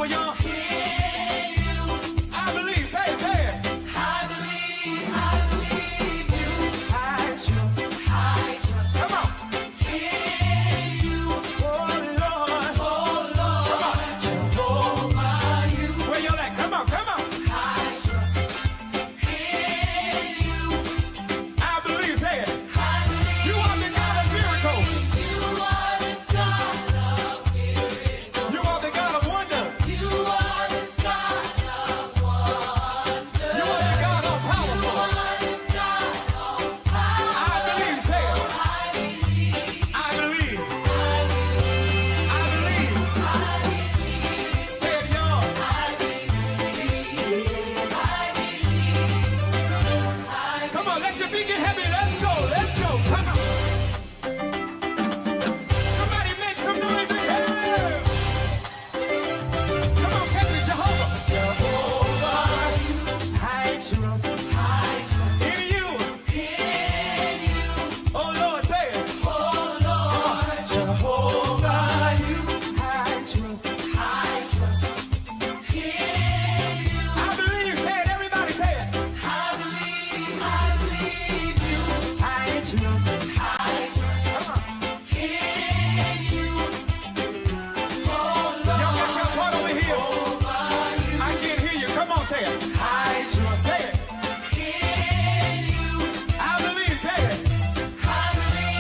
were young. In you. I believe. Say it, say it. I believe you. I trust. Come on. In you. Oh Lord. Come on. Jehovah, you. Where you at? Come on, come on. I trust in you. I believe. Say it. You are the God of miracles. You are the God of miracles. You are the God of wonder. You are the God of wonder. You are the God of powerful. You are the God of power. I believe. Say it. I believe. I believe. Say it, y'all. Come on, let your feet get heavy. Let's go. Let's go. Come on. Somebody make some noise in here. Come on, catch it, Jehovah. Jehovah, I trust in you. Oh Lord, say it. Oh Lord, Jehovah, you. I trust in you. I believe. Say it, everybody, say it. I believe you. I trust. Come on. In you. Y'all got your part over here. I can't hear you. Come on, say it. I trust. Say it. In you. I believe. Say it.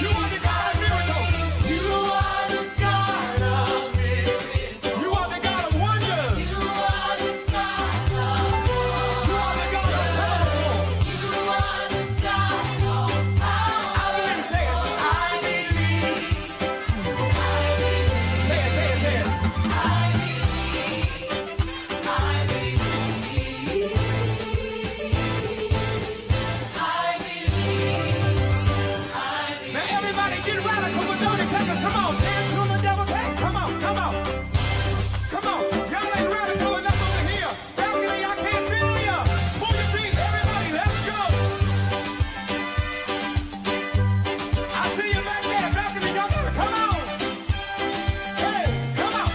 You are the God of miracles. You are the God of miracles. You are the God of wonders. You are the God of wonders. You are the God of powerful. You are the God of power. I believe. Say it. I believe. Say it. Say it. Say it. Now everybody get radical with 30 seconds. Come on. Dance on the devil's head. Come on. Come on. Come on. Y'all ain't radical enough over here. Balcony, I can't feel ya. Move your feet. Everybody, let's go. I see you back there. Balcony, y'all gotta come on. Hey, come on.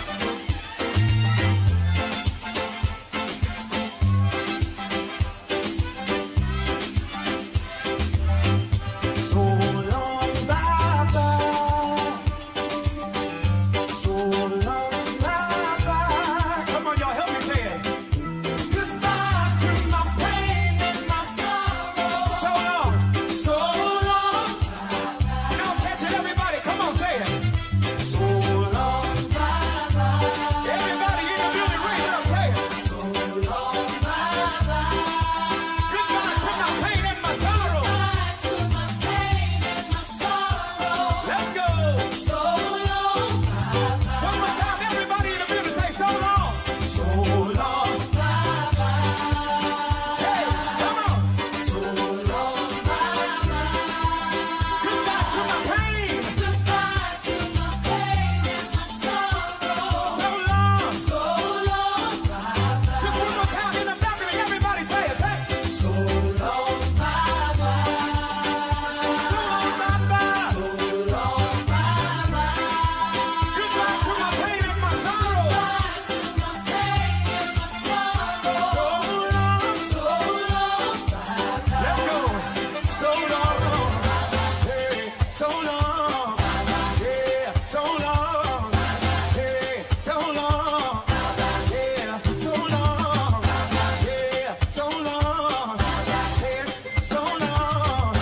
So long, bye-bye. So long, bye-bye. Come on, y'all, help me say it. Goodbye to my pain and my sorrow. So long, so long. Now catch it, everybody. Come on, say it. So long, bye-bye. Everybody in the building, raise it up, say it. So long, bye-bye. Goodbye to my pain and my sorrow. Let's go. So long. One more time, everybody in the building say so long. So long. Hey, come on. So long. Goodbye to my pain. And my sorrow. So long. Just one more time in the balcony, everybody say it. Say so long. So long, bye-bye. Goodbye to my pain and my sorrow. So long. Let's go. So long. Hey, so long. Yeah, so long. Hey, so long. Yeah, so long. Yeah, so long. Say it, so long.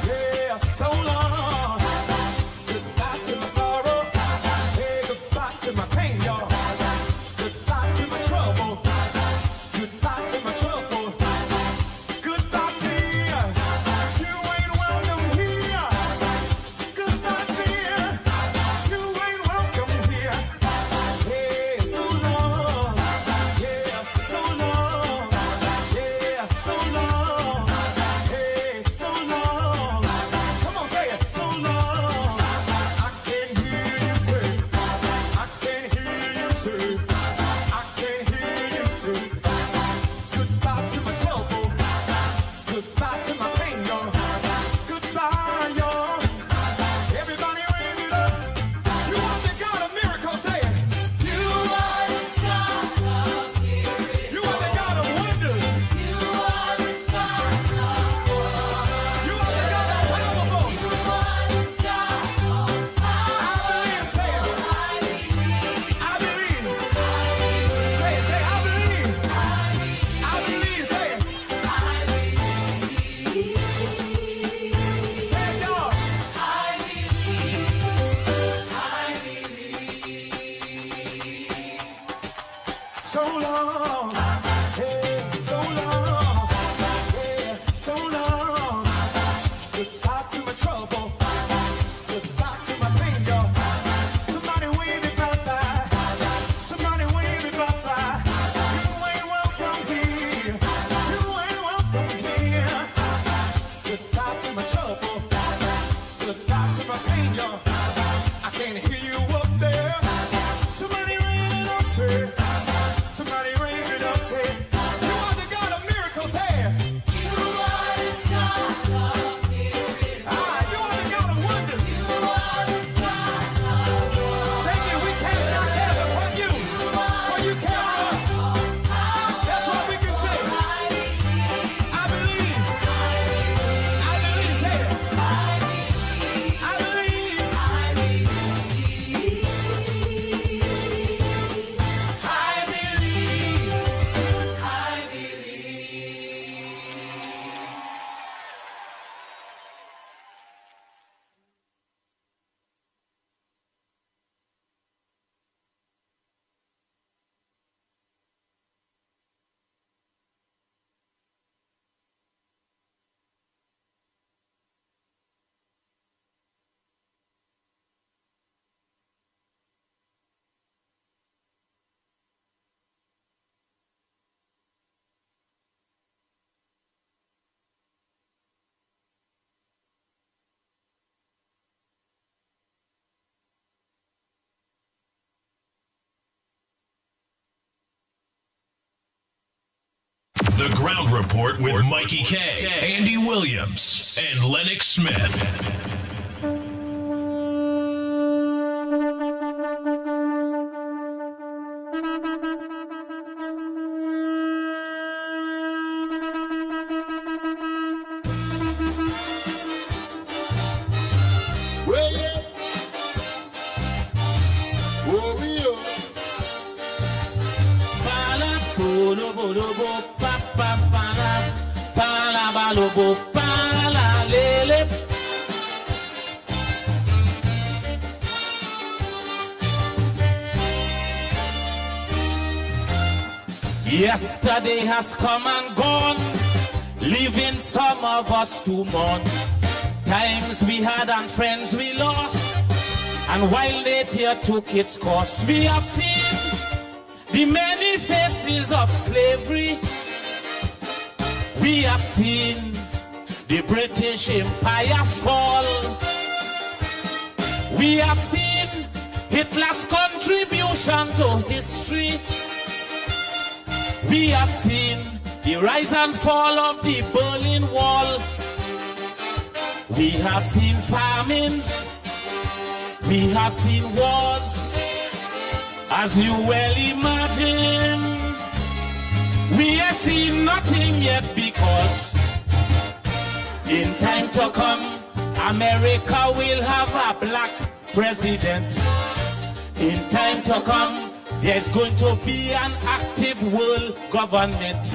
Yeah, so long. Goodbye to my sorrow. Hey, goodbye to my pain, y'all. Goodbye to my trouble. Goodbye to my trouble. Goodbye, fear. You ain't welcome here. Goodbye, fear. You ain't welcome here. Hey, so long. Yeah, so long. Yeah, so long. Hey, so long. Come on, say it. So long. I can hear you say. I can hear you say. I can hear you say. Goodbye to my trouble. Goodbye to my pain, y'all. Goodbye, y'all. Everybody raise it up. You are the God of miracles, say it. You are the God of so long. Hey, so long. Yeah, so long. Goodbye to my trouble. Goodbye to my pain, y'all. Somebody wave me bye-bye. Somebody wave me bye-bye. You ain't welcome here. You ain't welcome here. Goodbye to my trouble. Goodbye to my pain, y'all. I can't hear you up there. Somebody raise it up, say. Somebody raise it up, say. You are the God of miracles, hey. You are the God of miracles. Ah, you are the God of wonders. You are the God of wonders. Thank you. We cast our care upon you. For you care for us. That's what we can say. I believe. I believe. Say it. I believe. The Ground Report with Mikey K, Andy Williams, and Lennox Smith. Well, yeah. Oh, yeah. Pala polo bolo bo pa pa pala pala balo bo pala lele. Yesterday has come and gone, leaving some of us to mourn. Times we had and friends we lost, and while nature took its course, we have seen the many faces of slavery. We have seen the British Empire fall. We have seen Hitler's contribution to history. We have seen the rise and fall of the Berlin Wall. We have seen famines. We have seen wars. As you well imagine, we have seen nothing yet, because in time to come, America will have a black president. In time to come, there's going to be an active world government.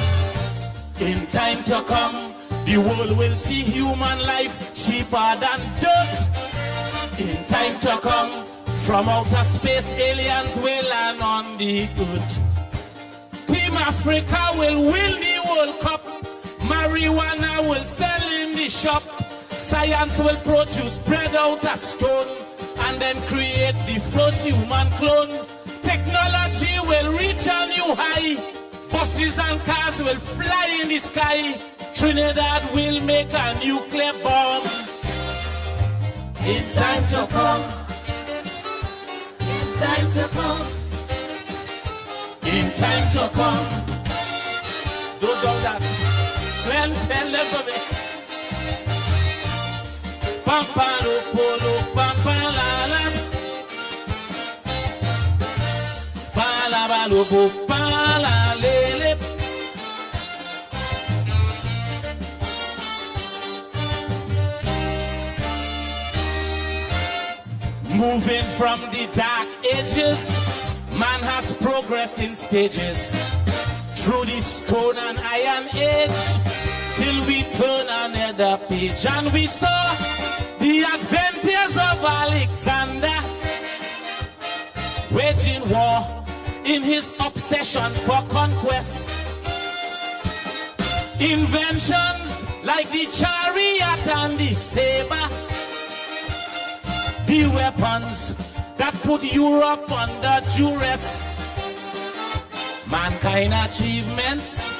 In time to come, the world will see human life cheaper than dirt. In time to come, from outer space, aliens will land on the earth. Team Africa will win the World Cup. Marijuana will sell in the shop. Science will produce bread out of stone, and then create the first human clone. Technology will reach a new high. Buses and cars will fly in the sky. Trinidad will make a nuclear bomb. In time to come. In time to come. In time to come. Don't do that. Glenn, tell them for me. Pampalo polo pampalala. Palabalo bo palalele. Moving from the dark ages, man has progressed in stages. Through the stone and iron age, till we turn another page. And we saw the adventures of Alexander, waging war in his obsession for conquest. Inventions like the chariot and the saber, the weapons that put Europe under duress. Mankind achievements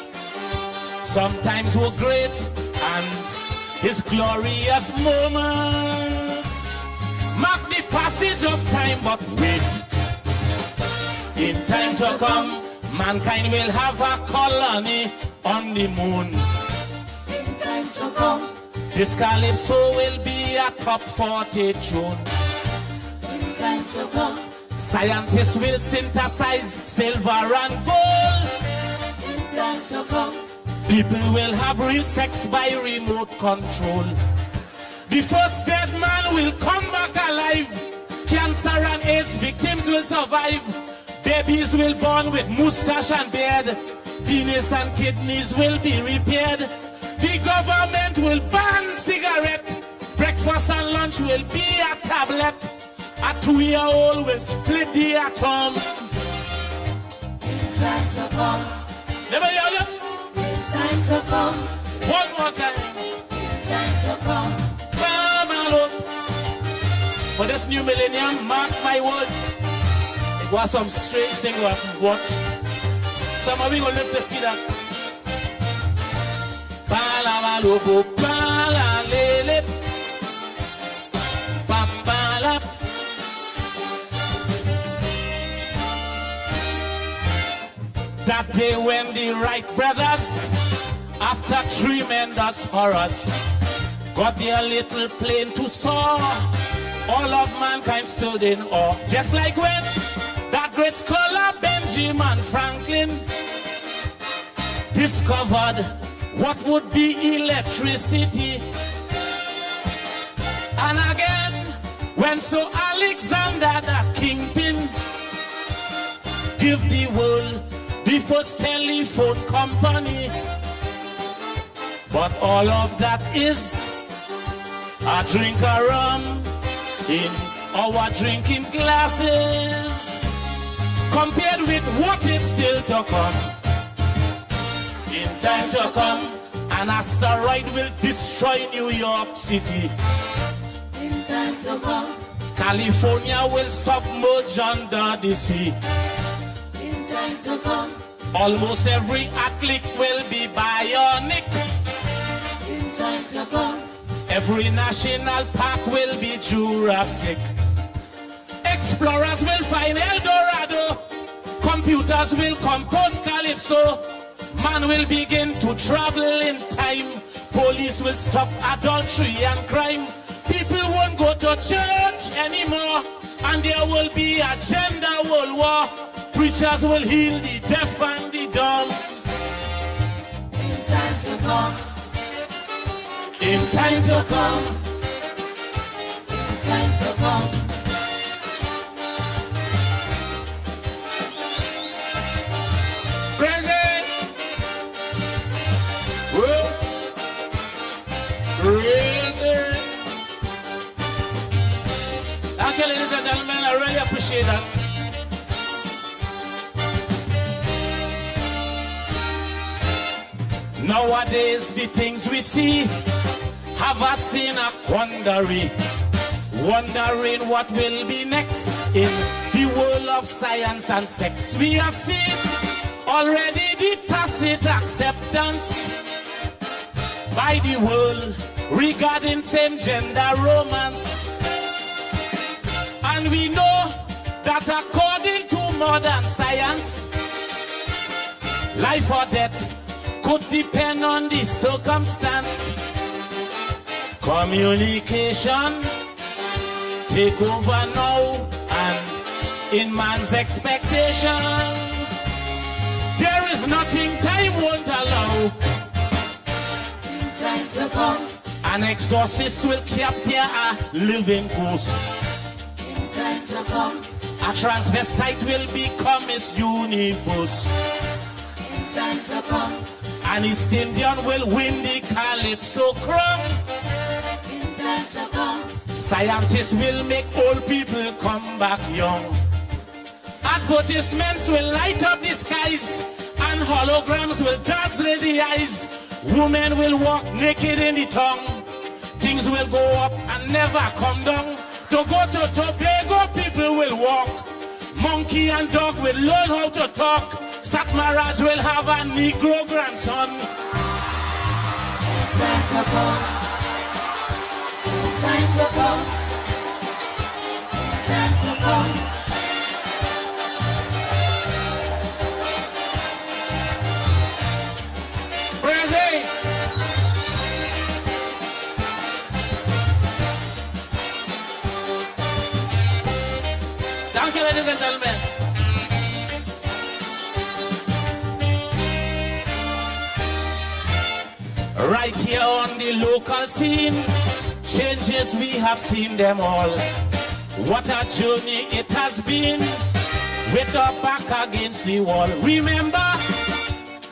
sometimes were great, and his glorious moments mark the passage of time. But wait, in time to come, mankind will have a colony on the moon. In time to come, This calypso will be a top 40 tune. in time to come, Scientists will synthesize silver and gold. in time to come, People will have real sex by remote control. The first dead man will come back alive. Cancer and AIDS victims will survive. Babies will born with mustache and beard. Penis and kidneys will be repaired. The government will ban cigarette. Breakfast and lunch will be a tablet. A 2-year-old will split the atom. in time to come, Never hear you? in time to come, One more time. in time to come. For this new millennium, mark my word, it was some strange thing we have to watch. Some of you will live to see that. Palabalobo, palalele, papala. That day when the Wright brothers, after tremendous horrors, got their little plane to soar, all of mankind stood in awe. Just like when that great scholar Benjamin Franklin discovered what would be electricity. And again, when Sir Alexander the Kingpin give the world the first telephone company. But all of that is a drink of rum in our drinking glasses, compared with what is still to come. In time to come, an asteroid will destroy New York City. In time to come, California will submerge under the sea. in time to come, Almost every athlete will be bionic. in time to come, Every national park will be Jurassic. Explorers will find El Dorado. Computers will compose Calypso. Man will begin to travel in time. Police will stop adultery and crime. People won't go to church anymore. And there will be a gender world war. Preachers will heal the deaf and the dumb. in time to come, In time to come. in time to come. Present. Well, crazy. Okay, ladies and gentlemen, I really appreciate that. Nowadays, the things we see have us in a quandary, wondering what will be next in the world of science and sex. We have seen already the tacit acceptance by the world regarding same-gender romance. And we know that according to modern science, life or death could depend on the circumstance. Communication take over now, and in man's expectation, there is nothing time won't allow. In time to come, An exorcist will capture a living ghost. in time to come, A transvestite will become his universe. in time to come, An East Indian will win the Calypso crown. in time to come, Scientists will make old people come back young. Advertisements will light up the skies, and holograms will dazzle the eyes. Women will walk naked in the tongue. Things will go up and never come down. To go to Tobago, people will walk. Monkey and dog will learn how to talk. Satmaraj will have a Negro grandson. Time to come. Time to come. Time to come. Crazy. Thank you, ladies and gentlemen. Right here on the local scene, changes we have seen them all. What a journey it has been, with our back against the wall. Remember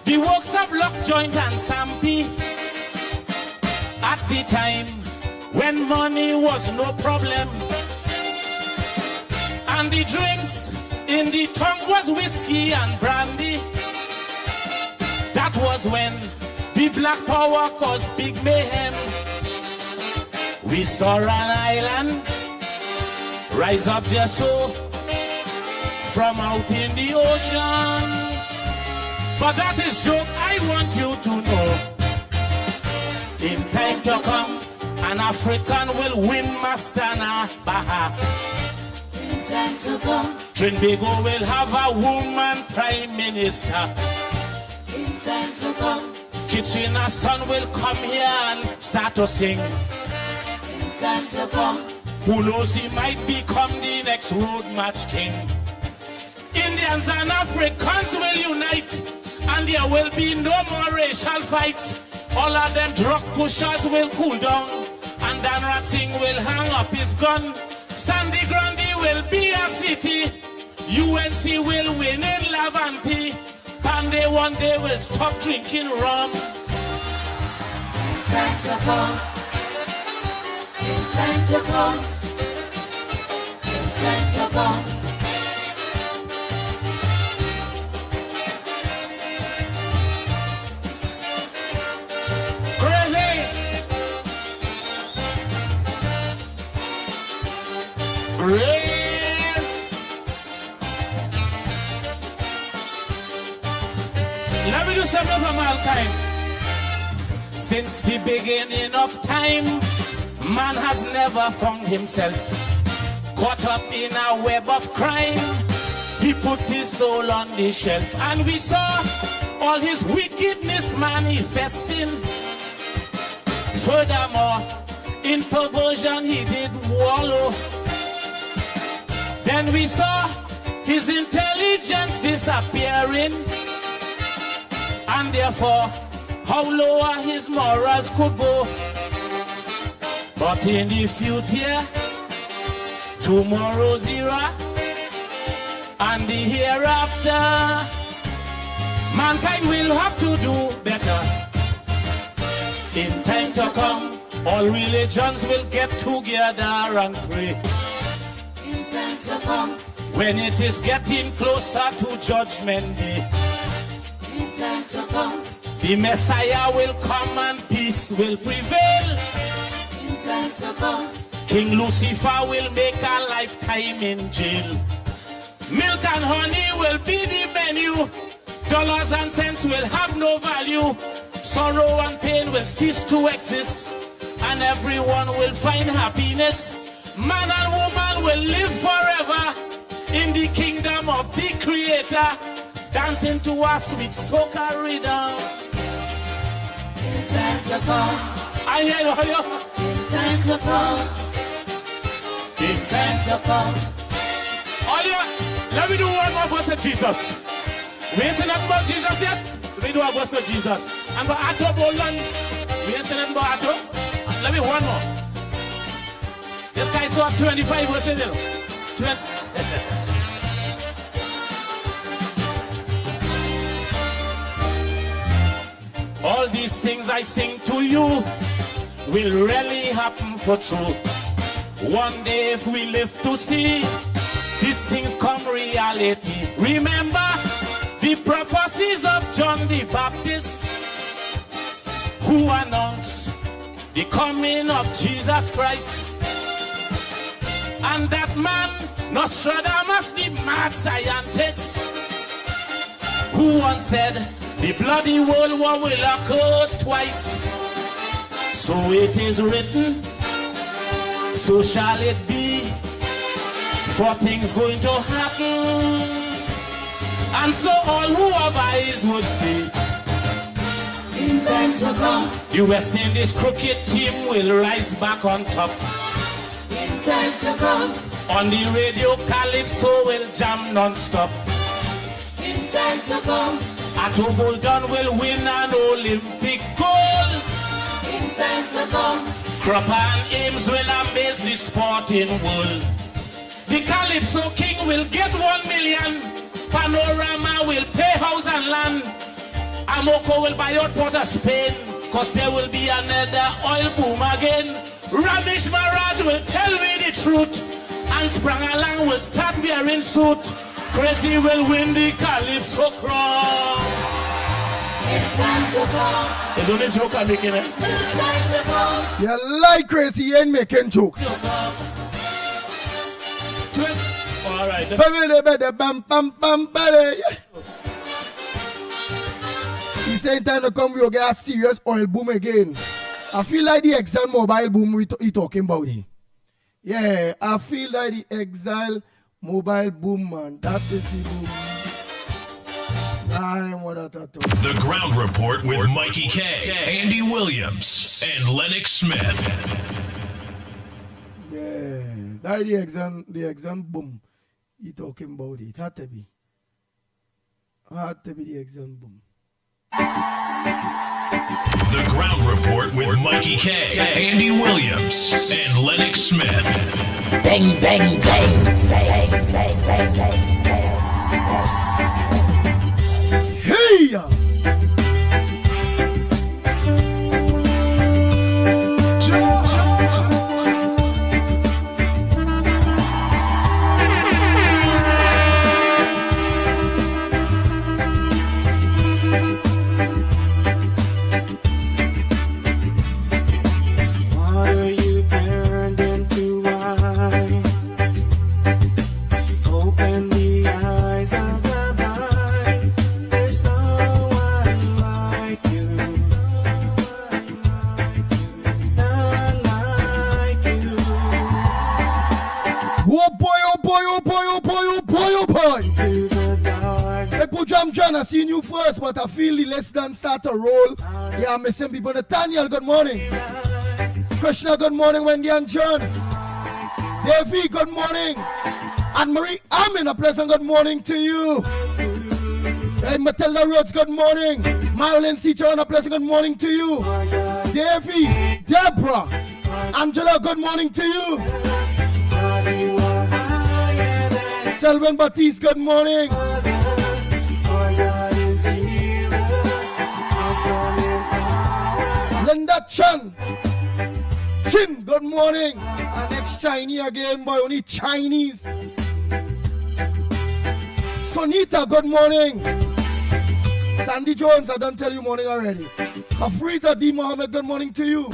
the works of Lockjoint and Sampy at the time when money was no problem, and the drinks in the tongue was whiskey and brandy. That was when the Black Power caused big mayhem. We saw an island rise up just so from out in the ocean. But that is joke, I want you to know. In time to come, an African will win Mastana Baha. In time to come. Trinbago will have a woman prime minister. In time to come. Kitchener's son will come here and start to sing. In time to come. Who knows, he might become the next road match king. Indians and Africans will unite, and there will be no more racial fights. All of them drug pushers will cool down, and Dan Ratsing will hang up his gun. Sandy Grundy will be a city. UNC will win in Lavanti. Pandey one day will stop drinking rum. In time to come. In time to come. In time to come. Crazy. Great. Let me do something from mankind. Since the beginning of time, man has never found himself caught up in a web of crime. He put his soul on the shelf, and we saw all his wickedness manifesting. Furthermore, in perversion he did wallow. Then we saw his intelligence disappearing, and therefore how lower his morals could go. But in the future, tomorrow's era, and the hereafter, mankind will have to do better. In time to come, all religions will get together and pray. In time to come. When it is getting closer to Judgment Day, In time to come. the Messiah will come and peace will prevail. In time to come. King Lucifer will make a lifetime in jail. Milk and honey will be the menu. Dollars and cents will have no value. Sorrow and pain will cease to exist, and everyone will find happiness. Man and woman will live forever in the kingdom of the Creator, dancing to a sweet soca rhythm. In time to come. I hear you. In time to come. In time to come. All you, let me do one more verse of Jesus. We ain't seen nothing about Jesus yet. Let me do a verse of Jesus. And for Atto Bolan, we ain't seen nothing about Atto. Let me one more. This guy saw 25 verses, you know. 20. All these things I sing to you will really happen for true. One day if we live to see the these things come reality. Remember the prophecies of John the Baptist, who announced the coming of Jesus Christ. And that man, Nostradamus, the mad scientist, who once said the bloody world war will occur twice. So it is written, so shall it be, for things going to happen. And so all who have eyes would see, in time to come, the West Indies cricket team will rise back on top. In time to come, on the radio Calypso will jam non-stop. In time to come, Atto Bolton will win an Olympic gold. In time to come, Cropper and Ames will amaze the sporting world. The Calypso King will get 1 million. Panorama will pay house and land. Amoco will buy out Port of Spain, cause there will be another oil boom again. Ramesh Maharaj will tell me the truth, and Sprang Along will start wearing suit. Crazy will win the Calypso crown. In time to come. It's only joke I'm making it. In time to come. You like Crazy, you ain't making jokes. All right. He said time to come, we'll get a serious oil boom again. I feel like the Exxon Mobile boom he talking about it. Yeah, I feel like the Exile Mobile boom, man. That is the boom. The Ground Report with Mikey K, Andy Williams, and Lennox Smith. Yeah, that the exam boom. He talking about it. Had to be the exam boom. The Ground Report with Mikey K, Andy Williams, and Lennox Smith. Bang, bang, bang, bang, bang, bang, bang, bang. Hey! I'm trying to see you first, but I feel the less than start to roll. Yeah, I'm missing people. Nathaniel, good morning. Krishna, good morning. Wendy and John. Davey, good morning. And Marie Amin, a pleasant good morning to you. Hey, Matilda Rhodes, good morning. Marilyn Ciceron, a pleasant good morning to you. Davey, Deborah, Angela, good morning to you. Selwyn Batiste, good morning. Linda Chan, good morning. Our next Chinese again, boy, only Chinese. Sonita, good morning. Sandy Jones, I don't tell you morning already. Afriza D. Mohammed, good morning to you.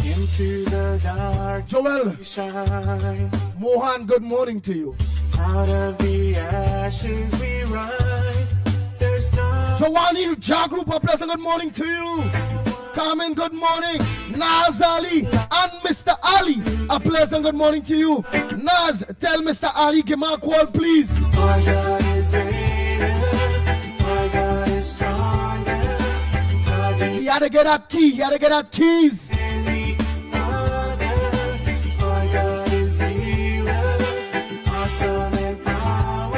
Into the dark, Joel shine. Mohan, good morning to you. Out of the ashes we rise. There's no Jawani Jagrup, a pleasant good morning to you. Carmen, good morning. Naz Ali and Mr. Ali, a pleasant good morning to you. Naz, tell Mr. Ali, give me a call, please. My God is greater. My God is stronger. He had to get that key. He had to get that keys. My God is healer. Awesome in power.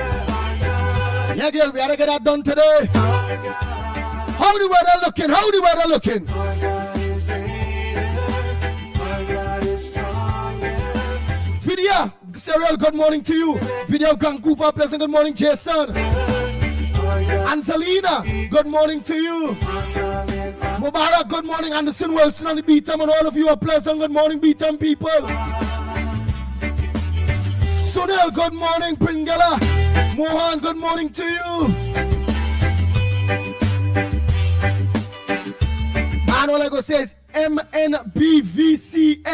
Yeah, girl, we had to get that done today. How the weather looking? How the weather looking? My God is greater. My God is stronger. Vidya, Cyril, good morning to you. Vidya Vancouver, pleasant good morning, Jason. And Selena, good morning to you. Mubarak, good morning. Anderson Wilson on the beat and all of you, a pleasant good morning, beat people. Sunil, good morning. Pringala. Mohan, good morning to you. Man, all I go say is MNBVCXZ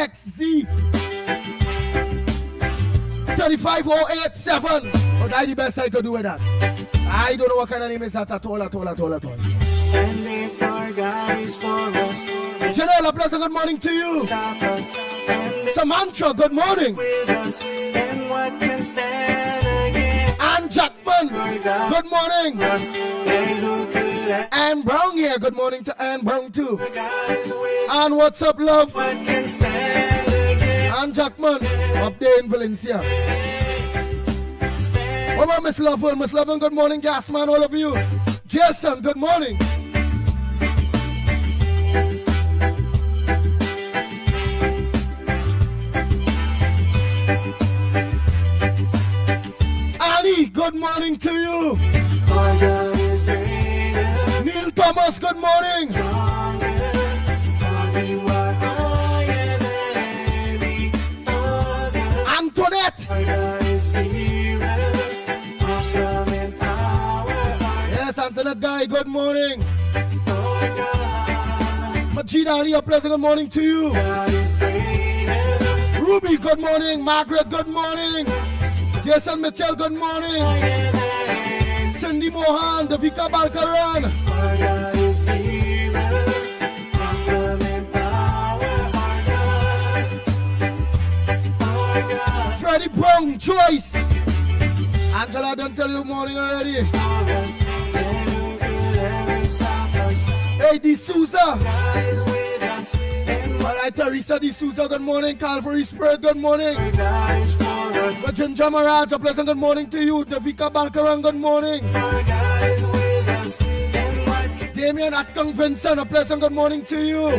35087. But that's the best I could do with that. I don't know what kind of name is that at all. And if our God is for us, Janela, pleasant good morning to you. stop us. And Samantha, good morning. with us, and what can stand against Ann Jackman, good morning. us? They who could have Ann Brown here, good morning to Ann Brown too. God is with And what's up, love? what can stand against? Ann Jackman, up there in Valencia. What about Miss Lovell? Miss Lovell, good morning, Gasman, all of you. Jason, good morning. Annie, good morning to you. Our God is greater, Neil Thomas, good morning. stronger, for you are higher than any other. Antoinette, Our God is healer, awesome in power. yes, Antoinette Guy, good morning. Our God, Majida Ali, a pleasant good morning to you. God is greater, Ruby, good morning. Margaret, good morning. Jason Mitchell, good morning. higher than any. Cindy Mohan, Davika Balkaran. Our God is healer, awesome in power. Our God, Freddie Brown, Choice. Angela, I didn't tell you morning already. for us, and who could ever stop us? Hey, D'Souza. God is with us, and All right, Teresa D'Souza, good morning. Calvary Spirit, good morning. God is for us. Ginger Maraj, a pleasant good morning to you. Davika Balkaran, good morning. Our God is with us, and what can Damien Atkang Vincent, a pleasant good morning to you.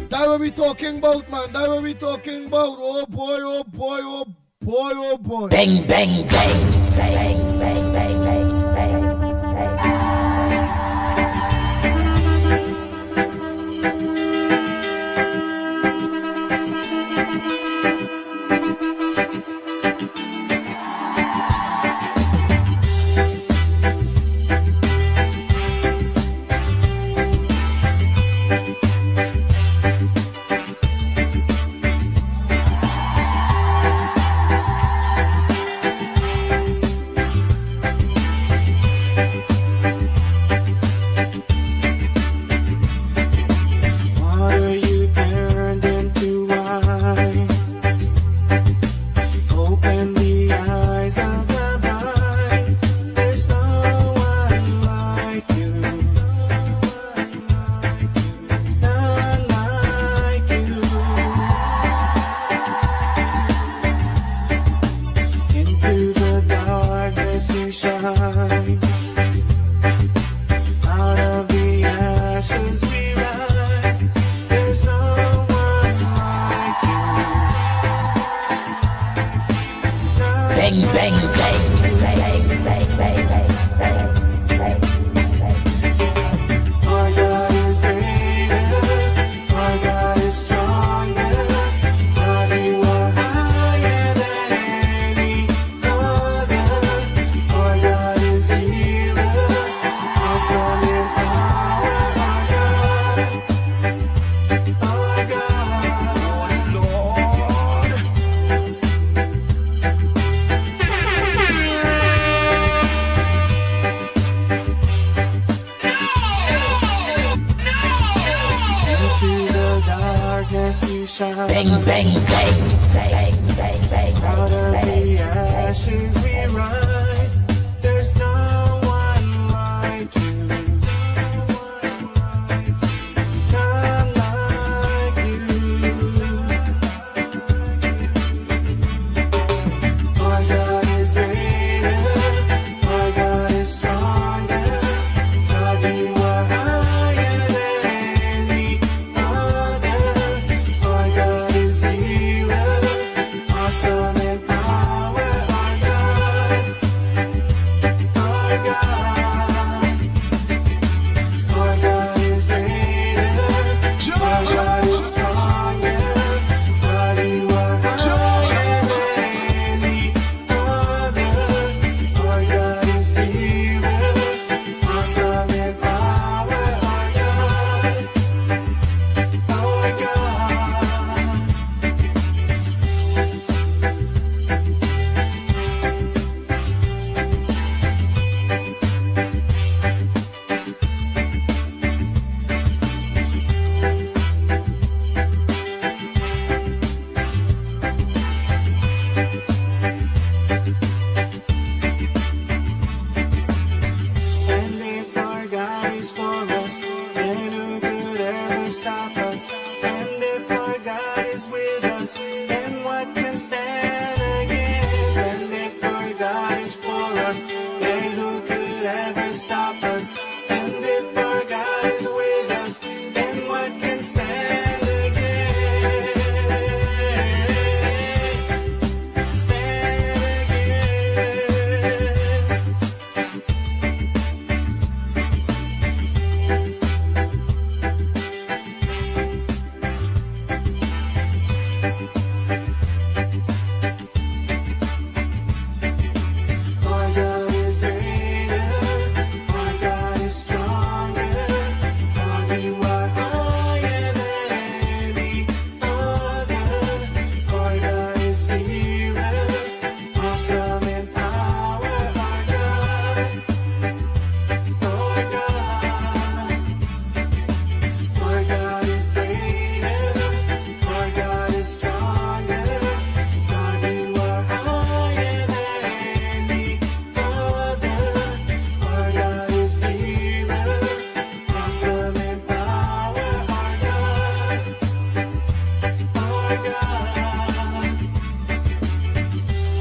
That what we talking about, man. That what we talking about. Oh boy, oh boy, oh boy, oh boy. Bang, bang, bang. water you turned into wine? Open the eyes of the blind. There's no one like you. None like you. Into the darkness you shine. Out of the ashes we rise. There's no one like you. Bang, bang, bang. Our God is greater. Our God is stronger. God, you are higher than any other. Our God is healer. Awesome in power. Our God. Lord. Into the darkness you shine. Bang, bang, bang. Out of the ashes we rise. There's no one like you. None like you. Our God is greater. Our God is stronger. God, you are higher than any other. Our God is healer. Awesome in power. Our God. Our God. Our God is greater. Our God is stronger. God, you are higher ever stop us? And if our God is with us, then what can stand against? Stand against. Our God is greater, our God is stronger, God, you are higher than any other. Our God is healer, awesome in power, our God, our God. Our God is greater, our God is stronger, God, you are higher than any other. Our God is healer, awesome in power, our God, our God.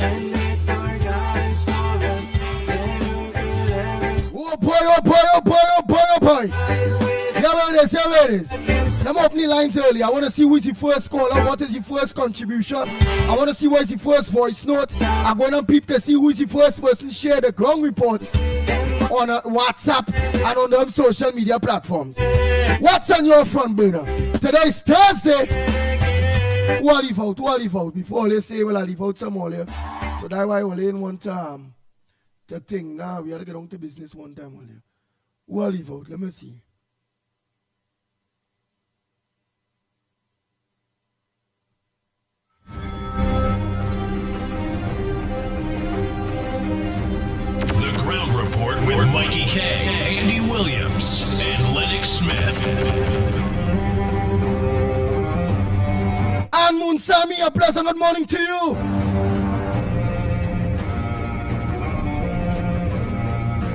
And if our God is for us, then who could ever Oh boy, oh boy, oh boy, oh boy, oh boy. stand with Yeah, where it is, yeah, where it is. against? Let me open the lines early. I want to see who is the first caller, what is the first contribution. I want to see what is the first voice note. I'm going to peep to see who is the first person share the ground reports on WhatsApp and on them social media platforms. What's on your front burner? Today is Thursday. Who I leave out? Who I leave out? Before they say, well, I leave out some more here. So that's why I only in one time. The thing now, we have to get on to business one time only. Who I leave out? Let me see. The Ground Report with Mikey K, Andy Williams, and Lennox Smith. And Munsami, a pleasant good morning to you.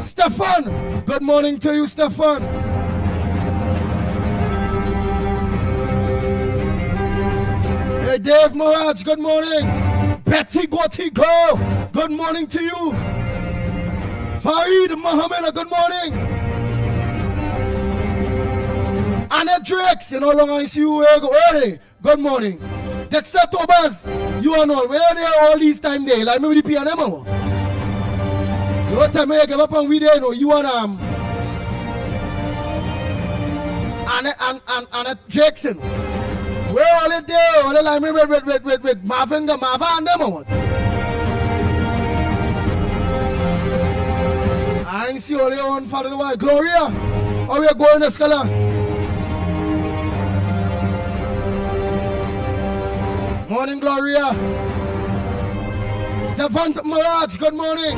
Stefan, good morning to you, Stefan. Hey, Dave Maraj, good morning. Betty Gotigo, good morning to you. Farid Mohammed, good morning. Anna Drakes, you know, long I see you where go early. Good morning. Dexter Tobas, you and all, where they are all these time there? Like me with the piano. What time I give up on we there, no, you and Anna Jackson. Where all it there? All the like me with Marvin and them or what? I ain't see all the one for the while. Gloria, how we going to scholar? Morning, Gloria. Devant Maraj, good morning.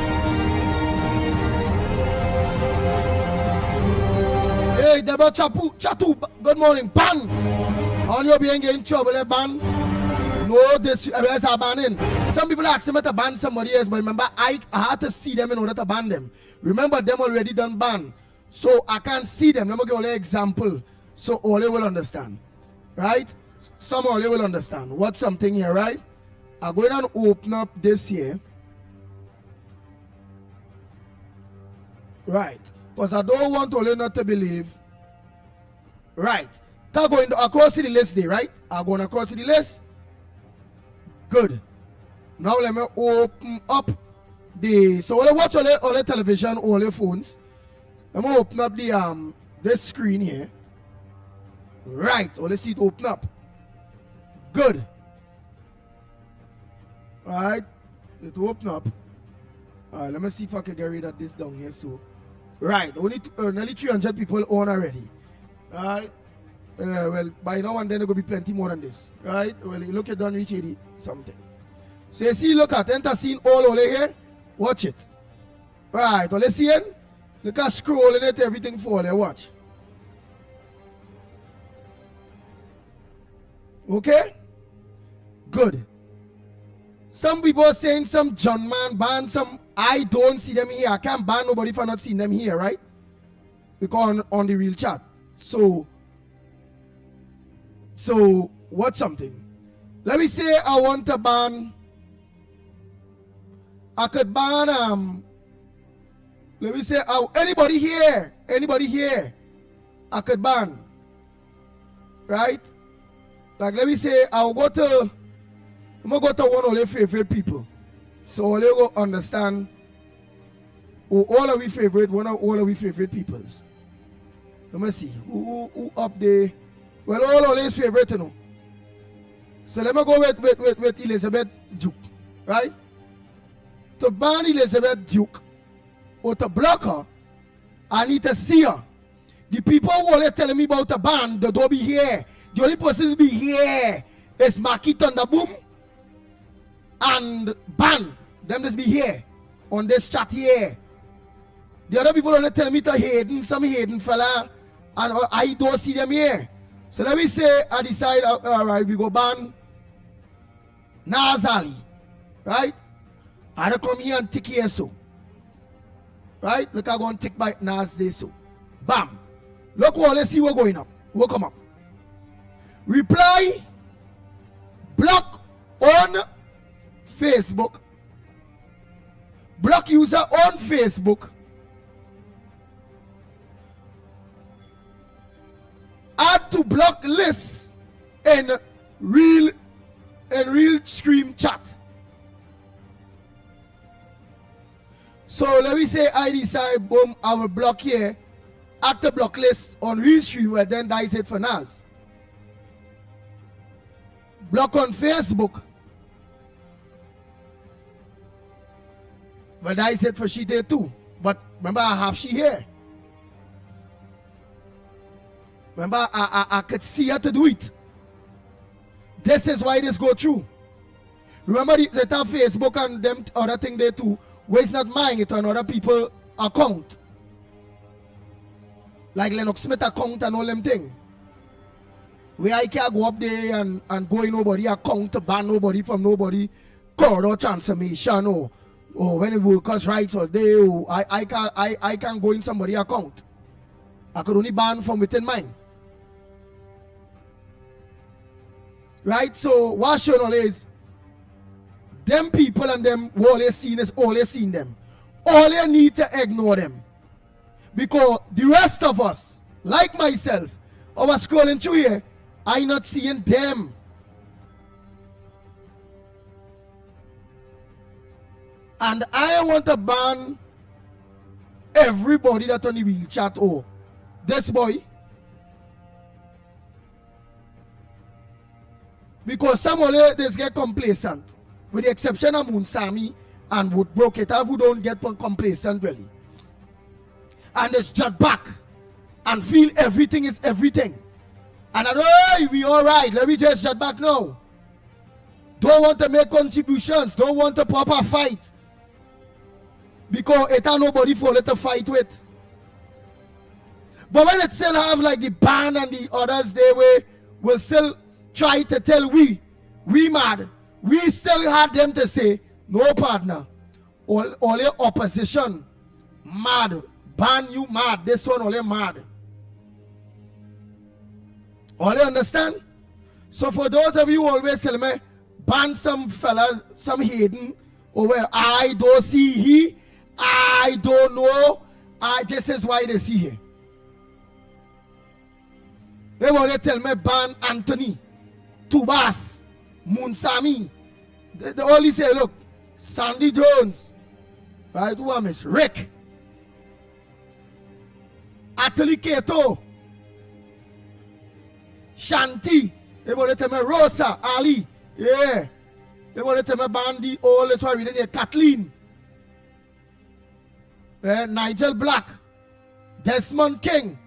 Hey, Deba Chatu, good morning. Ban. On your being in trouble, ban. No, this is a banning. Some people ask me to ban somebody else, but remember, I had to see them in order to ban them. Remember, them already done ban. So I can't see them. Let me give you an example so all you will understand. Right? Some all you will understand. What's something here, right? I'm going to open up this here. Right. Because I don't want all you not to believe. Right. I'm going across the list there, right? I'm going across the list. Good. Now let me open up the, so when I watch all the television, all the phones, let me open up the this screen here. Right. All the see it open up. Good. Alright. It open up. Alright, let me see if I can get rid of this down here. So, right. Only nearly 300 people on already. Alright. Well, by now and then there will be plenty more than this. Right? Well, you look at done reach 80 something. So you see, look at enter scene all over here. Watch it. Right. Well, let's see it. Look at scrolling it, everything fall there. Watch. Okay? Good. Some people are saying some John man ban some. I don't see them here. I can't ban nobody for not seeing them here, right? Because on the real chat. So what's something? Let me say I want to ban. I could ban let me say, anybody here, I could ban, right? Like, let me say, I'm gonna go to one of your favorite people. So all you go understand who all of we favorite, one of all of we favorite peoples. Let me see, who up there? Well, all his favorite, you know. So let me go with Elizabeth Duke, right? To ban Elizabeth Duke or to block her, I need to see her. The people who are telling me about the ban, they don't be here. The only person to be here is Mickie Thunderboom and Ban. Them just be here on this chat here. The other people are telling me to Hayden, some Hayden fella, and I don't see them here. So let me say, I decide, all right, we go ban Nazali, right? I don't come here and tick here so. Right? Look, I go and tick by Nas this so. Bam. Look, let's see what's going up. What come up? Reply, block on Facebook, block user on Facebook, add to block list in real stream chat. So let me say I decide, boom, I will block here, add the block list on real stream, where then that is it for Nas. Block on Facebook, but that is it for she there too. But remember, I have she here. Remember, I could see her to do it. This is why this go through. Remember that have Facebook and them other thing there too, where it's not mine, it's on other people account. Like Lennox Smith account and all them thing. Where I can't go up there and go in nobody account to ban nobody from nobody, code or transformation or when it workers' rights or there, or I can't go in somebody account. I could only ban from within mine. Right? So what shown all is them people and them who always seen is always seen them. All you need to ignore them. Because the rest of us, like myself, I was scrolling through here, I not seeing them. And I want to ban everybody that on the wheel chat. Oh, this boy. Because some of them get complacent. With the exception of Munsami and Woodbrook, it who don't get complacent really. And it's just back and feel everything is everything. And hey, we all right, let me just shut back now. Don't want to make contributions, don't want to proper fight. Because it ain't nobody for it to fight with. But when it still have like the band and the others, they will still try to tell we mad. We still had them to say, no partner. All your opposition, mad. Ban you mad. This one only mad. All you understand? So for those of you who always tell me, ban some fellas, some hidden, or where I don't see he, I don't know, this is why they see here. They want to tell me ban Anthony, Tubas, Munsami. They only say, look, Sandy Jones, right? Who am I? Rick, Atali Keto, Shanti. They want to tell me Rosa, Ali, yeah. They want to tell me Bandy, all that's why we didn't hear Kathleen, Nigel Black, Desmond King,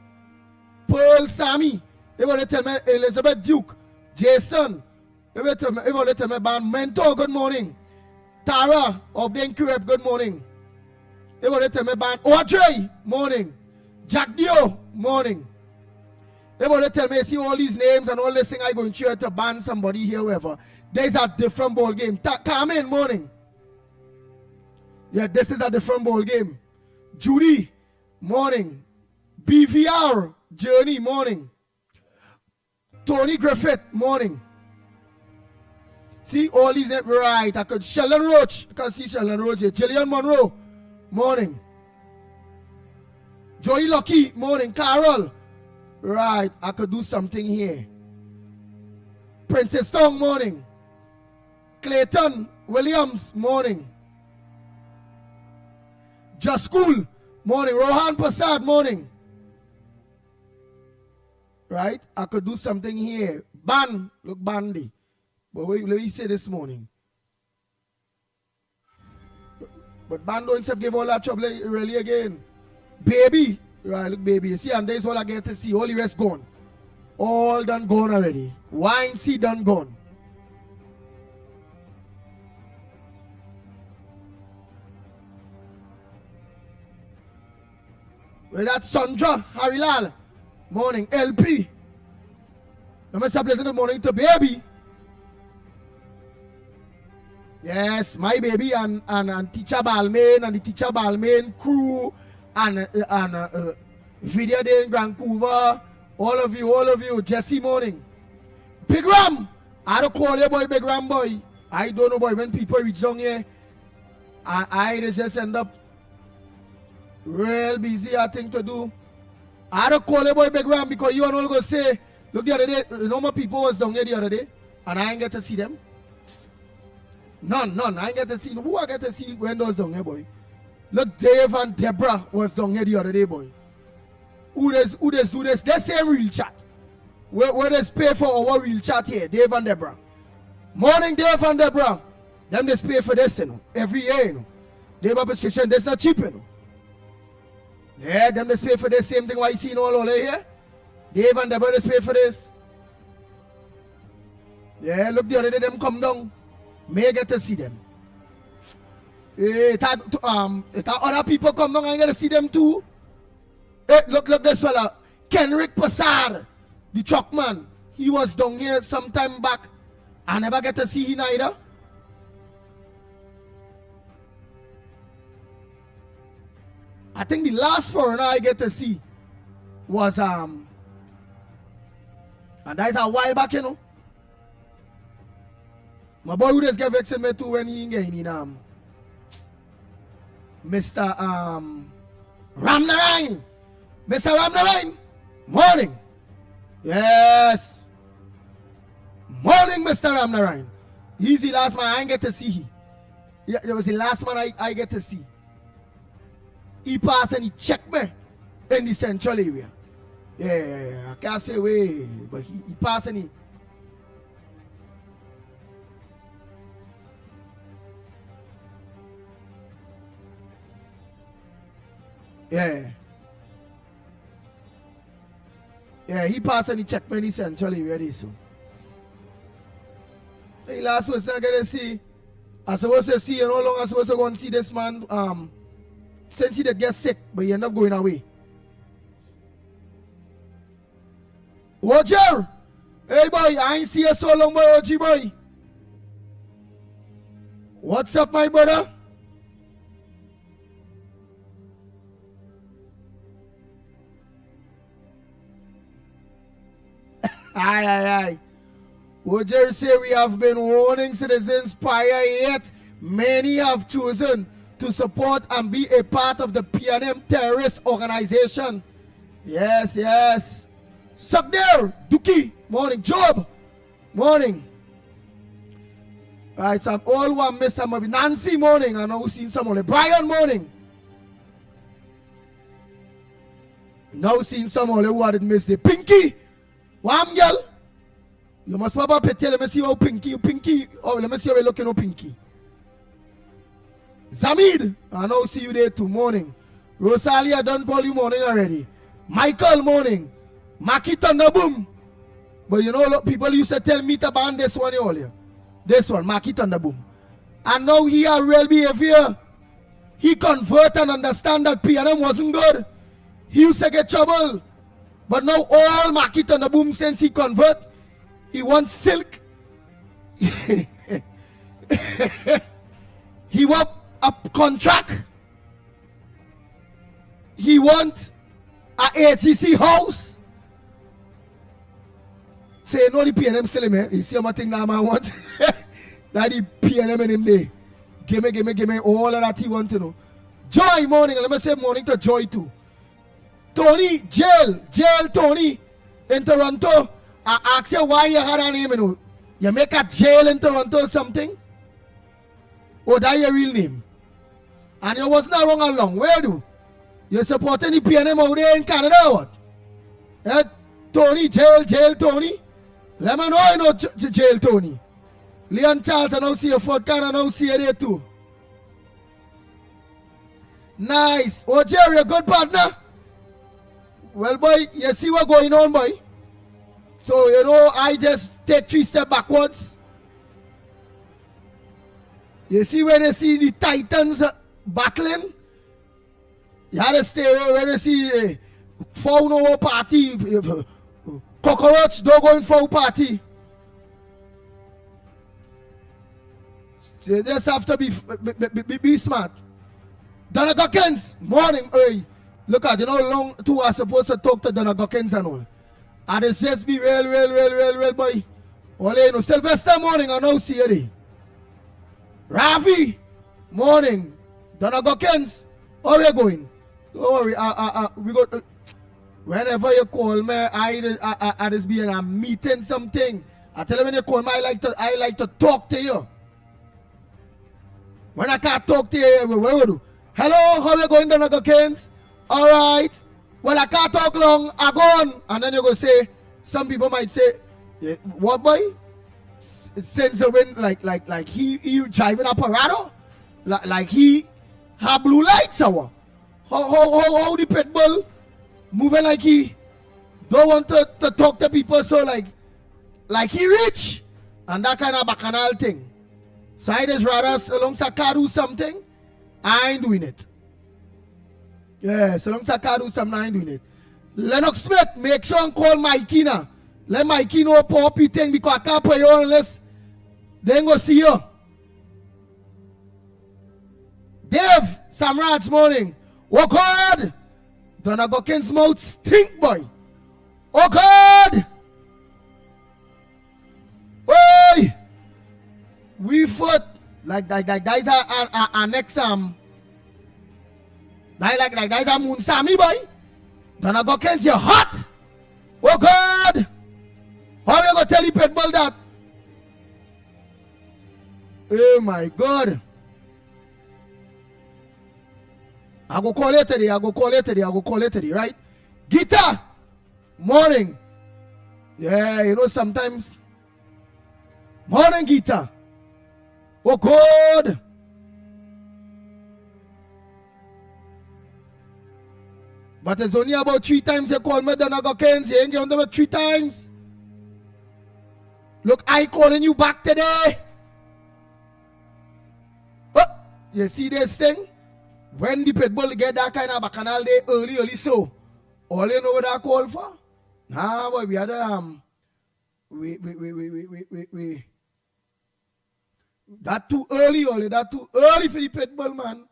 Pearl Sammy. They want to tell me Elizabeth Duke, Jason. They want to tell me Ban Mentor, good morning. Tara of Ben Cureb, good morning. They want to tell me Ban Audrey, morning. Jack Dio, morning. They want to tell me, see all these names and all this thing I going to ban somebody here, whoever. There's a different ball game. Come in, morning. Yeah, this is a different ball game. Judy, morning. BVR, Journey, morning. Tony Griffith, morning. See all these, right? I could Sheldon Roach, I can see Sheldon Roach here. Gillian Monroe, morning. Joey Lucky, morning. Carol. Right, I could do something here. Princess Tong, morning. Clayton Williams, morning. Just School, morning. Rohan Prasad, morning. Right, I could do something here. Ban, look Bandy. But wait, let me say this morning. But Ban don't have give all that trouble really again. Baby, right, look baby. You see, and this all I get to see. All the rest gone. All done gone already. Wine see done gone. Well, that's Sandra Harilal. Morning. LP. Let me say pleasant morning to baby. Yes, my baby and teacher Balmain and the teacher Balmain crew and video day in Vancouver. All of you. Jesse morning. Big Ram. I don't call you boy Big Ram boy. I don't know boy when people reach down here. I just end up real busy I think to do. I don't call you boy Big Ram because you are not going to say, look the other day, no more people was down here the other day and I ain't get to see them. None. I ain't get to see. Who I get to see when those down here, boy? Look, Dave and Deborah was down here the other day, boy. Who does do this? They say real chat. Where does pay for our real chat here? Dave and Deborah. Morning, Dave and Deborah. Them just pay for this, you know. Every year, you know. They have a prescription. That's not cheap, you know. Yeah, them just pay for this same thing. Why you seeing all over here? Dave and Deborah just pay for this. Yeah, look the other day them come down. May get to see them. It had other people come down and get to see them too. Hey, look this fella. Kenrick Passard, the truckman. He was down here some time back. I never get to see him either. I think the last foreigner I get to see was and that's a while back, you know. My boy who just get vexed me too when he ain't getting in Mr. Ramnarine. Mr. Ramnarine. Morning. Yes. Morning, Mr. Ramnarine. He's the last man I ain't get to see. Yeah, it was the last man I get to see. He passed and he checked me in the central area. Yeah, I can't say way, but he passed and he. Yeah, he passed and he checked me in the central area there, so. The last person I get to see, I supposed to see, and how long I supposed to go and see this man, since he did get sick, but he ended up going away. Roger! Hey boy, I ain't see you so long, boy, Roger boy. What's up, my brother? Aye. Roger say we have been warning citizens prior yet many have chosen to support and be a part of the PNM terrorist organization. Yes. Suck there, Dookie. Morning, Job. Morning. Right, so I'm all one miss some of it. Nancy, morning. I know we've seen some of it. Brian, morning. Now seen some of it who had missed it. Pinky. Wham, girl. You must probably tell me see how Pinky. Oh, let me see how we're looking at Pinky. Zamid, I now see you there too. Morning. Rosalia done call you morning already. Michael, morning. Mickie Thunderboom. But you know, look, people used to tell me to ban this one earlier. This one, Mickie Thunderboom. And now he a real behavior. He convert and understand that PNM wasn't good. He used to get trouble. But now all Mickie Thunderboom since he convert, he wants silk. He want a contract. He want a HEC house. Say no the PNM still man. You see what thing now man want? That the PNM in him day. Give me all of that he want to know. Joy morning. Let me say morning to Joy too. Tony, jail Tony in Toronto. I ask you why you had a name, you know. You make a jail in Toronto or something? Or that your real name? And you wasn't wrong along. Where do? You supporting the PNM out there in Canada or what? Eh? Tony, jail Tony. Let me know you know jail Tony. Leon Charles, I now see you Fort Can, I now see you there too. Nice. Oh, Jerry, a good partner. Well, boy, you see what's going on, boy. So, you know, I just take 3 steps backwards. You see where they see the Titans battling? You had to stay where they see foul no party. Cockroach don't go in foul party. So you just have to be smart. Donna Gockens, morning. Hey, look at you know how long two are supposed to talk to Donna Gockens and all. And it's just be real, boy. All you know, Sylvester morning, I know see you there. Rafi, morning. Donna Gockens, how you going? Don't worry, we got. Whenever you call me, I just be in a meeting something. I tell you when you call me, I like to talk to you. When I can't talk to you, what will do? Hello, how you going, Donna Gockens? All right. Well, I can't talk long. I go on. And then you go say, some people might say, yeah, what boy? Since the wind, like he driving a Parado? Like he have blue lights or how the Pitbull moving like he don't want to talk to people so like he rich and that kind of bacchanal thing. So I just rather alongside car do something, I ain't doing it. Yeah, so long as I can do something, I ain't doing it. Lennox Smith, make sure and call Mickie now. Let Mickie know Poppy thing because I can't pay you unless they ain't gonna see you. Dave, Samraj morning. Oh God! Donna Gockens' mouth stink, boy. Oh God! Oi! We foot like guys are next Like that's a moon Sammy boy. Donna Gockens, you're hot. Oh God! How are you gonna tell the Pitbull that? Oh my God! I go call it today, right? Guitar, morning. Yeah, you know sometimes. Morning, Guitar. Oh God! But it's only about 3 times you call me Donna Gockens. You ain't giving them 3 times. Look, I calling you back today. Oh, you see this thing? When the Pitbull get that kind of bacchanal day early so, all you know what I call for? Nah, boy, we had we that too early, that too early for the Pitbull, man.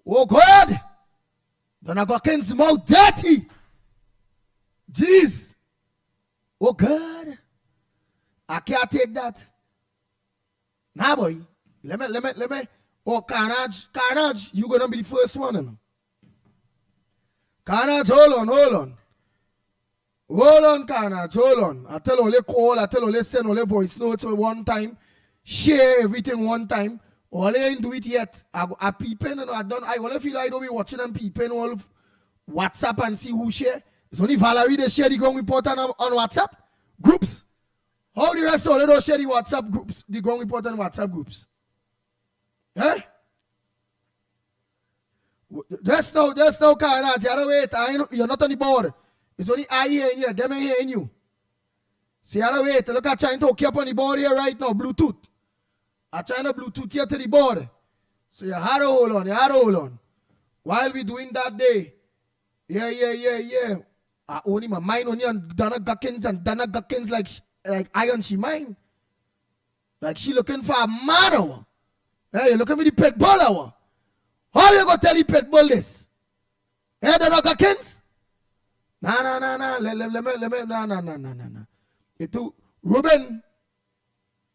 Oh God! Donna Gockens' mouth dirty. Jeez. Oh God. I can't take that. Nah, boy. Let me. Oh, Carnage, you gonna be the first one. You know? Carnage, hold on. Hold on, Carnage, hold on. I tell all call, I tell all send all voice notes one time. Share everything one time. All they ain't do it yet. I peeping and I wanna feel like I don't be watching and peeping all WhatsApp and see who share. It's only Valerie they share the ground report on WhatsApp groups. How the rest of they don't share the WhatsApp groups, the ground report on WhatsApp groups. Eh? Just now, Carnage, you wait. You're not on the board. It's only I hearing you, them ain't hearing you. See, you wait. Look, I'm trying to hook you up on the board here right now, Bluetooth. I'm trying to Bluetooth here to the board. So you had to hold on. While we doing that day. Yeah. I only my mind only on Donna Gockens and Donna Gockens like iron she mind. Like she looking for a man hour. Hey, you looking at the Pitbull hour. How you gonna tell the Pitbull this? Hey, Donna Gockens? Nah. Let me. It too. Ruben.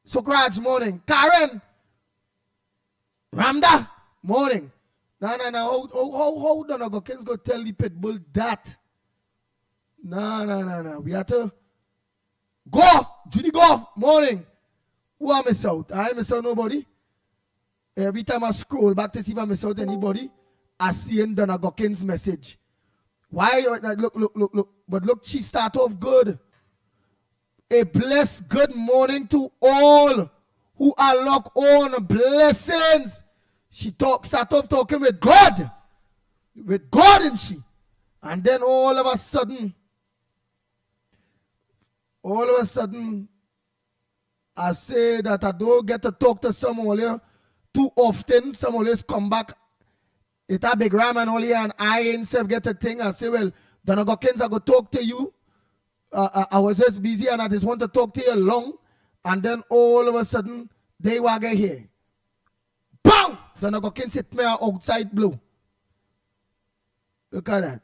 Sokraj, morning. Karen. Ramda, morning. No. How Donna Gockens go tell the Pitbull that? No. We have to go. Judy, go. Morning. Who I miss out? I miss out nobody. Every time I scroll back to see if I miss out anybody, I see in Donna Gokins' message. Why? Look. But look, she start off good. A blessed good morning to all who are locked on. Blessings. She start off talking with God. With God, and she. And then all of a sudden, I say that I don't get to talk to someone here too often. Some always come back. It's a big ram and only, and I himself get a thing. I say, well, Donna Gokins, I go talk to you. I was just busy and I just want to talk to you long. And then all of a sudden, they were here. Pow! Donna Gokins hit me outside blue. Look at that.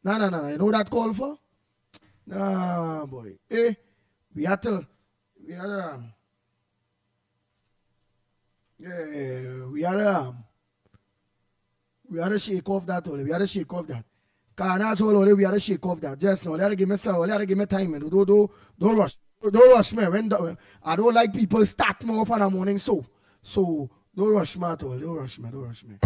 No. You know what that call for? Nah, boy. We had to shake off that only. We had to shake off that. That's all only we had to shake off that. Just now, let her give me some. Let her give me time. Don't rush. Don't rush me. I don't like people start me off in the morning. So don't rush me at all. Don't rush me.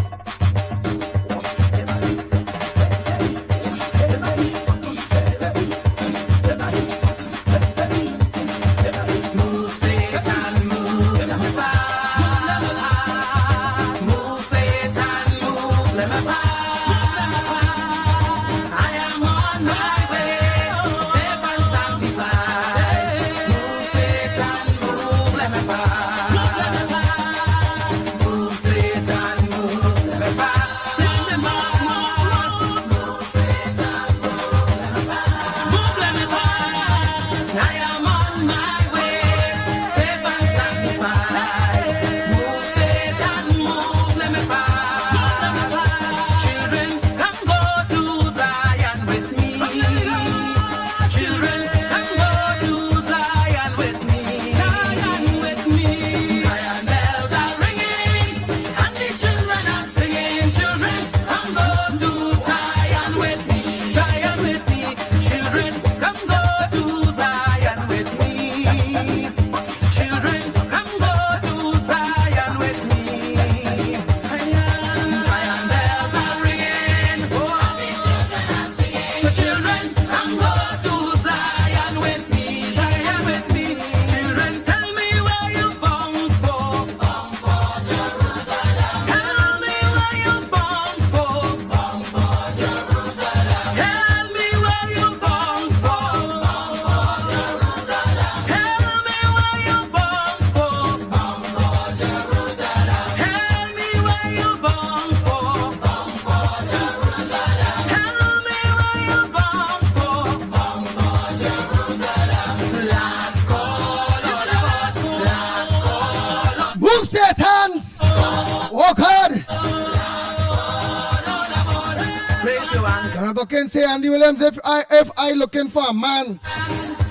Can say Andy Williams, if I looking for a man,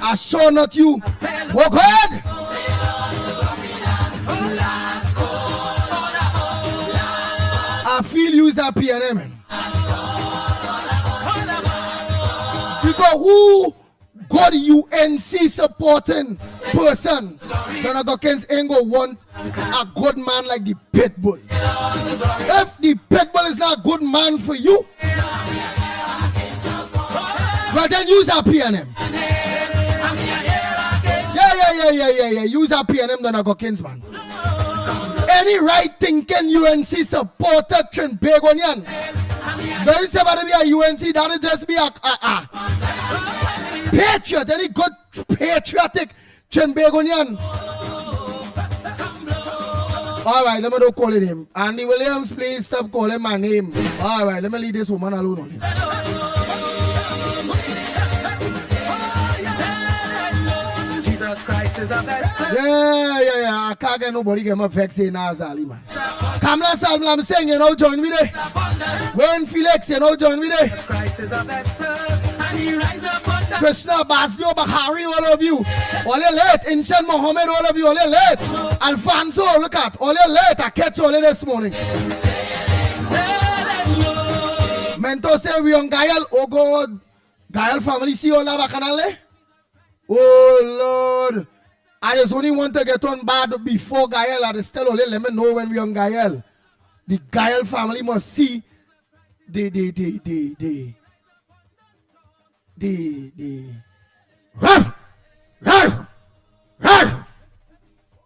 I sure not you. Work hard. I feel you is a PNM. Because who got UNC supporting person? Donna Gokins ain't gonna want a good man like the Pitbull. If the Pitbull is not a good man for you, well, then use our PNM. Yeah. Use our PNM, Donna Gokins, man. Any right thinking UNC supporter Trinbagonian. Don't say about to be a UNC, that'll just be a patriot. Any good patriotic Trinbagonian. All right, let me don't call it him. Andy Williams, please stop calling my name. All right, let me leave this woman alone. Yeah. I can't get nobody get my vex in Azali, man. Kamla Salm, I'm saying, you know, join me there. Wayne Felix, you know, join me there. Krishna, Basio, Bahari, all of you. All you late. Inshan Mohammed, all of you. All you late. Alfonso, look at. All you late. I catch all you this morning. Mentor say we on Gayal. Oh God. Gael family see all that bacchanal there? Oh Lord. I just only want to get on bad before Gael. I just tell only let me know when we on Gael. The Gael family must see the ruff, ruff, ruff.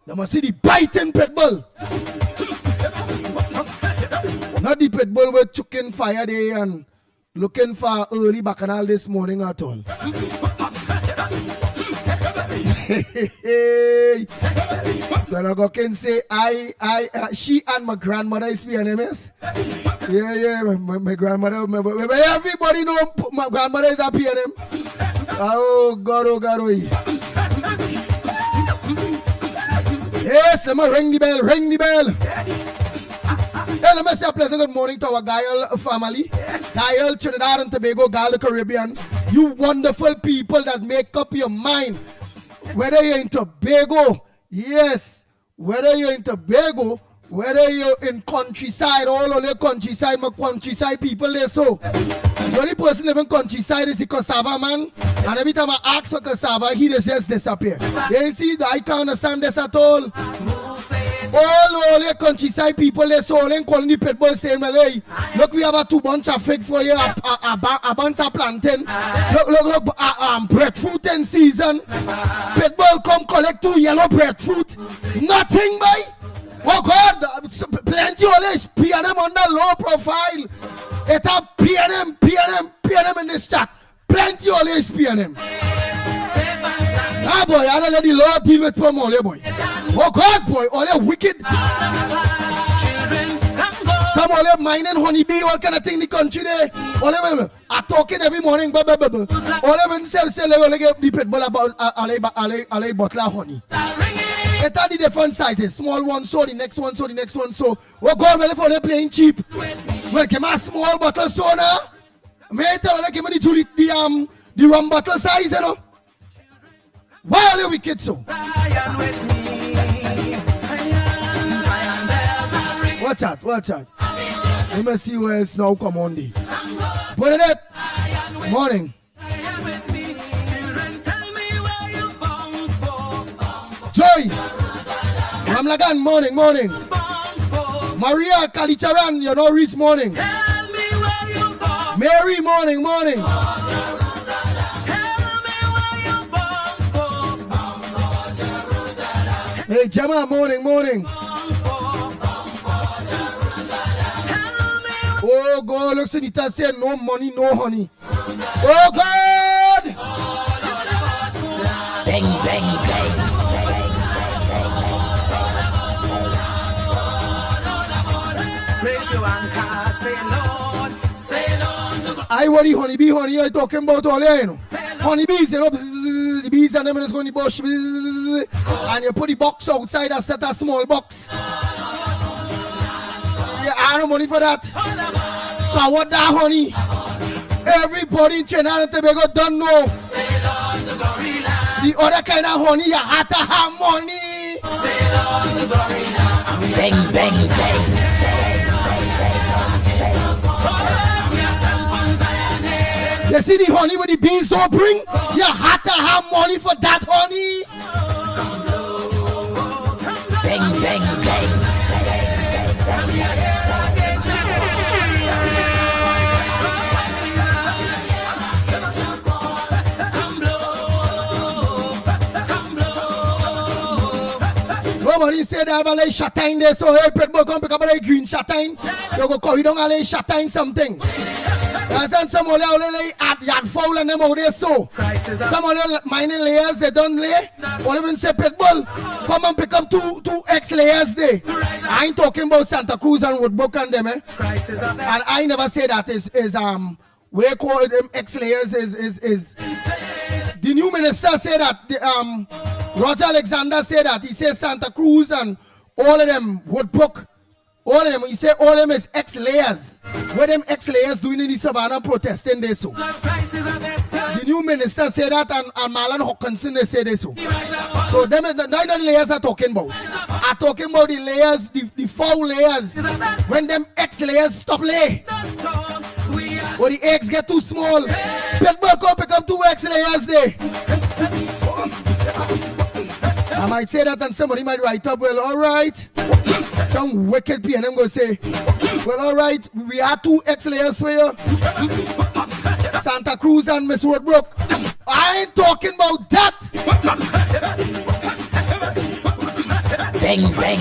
They must see the biting Pitbull. Not the Pitbull with chicken fire day and looking for early bacchanal this morning at all. Gonna go can say she and my grandmother is PNMS. Yeah, my grandmother, everybody know my grandmother is a PNM. Oh God, oh. Yes, let me ring the bell. Hey, let me say a pleasant good morning to our Gael family. Gael, Trinidad and Tobago, Gael, Caribbean. You wonderful people that make up your mind. Whether you're in Tobago, yes. Whether you're in Tobago, whether you're in countryside, all of the countryside, my countryside people there. So, the only person living countryside is the cassava man. And every time I ask for cassava, he just disappear. You see, I can't understand this at all. All the countryside people they so they calling the Pitbull saying, well, hey, look, we have a 2 bunch of fig for you, a bunch of plantain. Look, breadfruit in season. Pitbull come collect 2 yellow breadfruit. Nothing, boy. Oh God, plenty always PNM on the low profile. It have PNM in this chat. Plenty always PNM. Ah boy, I don't let the Lord deal with Pomole, boy. Oh God, boy, all that wicked. Some all that mining honeybee, all kind of thing in the country there. All them are talking every morning, All them sell they get the Pitbull about a bottle of honey. It are the different sizes. Small one, so the next one, so. Oh God, well, if only playing cheap. Well, give me a small bottle so now. May I tell you, give me the rum bottle size, you know. Why are you wicked so? Watch out. Let me see where it's now come on. Put it up. Morning. Joy. Ramlagan, morning. Maria Kalicharan, you know, reach morning. Mary, morning. Hey, Gemma, morning. Oh God, look, Senita said no money, no honey. Oh God! Bang. I want the honeybee, I talking about all there, you know. Honeybees, you know, the bees and them just go in the bush, and you put the box outside and set a small box. Yeah, I don't money for that. So what that honey? Everybody in Trinidad and Tobago don't know. The other kind of honey, you have to have money. Bang. You see the honey with the bees don't bring? You have to have money for that honey. Bang. Nobody said they have a little shatine there, so hey, Pitbull come pick up a little green shatine. You go carry down a little shatine something. And some of them yard foul and them out there so. Some of them mining layers they don't lay. All even say Pitbull, come and pick up two X layers there. I ain't talking about Santa Cruz and Woodbrook and them, And I never say that is we call them X layers is the new minister said that Roger Alexander said that. He says Santa Cruz and all of them Woodbrook. All of them, he said all of them is X-layers. What them X-layers doing in the savannah protesting this so. The new minister said that and Marlon Hawkinson they say this so. So them the layers are talking about. I'm talking about the layers, the foul layers. When them X-layers stop lay. Or the eggs get too small. Pitbull come pick up 2 X layers there. I might say that and somebody might write up, well, all right. Some wicked PNM go say, well, all right, we had 2 X layers for you. Santa Cruz and Miss Woodbrook. I ain't talking about that. Bang, bang,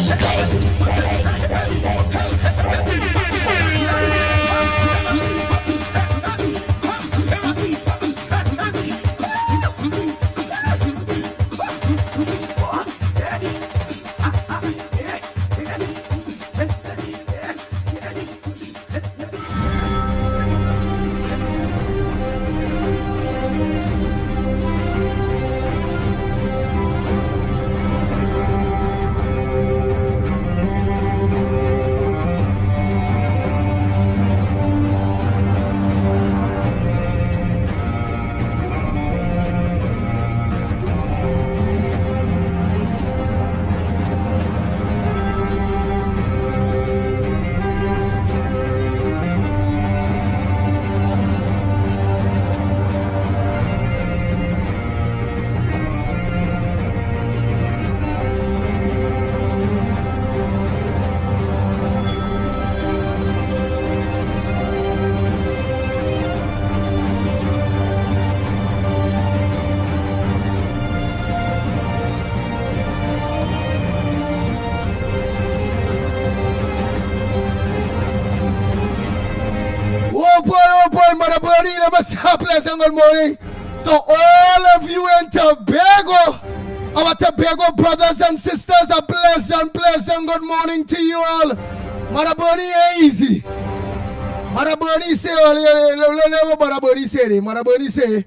Mother Birdie, let us have a pleasant good morning to all of you in Tobago. Our Tobago brothers and sisters, a pleasant good morning to you all. Mother Birdie ain't easy. Mother Birdie say earlier, Mother Birdie say,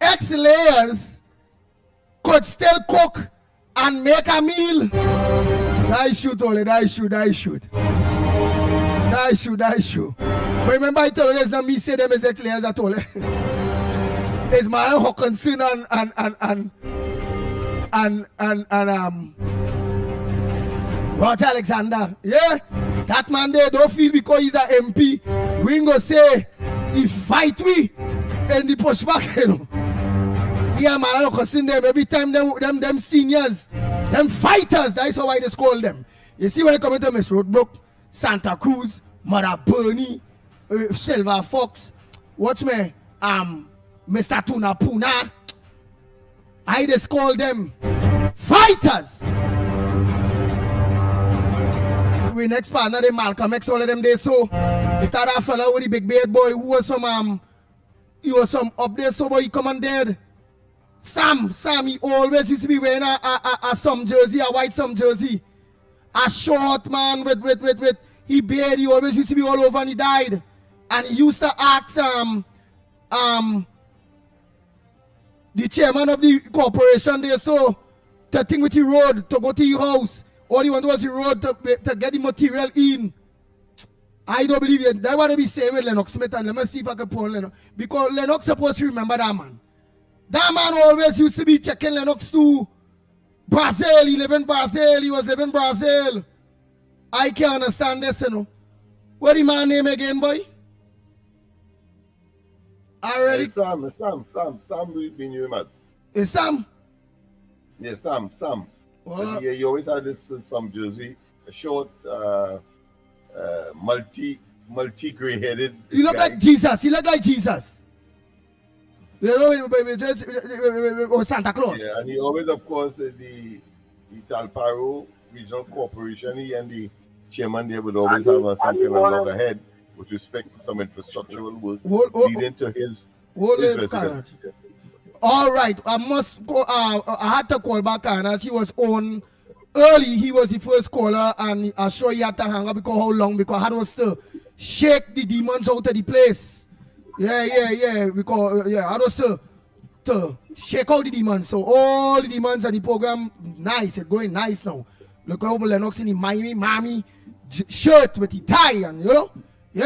ex-layers could still cook and make a meal. Die shoot, Ole, die shoot. But remember I told you there's not me say them as ex-layers at all. It's my own Hawkinson and Roger Alexander. Yeah? That man there don't feel because he's an MP. We ain't gonna say he fight we in the pushback, you know. Yeah, man, I don't consider them every time them seniors, them fighters, that's how I just call them. You see when they come into Miss Roadbrook, Santa Cruz, Mother Bernie, Silver Fox, watch me, Mr. Tuna Puna, I just call them fighters. We next partner, they Malcolm X, all of them they so. The other fella with the big beard boy who was some up there, so boy he come and dead. Sam, he always used to be wearing a some jersey, a white some jersey. A short man with he beard, he always used to be all over and he died. And he used to ask the chairman of the corporation there so to think with the road to go to your house. All he wanted was the road to get the material in. I don't believe it. That's what they be saying with Lennox Smith, and let me see if I can pull Lennox. Because Lennox supposed to remember that man. That man always used to be checking Lennox to Brazil. He live in Brazil. He was living in Brazil. I can't understand this, you know. What the man name again, boy? Already. Hey, Sam, we been you as. Is Sam? Yeah, Sam. What? Yeah, you always had this some jersey, a short, multi-gray-headed. He look like Jesus. You know, Santa Claus. Yeah, and he always, of course, the Talparo Regional Corporation, he and the chairman there would always have something on loggerhead with respect to some infrastructural work leading to his residence. Yes. All right, I must go. I had to call back Anna. She was on early. He was the first caller, and I'm sure he had to hang up because how long? Because I had to shake the demons out of the place. Yeah. Because I was to shake out the demons. So all the demons and the program nice. It's going nice now. Look how Lennox in the Miami shirt with the tie, and you know, he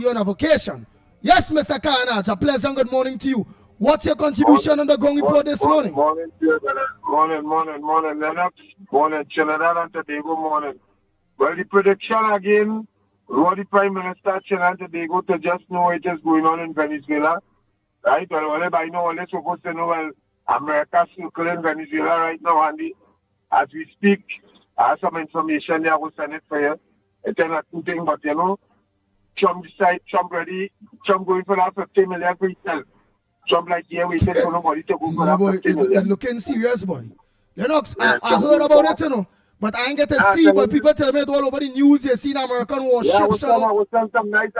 on a vacation. Yes, Mr. Carnage, a pleasant good morning to you. What's your contribution on the Ground Report this morning? Morning, Lennox. Morning, Trinidad and Tobago. Morning. Well, the prediction again What the Prime Minister of Trinidad and Tobago to just know what is going on in Venezuela, right? Well, everybody know, all they're supposed to know, well, America circling Venezuela right now, Andy. As we speak, I have some information there, I will send it for you. It's not two things, but you know, Trump going for that 50 million for himself. Trump like, yeah, waiting for nobody to go for Yeah, that boy, 50 it million. looking serious, boy. Lennox, Yeah, I heard about it, you know. But I ain't get to see, tell but me. people tell me it all over the news. You see the American Yeah, I warships, you know. will send some nice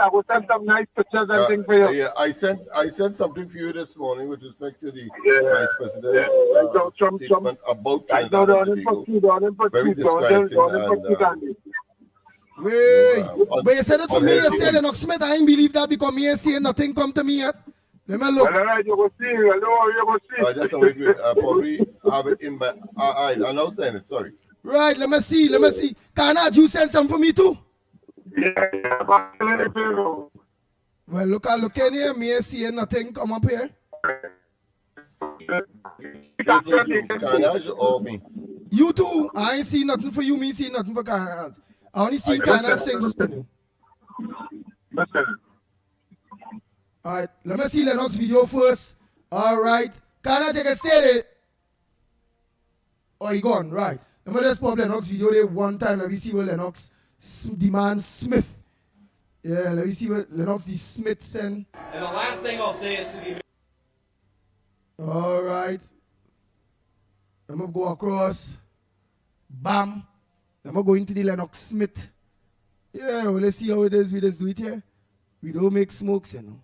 pictures and things for you. Yeah, I sent something for you this morning with respect to the Yeah. Vice President's Right now, Trump, statement about right now, Trinidad and Tobago. Very disquieting and Wait, but you said it for me, you unhealthy. say Lennox Smith. I ain't believe that because me ain't saying nothing come to me yet. Let me look. Well, all right, you will see. You know, you will see. Just wait, probably have it in my. I'm now saying it. Sorry. Right, let me see. Carnage, you send some for me too? Yeah, but let it be. Well, look in here. Me ain't seeing nothing come up here. Carnage or me? You too. I ain't see nothing for you. Me see nothing for Carnage. I only see Carnage sing spinning. Listen. All right, let me see Lennox video first. All right. Carnage, you can say it. Oh, he gone. Right. Let me just pop Lennox video there one time. Let me see what Lennox demand Smith. Yeah, let me see what Lennox the Smith send. And the last thing I'll say is to the All right. Let me go across. Bam. Let me go into the Lennox Smith. Yeah, well, let's see how it is. We just do it here. We don't make smokes, you know.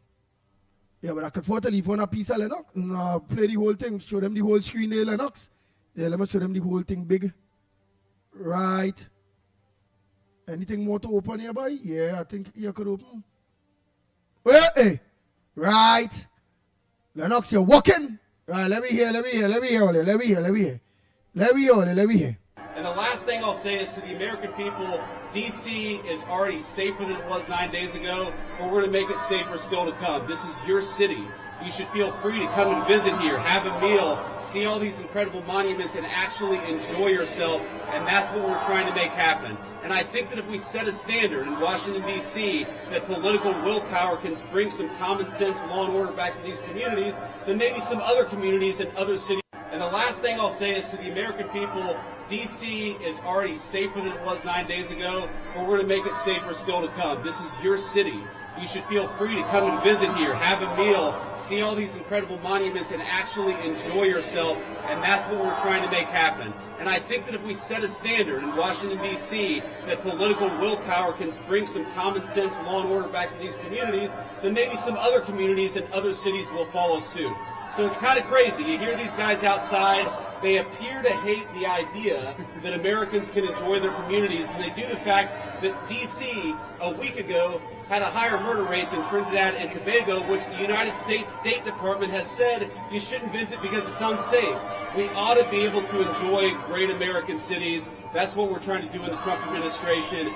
Yeah, but I could afford to leave on a piece of Lennox. No, play the whole thing. Show them the whole screen there, Lennox. Yeah, let me show them the whole thing big. Right. Anything more to open here, boy? Yeah, I think you could open. Hey. Right. Lennox, you're walking. Right, let me hear. And the last thing I'll say is to the American people, D.C. is already safer than it was 9 days ago, but we're going to make it safer still to come. This is your city. You should feel free to come and visit here, have a meal, see all these incredible monuments, and actually enjoy yourself, and that's what we're trying to make happen. And I think that if we set a standard in Washington, D.C., that political willpower can bring some common sense, law and order back to these communities, then maybe some other communities and other cities. And the last thing I'll say is to the American people, D.C. is already safer than it was 9 days ago, but we're going to make it safer still to come. This is your city. You should feel free to come and visit here, have a meal, see all these incredible monuments, and actually enjoy yourself, and that's what we're trying to make happen. And I think that if we set a standard in Washington, D.C., that political willpower can bring some common sense, law and order back to these communities, then maybe some other communities and other cities will follow suit. So it's kind of crazy. You hear these guys outside, they appear to hate the idea that Americans can enjoy their communities, and they do the fact that D.C. a week ago had a higher murder rate than Trinidad and Tobago, which the United States State Department has said you shouldn't visit because it's unsafe. We ought to be able to enjoy great American cities. That's what we're trying to do in the Trump administration.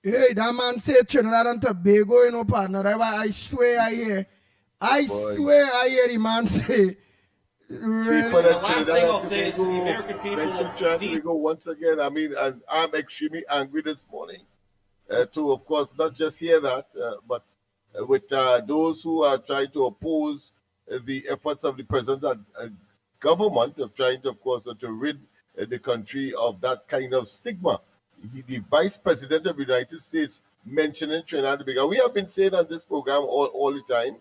Hey, that man said Trinidad and Tobago, you know, partner. I swear I hear. I swear I hear the man say. See, for the last thing I'll say is to the American people, Tobago once again. I mean, and I'm extremely angry this morning to, of course, not just hear that, but with those who are trying to oppose the efforts of the present government of trying to, of course, to rid the country of that kind of stigma. The Vice President of the United States mentioning Trinidad and Tobago. We have been saying on this program all the time,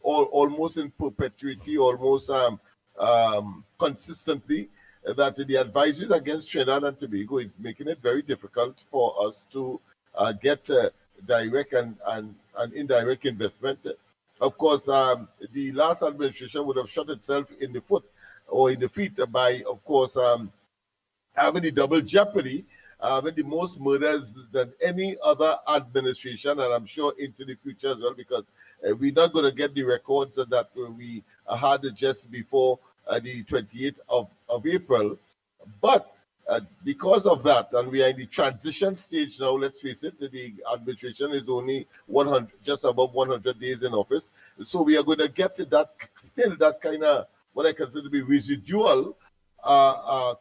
almost in perpetuity, almost consistently, that the advisories against Trinidad and Tobago is making it very difficult for us to get direct and indirect investment. Of course, the last administration would have shot itself in the foot or in the feet by, of course, having the double jeopardy, with the most murders than any other administration, and I'm sure into the future as well, because we're not going to get the records that we had just before the 28th of April. But because of that, and we are in the transition stage now, let's face it, the administration is only 100, just above 100 days in office. So we are going to get to that, still that kind of, what I consider to be residual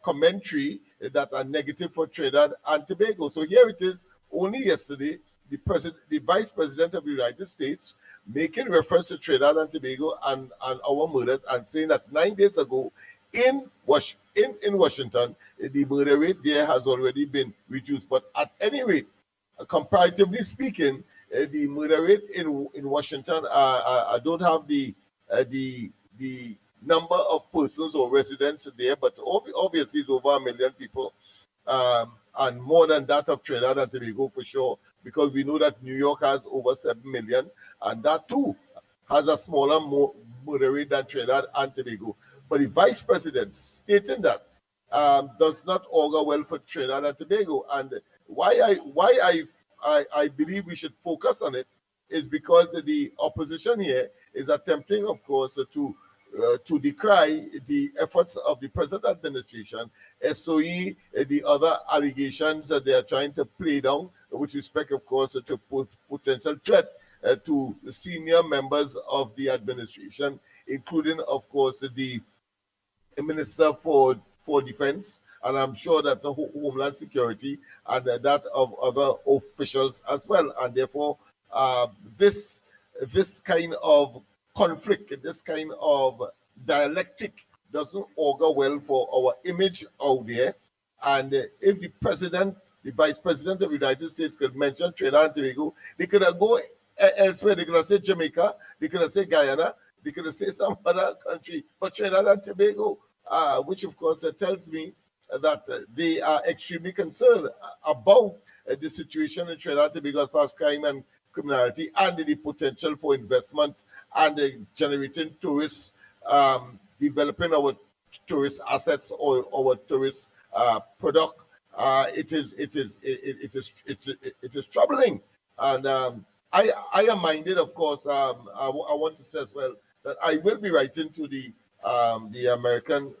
commentary that are negative for Trinidad and Tobago. So here it is, only yesterday, the Vice President of the United States making reference to Trinidad and Tobago and our murders, and saying that 9 days ago in Washington, the murder rate there has already been reduced. But at any rate, comparatively speaking, the murder rate in Washington, I don't have the number of persons or residents there, but obviously it's over 1 million people, and more than that of Trinidad and Tobago for sure, because we know that New York has over 7 million, and that too has a smaller murder rate than Trinidad and Tobago. But the Vice President stating that does not augur well for Trinidad and Tobago. And why I believe we should focus on it is because the opposition here is attempting, of course, to decry the efforts of the present administration, SOE, the other allegations that they are trying to play down with respect, of course, to potential threat to the senior members of the administration, including, of course, the Minister for Defense, and I'm sure that the Homeland Security and that of other officials as well. And therefore, this kind of conflict, this kind of dialectic doesn't augur well for our image out there. And if the Vice President of the United States could mention Trinidad and Tobago, they could have go elsewhere. They could have said Jamaica, they could have said Guyana, they could have said some other country, but Trinidad and Tobago, which of course tells me that they are extremely concerned about the situation in Trinidad and Tobago as far as crime and criminality, and the potential for investment and generating tourists, developing our tourist assets or our tourist product. It is troubling, and I am minded, of course. I want to say as well that I will be writing to the American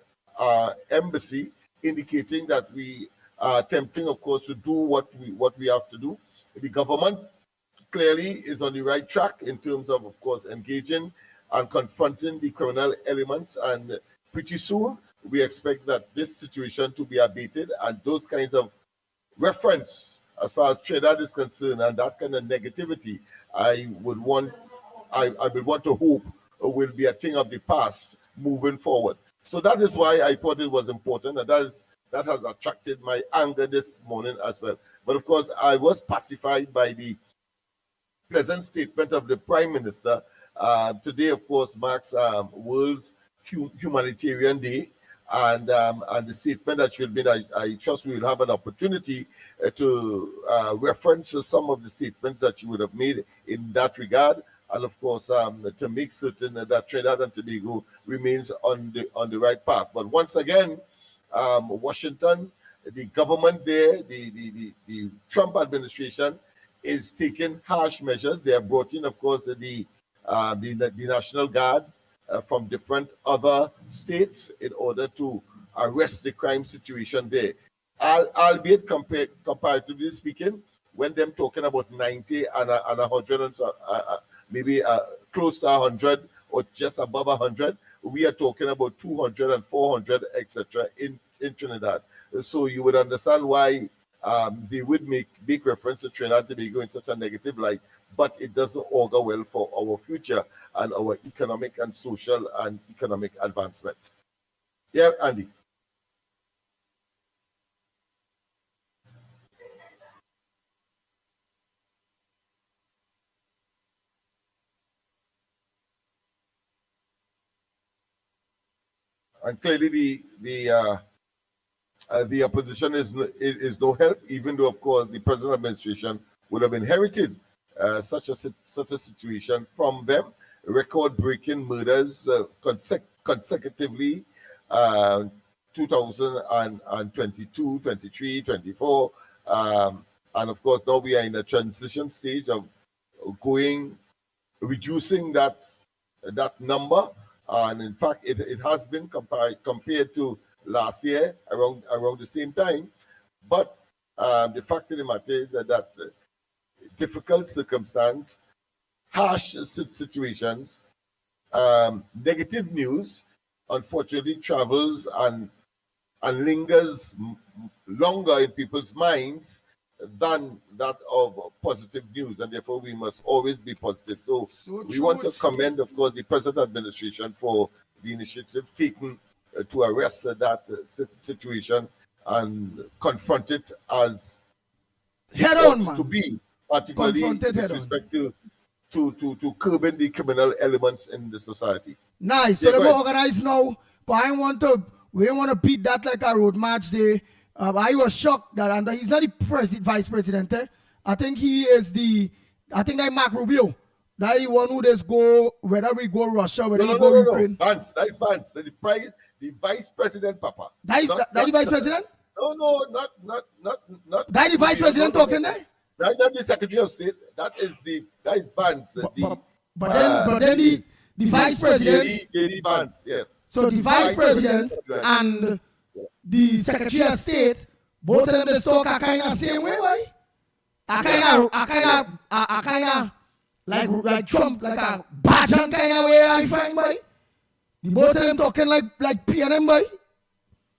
embassy, indicating that we are attempting, of course, to do what we have to do. The government clearly is on the right track in terms of course, engaging and confronting the criminal elements, and pretty soon we expect that this situation to be abated, and those kinds of reference as far as Trinidad is concerned and that kind of negativity, I would want to hope will be a thing of the past moving forward. So that is why I thought it was important, and that has attracted my anger this morning as well. But of course, I was pacified by the pleasant statement of the Prime Minister. Today, of course, marks World's Humanitarian Day, and the statement that should be, I trust we will have an opportunity to reference some of the statements that you would have made in that regard, and of course to make certain that Trinidad and Tobago remains on the right path. But once again, Washington, the government there, the Trump administration is taking harsh measures. They have brought in, of course, the National Guards from different other states in order to arrest the crime situation there. Albeit comparatively speaking, when them talking about 90 and 100 and maybe close to 100 or just above 100, we are talking about 200 and 400, etc. in Trinidad. So you would understand why they would make reference to Trinidad and Tobago in such a negative light, but it doesn't augur well for our future and our economic and social and economic advancement. Yeah, Andy. And clearly the opposition is no help, even though, of course, the present administration would have inherited such a situation from them. Record-breaking murders consecutively, 2022, 23, 24, and of course now we are in a transition stage of reducing that number, and in fact it has been compared to last year around the same time. But the fact of the matter is that difficult circumstance, harsh situations, negative news, unfortunately travels and and lingers longer in people's minds than that of positive news, and therefore we must always be positive. So we want to commend, of course, the present administration for the initiative taken to arrest that situation and confront it as head on, man. to be, particularly Confronted with head on. respect to curbing the criminal elements in the society. Nice. Yeah, So let go me ahead. organize now. 'Cause we don't want to beat that like a road match day. I was shocked that and he's not the vice president. I think he is that Mark Rubio. That the one who just go whether we go Russia, whether we go Ukraine. Vance, that is Vance. The vice president, Papa. That is the vice president? No, not. That the vice president talking there? That's not the Secretary of State. That is Vance. But then the vice president. JD Vance, yes. So the vice president and the Secretary of State, both of them they talk a kind of same way, right? A kind of like Trump, like a Bajan kind of way, I find, boy. The both of them talking like PNM, boy.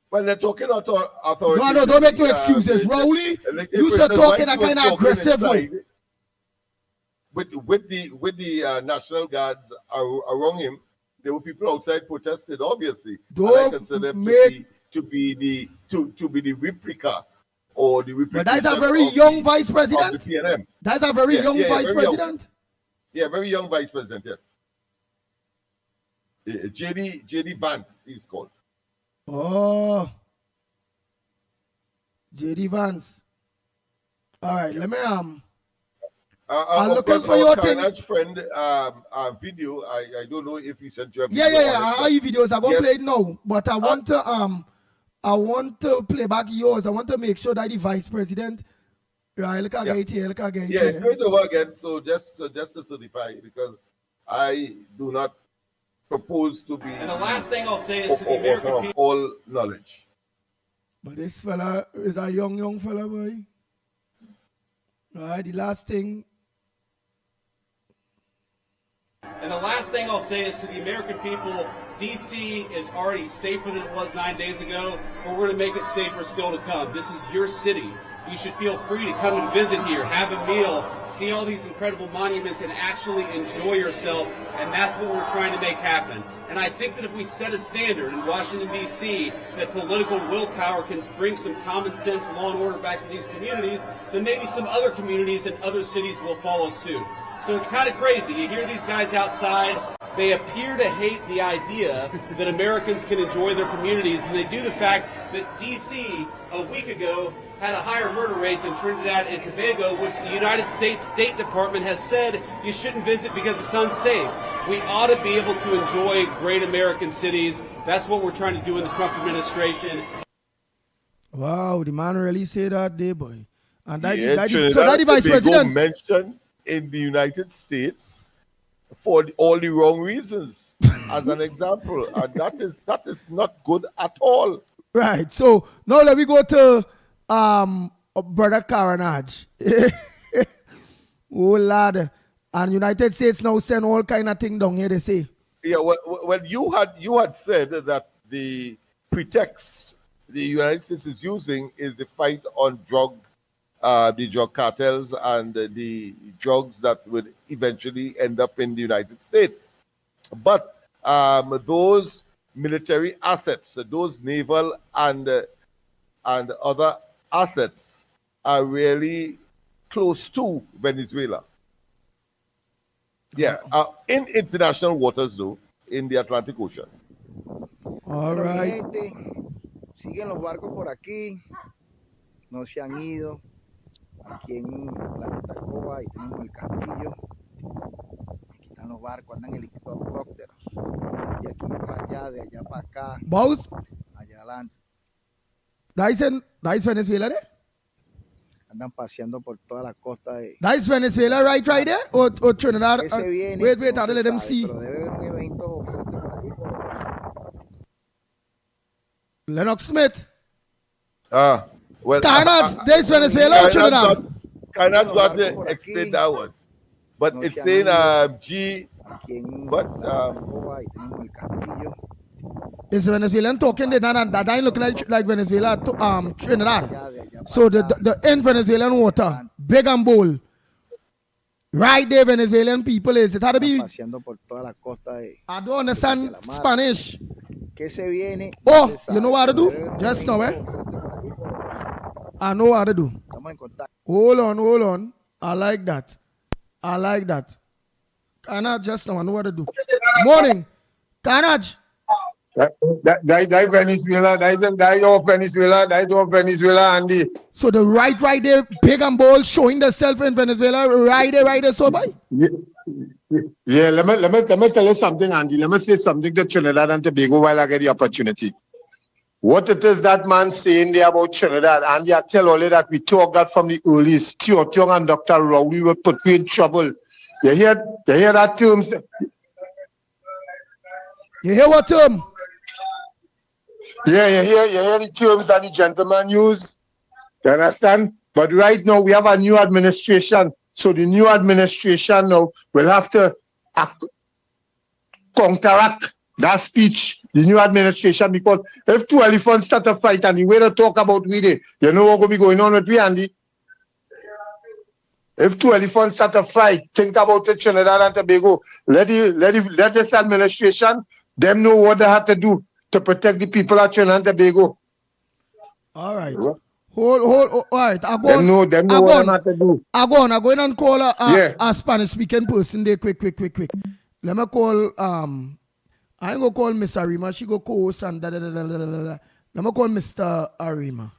When they're talking authority. No, don't make no excuses. Rowley, you start talking a kind of aggressive way. With the National Guards around him, there were people outside protesting, obviously. And I consider them to be the replica or the replica. But that's a very young vice president. Of the PNM. That's a very young vice president. Yeah, very young vice president, yes. JD Vance, he's called. Oh. JD Vance. All right, let me I'm looking for your thing. Friend, video. I don't know if he sent you a video. Yeah. I have videos. I'm gonna play it now, but I want to play back yours. I want to make sure that the vice president. Right, look again here. Play it over again. So just to certify, because I do not propose to be. And the last thing I'll say is to the American people. All knowledge. But this fella is a young fella, boy. Right, the last thing. And the last thing I'll say is to the American people, D.C. is already safer than it was 9 days ago, but we're going to make it safer still to come. This is your city. You should feel free to come and visit here, have a meal, see all these incredible monuments, and actually enjoy yourself. And that's what we're trying to make happen. And I think that if we set a standard in Washington, D.C., that political willpower can bring some common sense, law and order back to these communities, then maybe some other communities and other cities will follow suit. So it's kind of crazy. You hear these guys outside. They appear to hate the idea that Americans can enjoy their communities, and they do the fact that D.C. a week ago had a higher murder rate than Trinidad and Tobago, which the United States State Department has said you shouldn't visit because it's unsafe. We ought to be able to enjoy great American cities. That's what we're trying to do in the Trump administration. Wow, the man really said that day, boy. And that, so that the vice president mentioned in the United States for all the wrong reasons, as an example, and that is not good at all. Right. So now let me go to Brother Carnage. Oh lad, and United States now send all kind of thing down here. They say. Yeah. Well, you had said that the pretext the United States is using is the fight on the drug cartels and the drugs that would eventually end up in the United States. But those military assets, those naval and other assets are really close to Venezuela. Yeah, in international waters though, in the Atlantic Ocean. All right. Siguen los barcos por aquí, no se han ido. Aquí en la planeta Coba, ahí tenemos el castillo. Aquí están los barcos, andan helicópteros. De aquí para allá, de allá para acá. Both? Allá adelante. That is Venezuela there? Andan paseando por toda la costa de... That is Venezuela right there? Or Trinidad? Viene, Wait, no I'll let them sabe, see. Pero debe haber un evento fuerte por ahí. Lennox Smith. Well, Carnage, there's Venezuela or Trinidad? Carnage got to explain that one. But it's saying G. But Ahí tenemos el castillo. Is Venezuelan talking? That ain't looking like Venezuela to Trinidad. So the in Venezuelan water, big and bold. Right there, Venezuelan people is. It had to be. Paseando por toda la costa de I don't understand Spanish. ¿Qué se viene? Oh, you know what to do? Just now, eh? I know what to do. Estamos en contacto. Hold on. I like that. Kanaj, just now, I know what to do. Morning. Kanaj. That Venezuela, that off Venezuela, Andy. So the right there, big and bold, showing themselves in Venezuela, right there, so by. Yeah, let me tell you something, Andy. Let me say something to Trinidad and Tobago while I get the opportunity. What it is that man saying there about Trinidad, Andy, I tell all that we talk that from the earliest. Tiong and Dr. Rowley were put me in trouble. You hear that term? You hear what term? Yeah, you hear the terms that the gentleman use. You understand? But right now we have a new administration. So the new administration now will have to counteract that speech, the new administration, because if two elephants start a fight and the way to talk about we there, you know what will be going on with we, Andy? If two elephants start a fight, think about it, Trinidad and Tobago. Let this administration, them know what they have to do to protect the people of Trinidad and Tobago. All right. Hold. All right. I go. Them know what they have to do. I go in and call a Spanish speaking person there. Quick. Let me call. I ain't gonna call Miss Arima. She go co-host and da. Let me call Mr. Arima.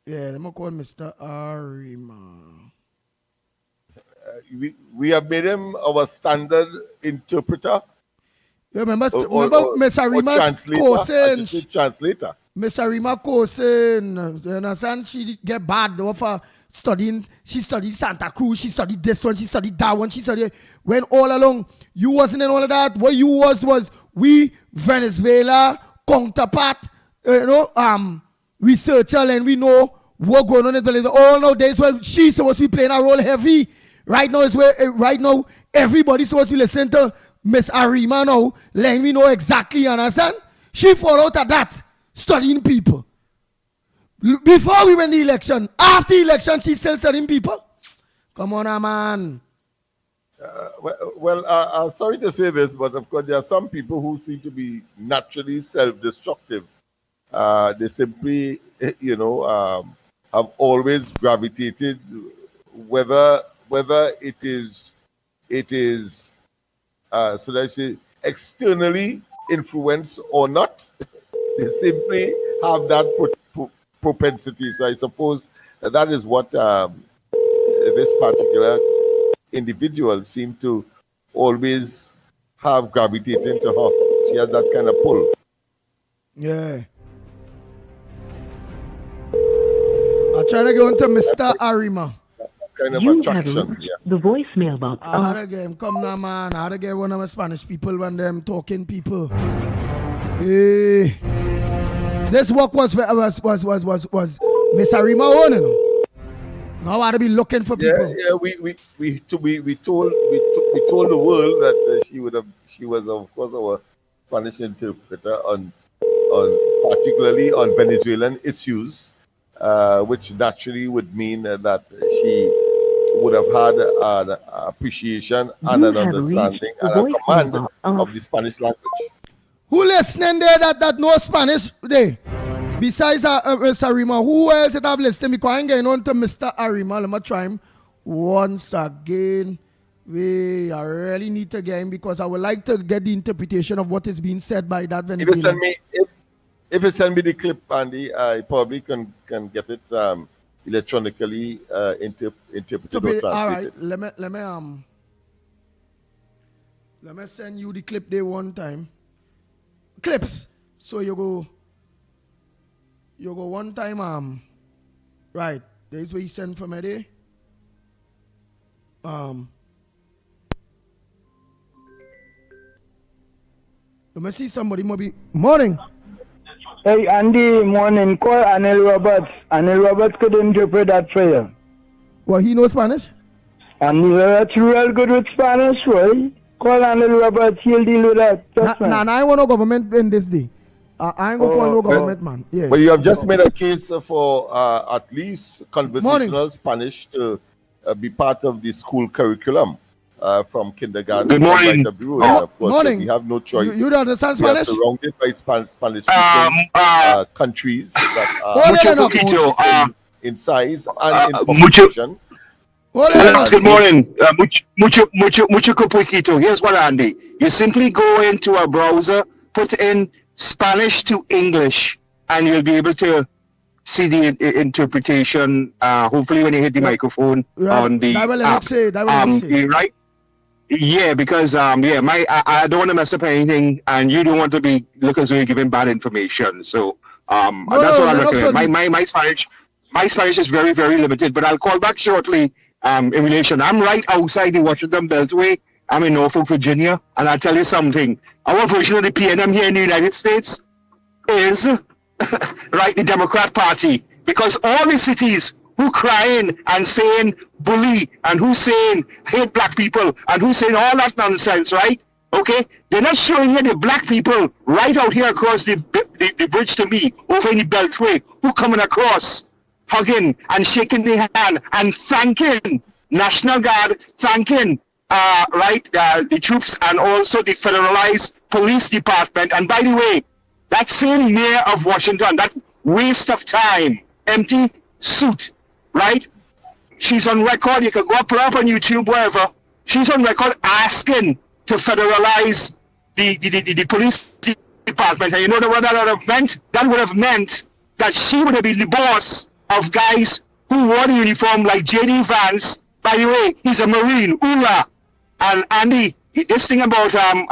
Yeah, let me call Mr. Arima. We have made him our standard interpreter. You remember Miss Arima's cousin? Translator. Miss Arima cousin, you understand? She get bad over studying. She studied Santa Cruz. She studied this one. She studied that one. She studied. When all along you wasn't in all of that. What you was we Venezuela counterpart. Researcher, and we know what going on in Venezuela. All nowadays when she's supposed to be playing a role heavy. Right now is where everybody's supposed to be listening to Miss Arima now. Letting me know exactly. You understand? She fall out of that. Studying people. Before we win the election, after the election, she's still studying people. Come on, man. I'm sorry to say this, but of course there are some people who seem to be naturally self-destructive. They simply, have always gravitated, whether it is, so that I say, externally influenced or not. They simply have that propensity. So I suppose that is what this particular individual seemed to always have gravitating to her. She has that kind of pull. Yeah. I'm trying to go into Mr. Arima. Kind of attraction. Yeah. The voicemail box. I had to get him. Come now, man. I had to get one of my Spanish people when them talking people. Hey. This work was Miss Arima own, you know. Now I had to be looking for people. Yeah. We told the world that she was of course our Spanish interpreter on particularly on Venezuelan issues, which naturally would mean that she would have had an appreciation and an understanding and a command of the Spanish language. Who listening there that knows Spanish there? Besides Mr. Arima, who else that have listened? Because I'm getting on to Mr. Arima. Let me try him once again. I really need to get him because I would like to get the interpretation of what is being said by that Venezuelan. If you send me the clip, Andy, I probably can get it electronically interpreted or translated. All right, let me send you the clip there one time. Clips. So you go one time. Right. There's where you send from there. Let me see somebody maybe. Morning. Hey, Andy, morning. Call Anel Roberts. Anel Roberts could interpret that for you. Well, he knows Spanish? And that's real good with Spanish, right? Call Anil Roberts, he'll deal with that. Nah, I want no government in this day. I ain't gonna call no government, man. Yeah. But you have just made a case for at least conversational Spanish to be part of the school curriculum from kindergarten. Good morning. Right up the road. And of course, Morning. we have no choice. You don't understand Spanish? We are surrounded by Spanish countries that are in size and in population. Good morning. Mucho poquito. Here's what, Andy. You simply go into a browser, put in Spanish to English, and you'll be able to see the interpretation. Hopefully, when you hit the microphone on the right. Yeah, because I don't want to mess up anything, and you don't want to look as though you're giving bad information. So that's what I recommend. My Spanish is very, very limited, but I'll call back shortly. In relation, I'm right outside the Washington Beltway. I'm in Norfolk, Virginia, and I'll tell you something. Our version of the PNM here in the United States is right, the Democrat Party, because all the cities who crying and saying bully and who saying hate black people and who saying all that nonsense, right? Okay, they're not showing here the black people right out here across the bridge to me over in the Beltway who coming across, hugging and shaking their hand and thanking National Guard, thanking the troops and also the federalized police department. And by the way, that same mayor of Washington, that waste of time, empty suit, right? She's on record. You can go up on YouTube, wherever. She's on record asking to federalize the police department. And you know what that would have meant? That would have meant that she would have been the boss of guys who wore the uniform like J.D. Vance. By the way, he's a Marine, Ula. And Andy, this thing about, and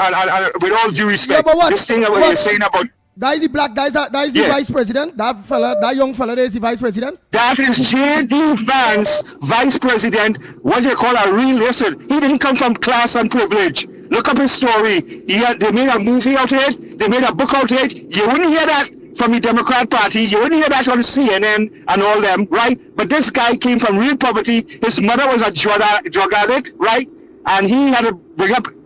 with all due respect, this thing about you're saying about... That is the black, that is the vice president. That young fella there is the vice president. That is J.D. Vance, vice president, what you call a real, listen, he didn't come from class and privilege. Look up his story. They made a movie out of it. They made a book out of it. You wouldn't hear that from the Democrat Party. You wouldn't hear that on CNN and all them, right? But this guy came from real poverty. His mother was a drug addict, right? And he had to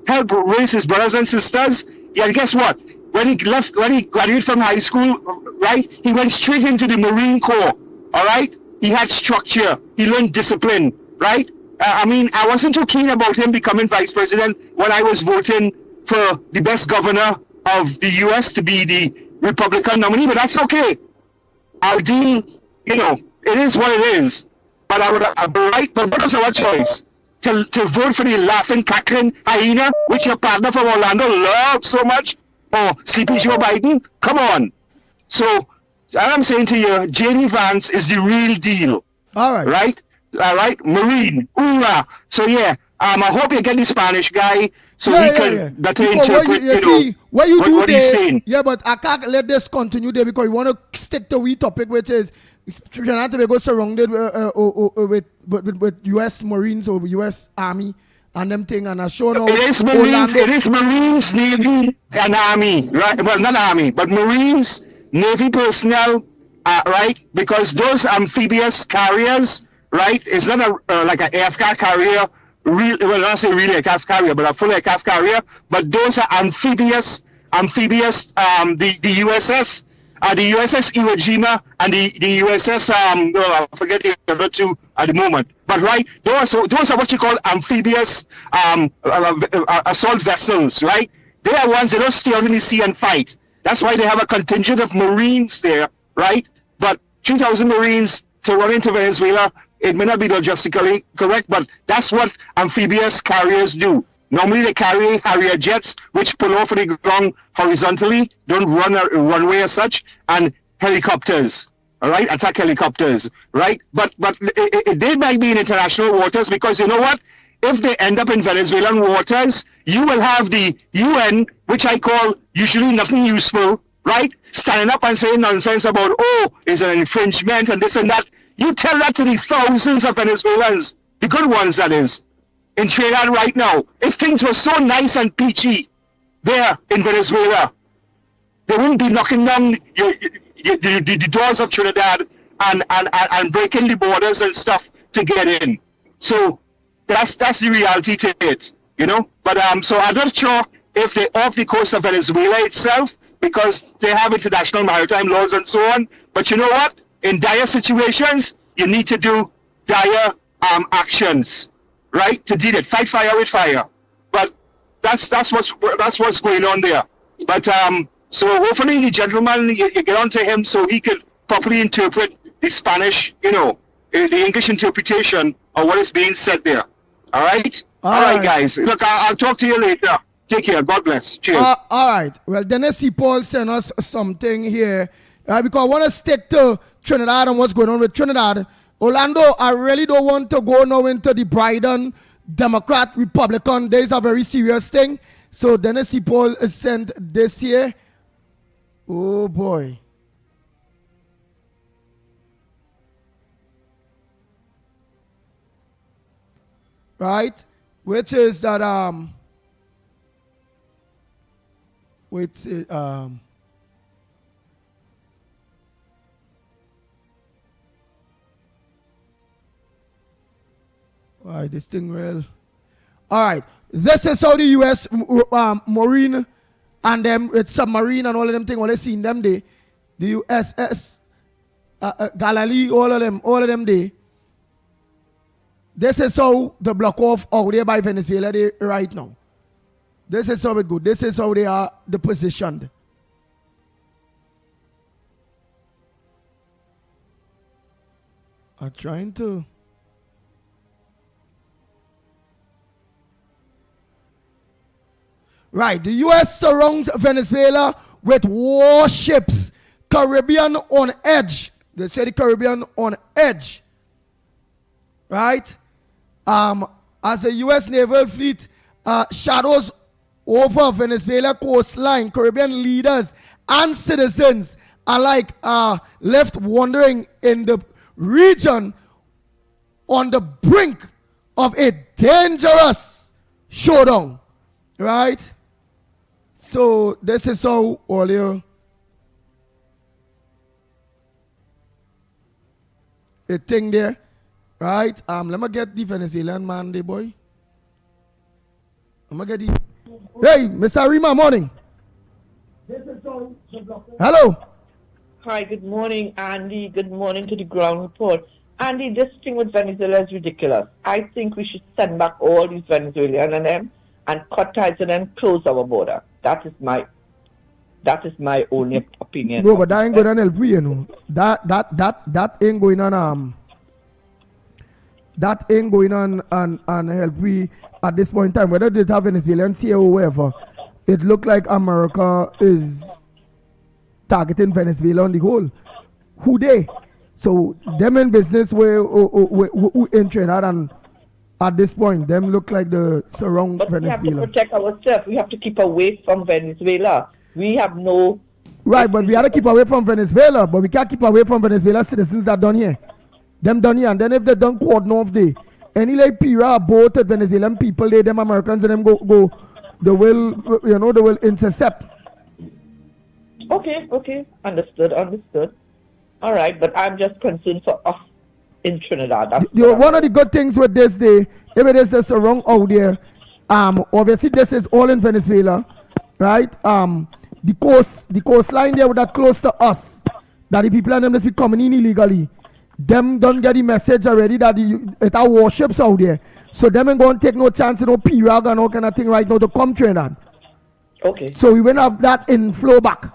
help raise his brothers and sisters. Yeah, and guess what? When he graduated from high school, right, he went straight into the Marine Corps, all right? He had structure. He learned discipline, right? I wasn't too keen about him becoming vice president when I was voting for the best governor of the U.S. to be the Republican nominee, but that's okay. I'll deal, it is what it is. But I would have right, but what was our choice? To vote for the laughing, cackling hyena, which your partner from Orlando loves so much, or Sleepy Joe Biden? Come on. So, I'm saying to you, J.D. Vance is the real deal. All right. Right? All right? Marine. Hoorah. So, yeah, I hope you get the Spanish guy so he can better interpret, what he's saying. Yeah, but I can't let this continue there because we want to stick to the topic, which is Trinidad and Tobago surrounded with U.S. Marines or U.S. Army and them thing, and I show now. It is Marines, Navy, and Army, right? Well, not Army, but Marines, Navy personnel, right? Because those amphibious carriers, right? It's not like an aircraft carrier. Not say really a calf carrier, but a full aircraft carrier. But those are amphibious. The USS, the USS Iwo Jima, and the USS I forget the other two at the moment. But right, those are what you call amphibious assault vessels, right? They are ones that don't stay out in the sea and fight. That's why they have a contingent of Marines there, right? But 3,000 Marines to run into Venezuela. It may not be logistically correct, but that's what amphibious carriers do. Normally they carry Harrier jets, which pull off the ground horizontally, don't run a runway as such, and helicopters, all right, attack helicopters, right? But they might be in international waters because you know what? If they end up in Venezuelan waters, you will have the UN, which I call usually nothing useful, right? Standing up and saying nonsense about, it's an infringement and this and that. You tell that to the thousands of Venezuelans, the good ones that is, in Trinidad right now. If things were so nice and peachy there in Venezuela, they wouldn't be knocking down the doors of Trinidad and breaking the borders and stuff to get in. So that's the reality to it. you know. But so I'm not sure if they're off the coast of Venezuela itself because they have international maritime laws and so on. But you know what? In dire situations, you need to do dire actions, right? To deal it, fight fire with fire. But that's what's going on there. But so hopefully the gentleman you get onto him so he could properly interpret the Spanish, you know, the English interpretation of what is being said there. All right? All right, guys. Look, I'll talk to you later. Take care. God bless. Cheers. All right. Well, Dennis Paul sent us something here. Because I want to stick to Trinidad and what's going on with Trinidad. Orlando, I really don't want to go now into the Biden, Democrat, Republican. There's a very serious thing. So Dennis Paul sent this here. Oh, boy. Right? Which is that, why this thing will. All right. This is how the U.S. Marine and them, it's submarine and all of them things, all they seen them day. The USS Galilee, all of them day. This is how the block off out there by Venezuela they right now. This is how it good. This is how they are the positioned. I'm trying to. Right, the U.S. surrounds Venezuela with warships. Caribbean on edge. They say the Caribbean on edge. Right? As the U.S. naval fleet shadows over Venezuela coastline, Caribbean leaders and citizens alike are left wandering in the region on the brink of a dangerous showdown. Right? So this is how earlier a thing there. Right? Let me get the Venezuelan man there, boy. Let me get the. Hey, Mr. Rima, morning. Hello. Hi, good morning, Andy. Good morning to the ground report. Andy, this thing with Venezuela is ridiculous. I think we should send back all these Venezuelans and them and cut ties and then close our border. That is my only opinion. No, but that ain't going to help you know. That ain't going on that ain't going on and help we at this point in time. Whether they have Venezuelans here or wherever, it look like America is targeting Venezuela on the whole. Who they? So them in business where in Trinidad and at this point, them look like the surround but Venezuela. We have to protect ourselves. We have to keep away from Venezuela. We have no... Right, but we have to keep away from Venezuela, but we can't keep away from Venezuela citizens that done here. Them done here, and then if they done cordon off day, any like Pira boat at Venezuelan people, they them Americans and them go, they will intercept. Okay, understood. All right, but I'm just concerned for us in Trinidad. One of the good things with this day, if it is the surround out there, obviously this is all in Venezuela, right? The coastline there that close to us, that the people and them just be coming in illegally. Them don't get the message already that it are warships out there. So them ain't going to take no chance, no pirag and all kind of thing right now to come Trinidad. Okay. So we will have that inflow back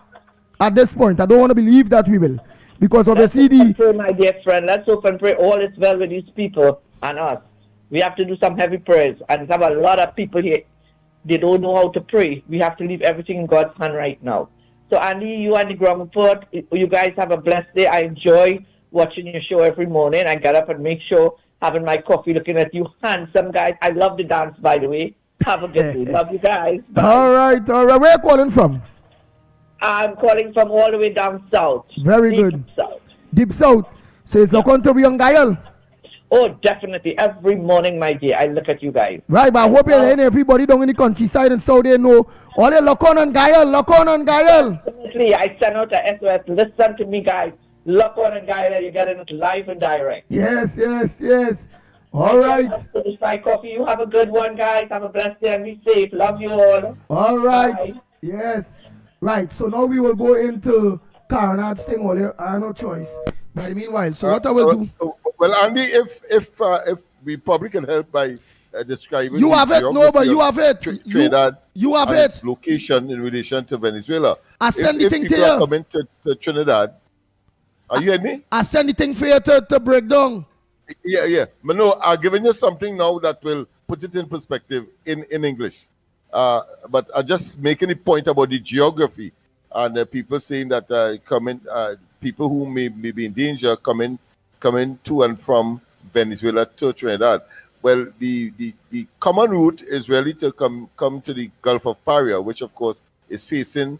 at this point. I don't want to believe that we will. Because obviously let's pray, my dear friend. Let's hope and pray all is well with these people and us. We have to do some heavy prayers. And we have a lot of people here. They don't know how to pray. We have to leave everything in God's hand right now. So Andy, you and the ground report, you guys have a blessed day. I enjoy watching your show every morning. I get up and make sure having my coffee, looking at you handsome guys. I love the dance, by the way. Have a good day. Love you guys. Bye. All right. Where are you calling from? I'm calling from all the way down south. Very good. Deep south. So it's not going to be on Gael. Oh, definitely. Every morning, my dear, I look at you guys. Right, but I hope everybody down in the countryside and so they know. All they lock on Gael. Definitely. I send out a SOS. Listen to me, guys. Lock on Gael. You get it live and direct. Yes. All right. Bye, coffee. You have a good one, guys. Have a blessed day and be safe. Love you all. All right. Bye. Yes. Right. So now we will go into Carnard's thing. Well, I have no choice. But meanwhile, so what I will do? Well, Andy, if we probably can help by describing you have it. No, but you have it. Trinidad. You have and it. Its location in relation to Venezuela. I send the thing to people are you. coming to Trinidad. Are you hearing me? I send the thing for you to break down. Yeah. But no, I'm giving you something now that will put it in perspective in English. But I'm just making a point about the geography and people saying that people who may be in danger coming to and from Venezuela to Trinidad. Well, the common route is really to come to the Gulf of Paria, which of course is facing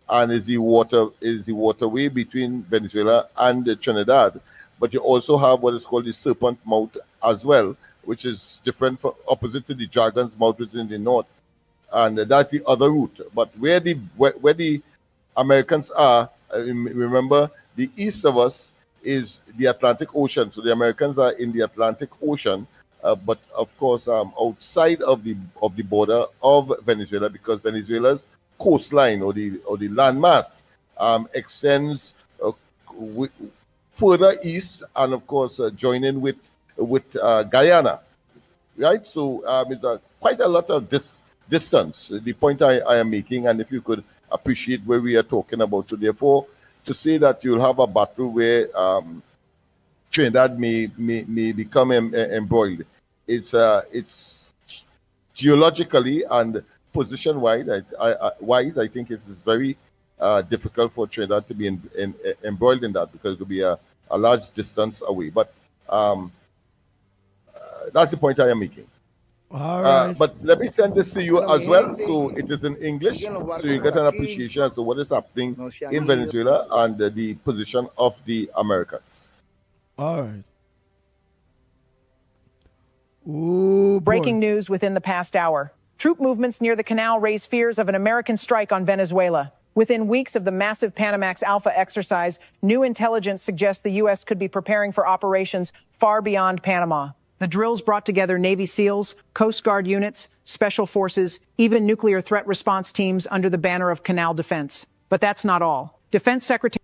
and is the waterway between Venezuela and Trinidad. But you also have what is called the Serpent Mouth as well, which is different opposite to the Dragon's Mouth, which is in the north. And that's the other route. But where the Americans are, remember, the east of us is the Atlantic Ocean. So the Americans are in the Atlantic Ocean, but of course outside of the border of Venezuela, because Venezuela's coastline or the landmass extends further east, and of course joining with Guyana, right? So it's quite a lot of distance. The point I am making, and if you could appreciate where we are talking about, so therefore to say that you'll have a battle where Trinidad may become embroiled, it's geologically and position wise, I think it is very difficult for Trinidad to be embroiled in that, because it will be a large distance away. But that's the point I am making. All right. But let me send this to you as well, so it is in English, so you get an appreciation as to what is happening in Venezuela and the position of the Americans. All right. Ooh, breaking news within the past hour. Troop movements near the canal raise fears of an American strike on Venezuela. Within weeks of the massive Panamax Alpha exercise, new intelligence suggests the U.S. could be preparing for operations far beyond Panama. The drills brought together Navy SEALs, Coast Guard units, special forces, even nuclear threat response teams under the banner of Canal Defense. But that's not all. Defense Secretary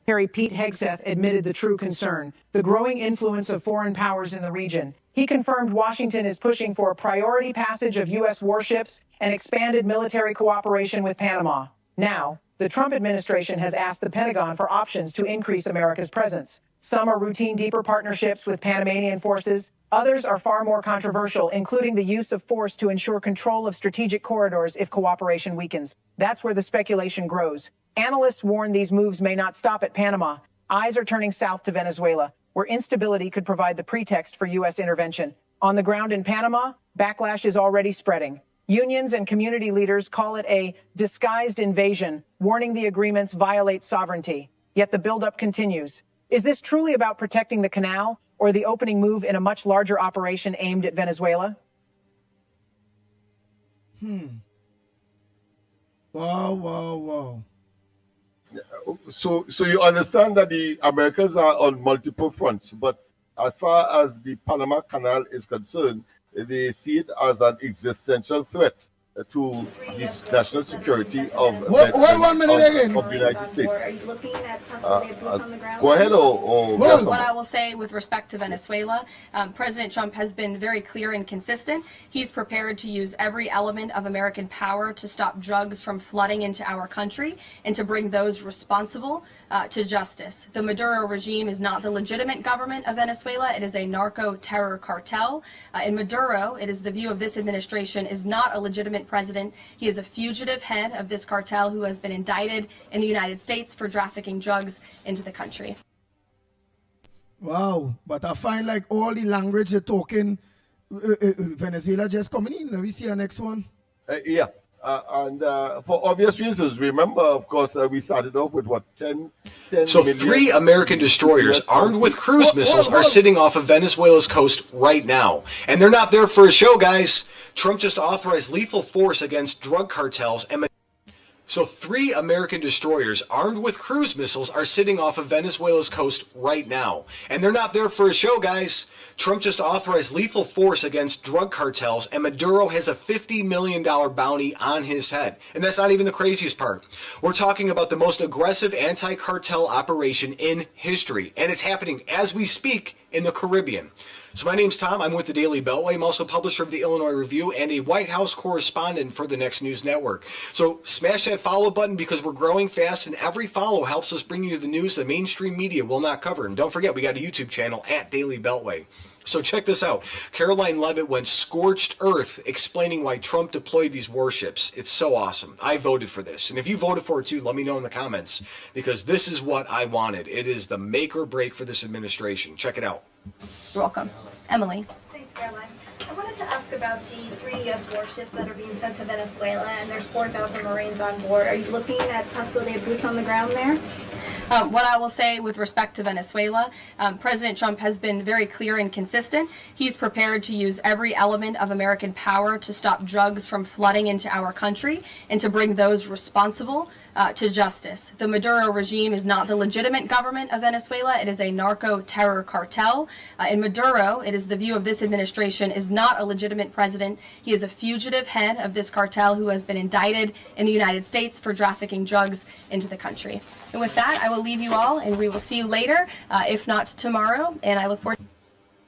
Pete Hegseth admitted the true concern, the growing influence of foreign powers in the region. He confirmed Washington is pushing for a priority passage of U.S. warships and expanded military cooperation with Panama. Now, the Trump administration has asked the Pentagon for options to increase America's presence. Some are routine, deeper partnerships with Panamanian forces. Others are far more controversial, including the use of force to ensure control of strategic corridors if cooperation weakens. That's where the speculation grows. Analysts warn these moves may not stop at Panama. Eyes are turning south to Venezuela, where instability could provide the pretext for U.S. intervention. On the ground in Panama, backlash is already spreading. Unions and community leaders call it a disguised invasion, warning the agreements violate sovereignty. Yet the buildup continues. Is this truly about protecting the canal, or the opening move in a much larger operation aimed at Venezuela? Wow. So you understand that the Americans are on multiple fronts, but as far as the Panama Canal is concerned, they see it as an existential threat to the national security of the United States. Go ahead, or what I will say with respect to Venezuela, President Trump has been very clear and consistent. He's prepared to use every element of American power to stop drugs from flooding into our country and to bring those responsible to justice. The Maduro regime is not the legitimate government of Venezuela. It is a narco-terror cartel. In Maduro, it is the view of this administration, is not a legitimate president. He is a fugitive head of this cartel who has been indicted in the United States for trafficking drugs into the country. Wow, but I find like all the language they're talking, Venezuela just coming in. Let me see our next one. And for obvious reasons, remember, of course, we started off with what, 10 So million 3 American destroyers armed with cruise missiles are sitting off of Venezuela's coast right now. And they're not there for a show, guys. Trump just authorized lethal force against drug cartels and So 3 American destroyers armed with cruise missiles are sitting off of Venezuela's coast right now. And they're not there for a show, guys. Trump just authorized lethal force against drug cartels, and Maduro has a $50 million bounty on his head. And that's not even the craziest part. We're talking about the most aggressive anti-cartel operation in history. And it's happening as we speak in the Caribbean. So my name's Tom. I'm with the Daily Beltway. I'm also publisher of the Illinois Review and a White House correspondent for the Next News Network. So smash that follow button because we're growing fast, and every follow helps us bring you the news that mainstream media will not cover. And don't forget, we got a YouTube channel at Daily Beltway. So check this out. Caroline Levitt went scorched earth explaining why Trump deployed these warships. It's so awesome. I voted for this. And if you voted for it too, let me know in the comments, because this is what I wanted. It is the make or break for this administration. Check it out. You're welcome. Emily. Thanks, Caroline. I wanted to ask about the 3 U.S. warships that are being sent to Venezuela, and there's 4,000 Marines on board. Are you looking at possibility of boots on the ground there? What I will say with respect to Venezuela, President Trump has been very clear and consistent. He's prepared to use every element of American power to stop drugs from flooding into our country and to bring those responsible to justice. The Maduro regime is not the legitimate government of Venezuela. It is a narco-terror cartel. In Maduro, it is the view of this administration, is not a legitimate president. He is a fugitive head of this cartel who has been indicted in the United States for trafficking drugs into the country. And with that, I will leave you all, and we will see you later, if not tomorrow, and I look forward to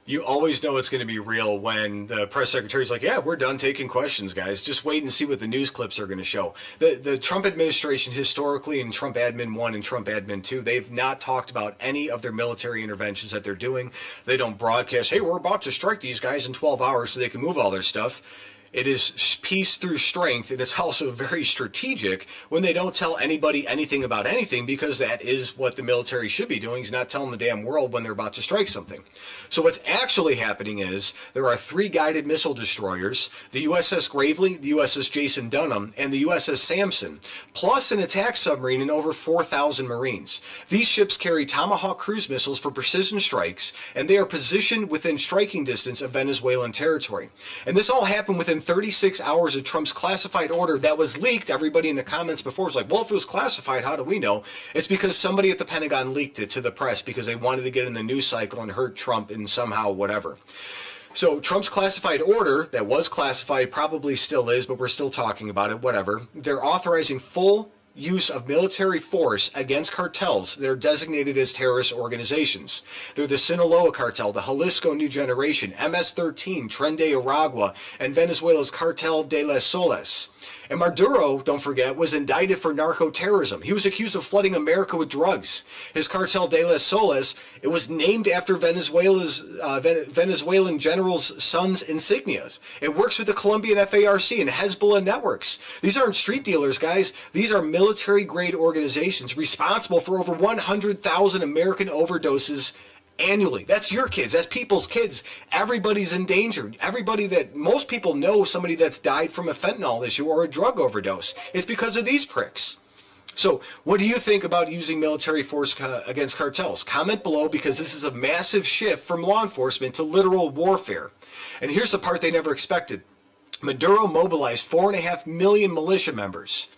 You always know it's going to be real when the press secretary's like, yeah, we're done taking questions, guys. Just wait and see what the news clips are going to show. The Trump administration historically, in Trump Admin 1 and Trump Admin 2, they've not talked about any of their military interventions that they're doing. They don't broadcast, hey, we're about to strike these guys in 12 hours so they can move all their stuff. It is peace through strength, and it's also very strategic when they don't tell anybody anything about anything, because that is what the military should be doing, is not telling the damn world when they're about to strike something. So what's actually happening is there are 3 guided missile destroyers, the USS Gravely, the USS Jason Dunham, and the USS Samson, plus an attack submarine and over 4,000 Marines. These ships carry Tomahawk cruise missiles for precision strikes, and they are positioned within striking distance of Venezuelan territory. And this all happened within 36 hours of Trump's classified order that was leaked. Everybody in the comments before was like, well, if it was classified, how do we know? It's because somebody at the Pentagon leaked it to the press because they wanted to get in the news cycle and hurt Trump and somehow whatever. So Trump's classified order, that was classified, probably still is, but we're still talking about it, whatever. They're authorizing full use of military force against cartels that are designated as terrorist organizations. They're the Sinaloa Cartel, the Jalisco New Generation, MS-13, Tren de Aragua, and Venezuela's Cartel de las Soles. And Maduro, don't forget, was indicted for narco-terrorism. He was accused of flooding America with drugs. His Cartel de las Soles, it was named after Venezuelan general's son's insignias. It works with the Colombian FARC and Hezbollah networks. These aren't street dealers, guys. These are military-grade organizations responsible for over 100,000 American overdoses annually. That's your kids. That's people's kids. Everybody's in danger. Everybody that most people know somebody that's died from a fentanyl issue or a drug overdose. It's because of these pricks. So what do you think about using military force against cartels? Comment below, because this is a massive shift from law enforcement to literal warfare. And here's the part they never expected. Maduro mobilized 4.5 million militia members,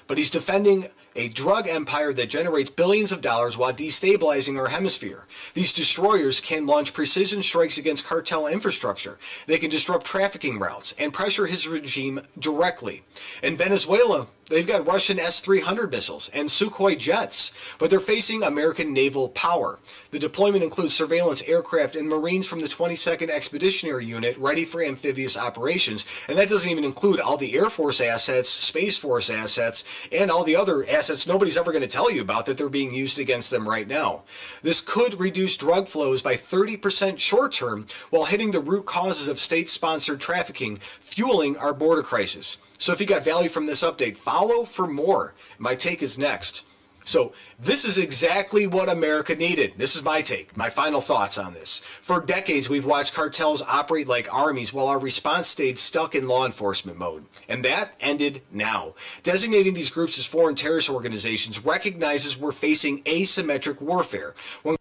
but he's defending a drug empire that generates billions of dollars while destabilizing our hemisphere. These destroyers can launch precision strikes against cartel infrastructure. They can disrupt trafficking routes and pressure his regime directly. In Venezuela, they've got Russian S-300 missiles and Sukhoi jets, but they're facing American naval power. The deployment includes surveillance aircraft and Marines from the 22nd Expeditionary Unit ready for amphibious operations, and that doesn't even include all the Air Force assets, Space Force assets, and all the other assets nobody's ever going to tell you about that they're being used against them right now. This could reduce drug flows by 30% short term while hitting the root causes of state-sponsored trafficking, fueling our border crisis. So if you got value from this update, follow for more. My take is next. So this is exactly what America needed. This is my take, my final thoughts on this. For decades, we've watched cartels operate like armies while our response stayed stuck in law enforcement mode. And that ended now. Designating these groups as foreign terrorist organizations recognizes we're facing asymmetric warfare. Well,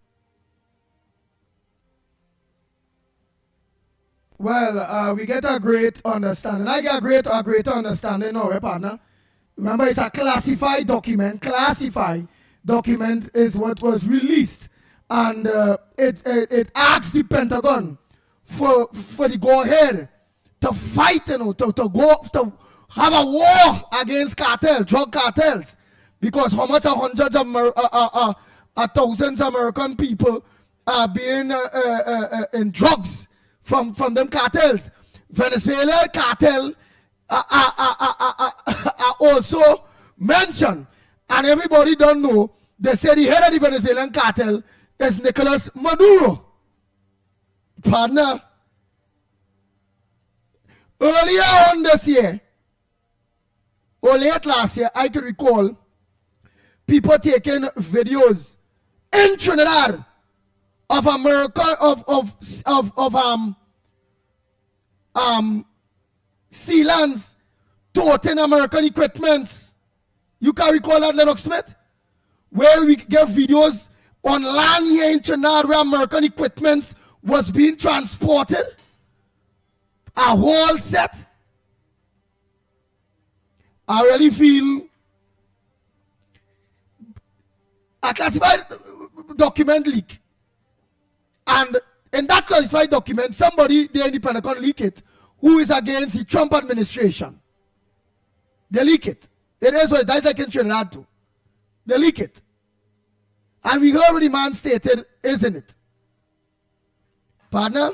we get a great understanding. I get a great understanding now, partner. Remember, it's a classified document. Classified document is what was released, and it asks the Pentagon for the go ahead to fight, to go to have a war against cartels, drug cartels, because how much hundreds of thousands of American people are being in drugs from them cartels. Venezuela cartel are also mentioned, and everybody don't know. They say the head of the Venezuelan cartel is Nicolas Maduro. Partner, earlier on this year, or late last year, I can recall people taking videos in Trinidad of America sealants toting American equipments. You can recall that, Lennox Smith? Where we get videos on land here in Trinidad where American equipments was being transported. A whole set. I really feel a classified document leak. And in that classified document, somebody there in the Pentagon leak it who is against the Trump administration. They leak it. It is what that's like in Trinidad too. They leak it. And we heard what the man stated, isn't it? Partner,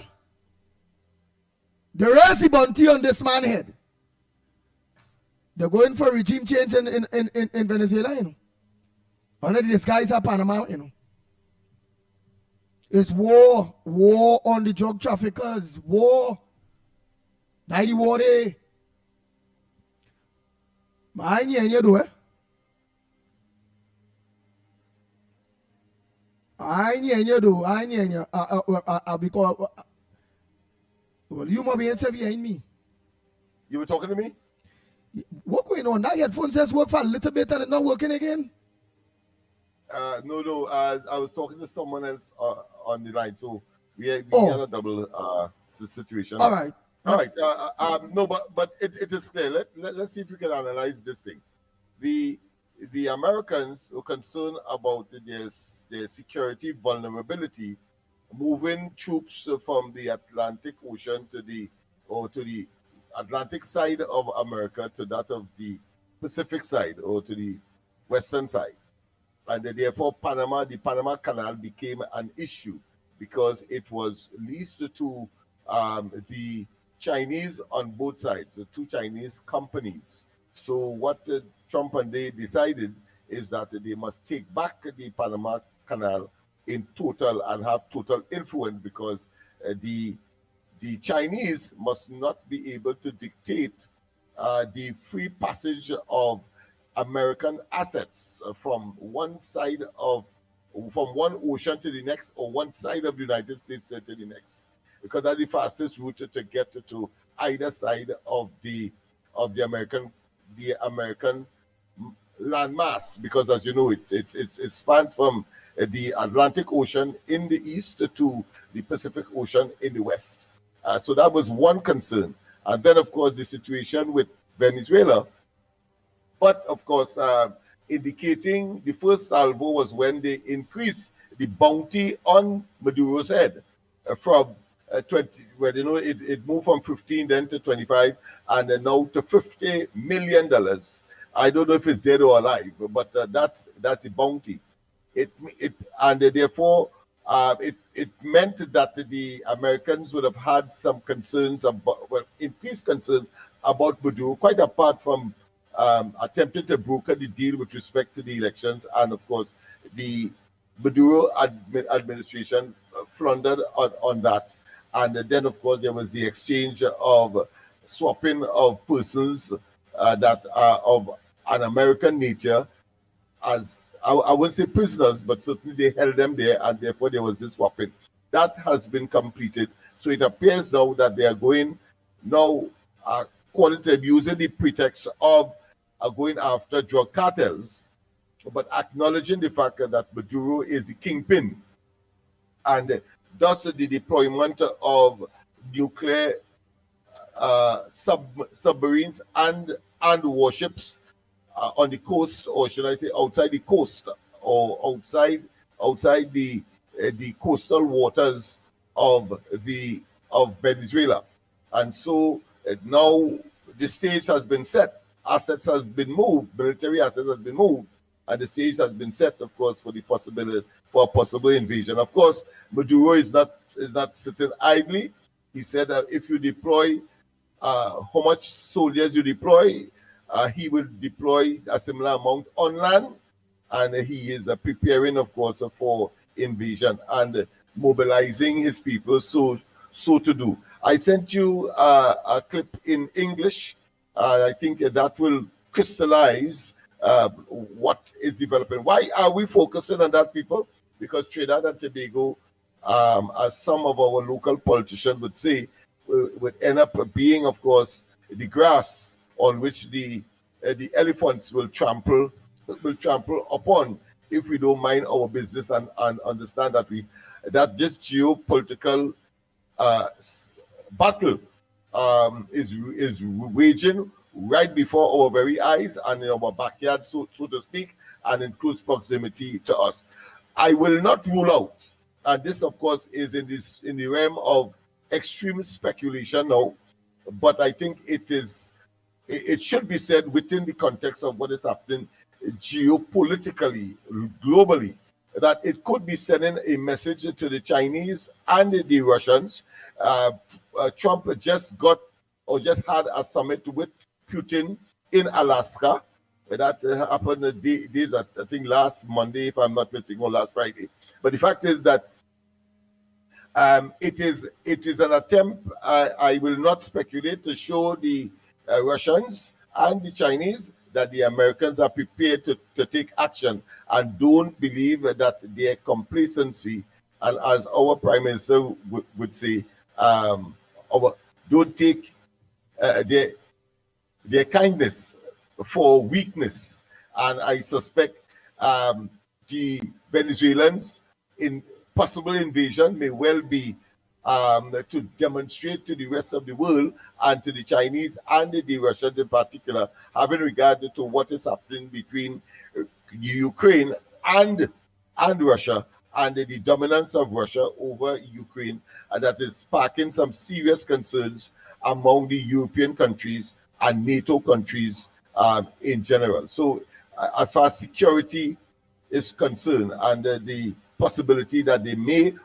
there is a bounty on this man's head. They're going for regime change in Venezuela, you know. Under the disguise of Panama, you know. It's war on the drug traffickers, war. That's the war there. I ain't you do it. I ain't you do. I ain't you. Because well, you must be interviewing me. You were talking to me? What going on? That headphones just work for a little bit and it's not working again? No. I was talking to someone else on the line, so we had a double situation. All right. No, but it is clear. Let's see if we can analyze this thing. The Americans were concerned about their security vulnerability, moving troops from the Atlantic Ocean to the Atlantic side of America to that of the Pacific side or to the western side. And therefore the Panama Canal became an issue because it was leased to the Chinese on both sides, the two Chinese companies. So what Trump and they decided is that they must take back the Panama Canal in total and have total influence because the Chinese must not be able to dictate the free passage of American assets from one ocean to the next or one side of the United States to the next, because that's the fastest route to get to either side of the American landmass, because as you know it spans from the Atlantic Ocean in the east to the Pacific Ocean in the west. So that was one concern. And then, of course, the situation with Venezuela. But, of course, indicating the first salvo was when they increased the bounty on Maduro's head from 20, well, you know, it moved from 15 then to 25 and then now to $50 million. I don't know if it's dead or alive, but that's a bounty. Therefore, it meant that the Americans would have had some concerns about, increased concerns about Maduro, quite apart from attempting to broker the deal with respect to the elections. And of course, the Maduro administration floundered on that. And then, of course, there was the exchange of swapping of persons that are of an American nature, as I wouldn't say prisoners, but certainly they held them there, and therefore there was this swapping. That has been completed. So it appears now that they are going now, according to them, using the pretext of going after drug cartels, but acknowledging the fact that Maduro is the kingpin, and thus the deployment of nuclear submarines and warships on the coast, or should I say outside the coast, or outside the coastal waters of Venezuela. And so now the stage has been set, assets has been moved, military assets has been moved, and the stage has been set, of course, for a possible invasion. Of course, Maduro is not sitting idly. He said that if you deploy how much soldiers you deploy, he will deploy a similar amount on land, and he is preparing, of course, for invasion and mobilizing his people so to do. I sent you a clip in English, and I think that will crystallize what is developing. Why are we focusing on that, people? Because Trinidad and Tobago, as some of our local politicians would say, would end up being, of course, the grass on which the elephants will trample upon if we don't mind our business and understand that this geopolitical battle is waging right before our very eyes and in our backyard, so to speak, and in close proximity to us. I will not rule out, and this, of course, is in the realm of extreme speculation now, but I think it should be said within the context of what is happening geopolitically, globally, that it could be sending a message to the Chinese and the Russians. Trump just had a summit with Putin in Alaska. That happened I think last Monday, if I'm not mistaken, or last Friday. But the fact is that it is an attempt, I will not speculate, to show the Russians and the Chinese that the Americans are prepared to take action, and don't believe that their complacency, and as our Prime Minister would say, don't take their kindness for weakness. And I suspect the Venezuelans in possible invasion may well be to demonstrate to the rest of the world and to the Chinese and the Russians in particular, having regard to what is happening between Ukraine and Russia, and the dominance of Russia over Ukraine, and that is sparking some serious concerns among the European countries and NATO countries in general. So as far as security is concerned, and the possibility that they may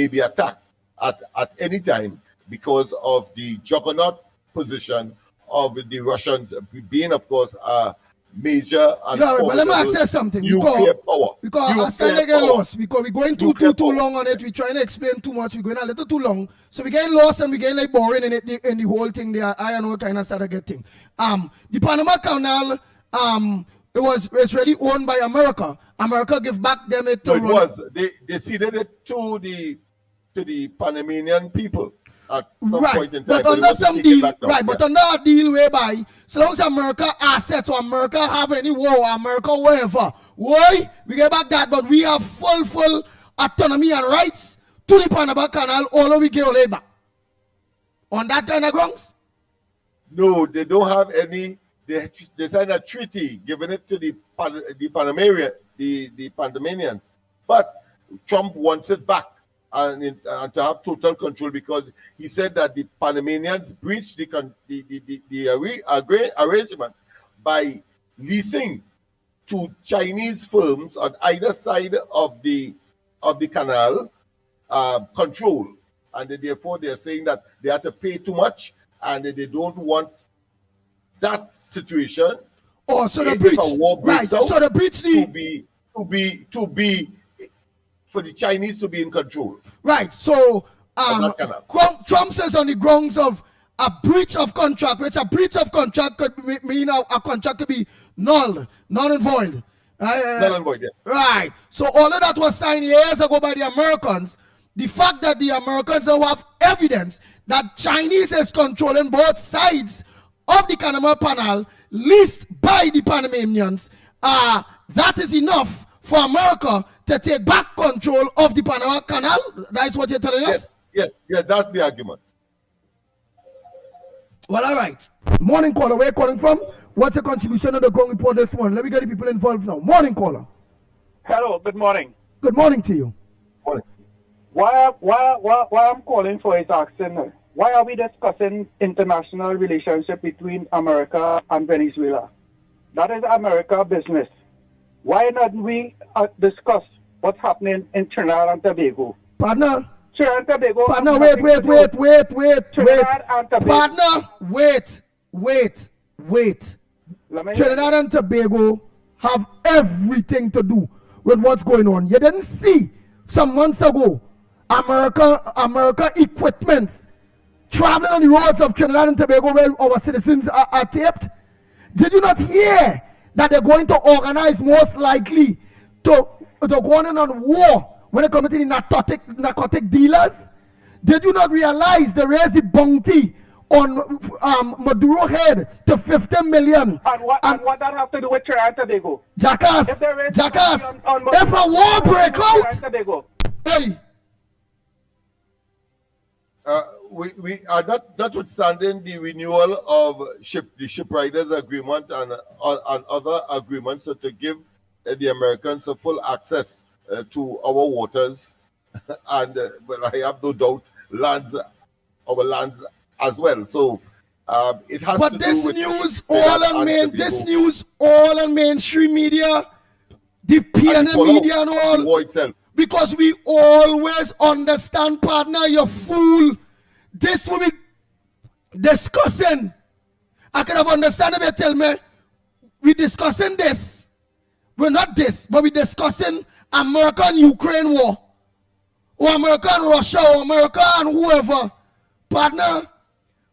be attacked at any time because of the juggernaut position of the Russians being, of course, a major and but let me ask you something. Because I started to get lost, because we're going too long on it. We're trying to explain too much. We're going a little too long. So we're getting lost and we're getting like boring in it, in the whole thing there. I know kind of started getting. The Panama Canal, it's really owned by America. America give back them it. No, it was. They ceded it to the Panamanian people at some point in time. But under some deal, but under a deal whereby, so long as America assets or America have any war, America whatever, why we get back that, but we have full autonomy and rights to the Panama Canal, all of we get all back. On that kind of grounds? No, they don't have any. They signed a treaty giving it to the Panamanians, but Trump wants it back. And to have total control, because he said that the Panamanians breached the arrangement by leasing to Chinese firms on either side of the canal control, and therefore they're saying that they have to pay too much, and they don't want that situation. Oh, so the breach, right? So the breach to be for the Chinese to be in control. Right. So Trump says on the grounds of a breach of contract, which a breach of contract could mean a contract to be null and void. Null and void, yes. Right. So all of that was signed years ago by the Americans. The fact that the Americans now have evidence that Chinese is controlling both sides of the Panama Canal, leased by the Panamanians, that is enough for America to take back control of the Panama Canal. That's what you're telling us? Yes, that's the argument. Well, all right. Morning caller, where are you calling from? What's your contribution on the ground report this morning? Let me get the people involved now. Morning, caller. Hello, good morning. Good morning to you. Why I'm calling for is asking, why are we discussing international relationship between America and Venezuela? That is America business. Why not we discuss what's happening in Trinidad and Tobago? Partner. Trinidad and Tobago. Partner, wait. Trinidad and Tobago. Partner, wait. Trinidad and Tobago have everything to do with what's going on. You didn't see some months ago America equipments traveling on the roads of Trinidad and Tobago where our citizens are taped? Did you not hear that they're going to organize most likely to go on war when it comes to the narcotic dealers? Did you not realize they raised the bounty on Maduro head to 50 million? And what that have to do with Trinidad and Tobago? Jackass, if a war break out, hey. We are notwithstanding the renewal of the ship riders agreement and other agreements to give the Americans a full access to our waters, and well, I have no doubt our lands as well. So it has but to this do with news all on mainstream media, the PNM media and all, the war itself. Because we always understand, partner, you fool. This will be discussing. I could have understand if you tell me we're discussing this. We're not this, but we're discussing American-Ukraine war, or American-Russia, or American whoever. Partner,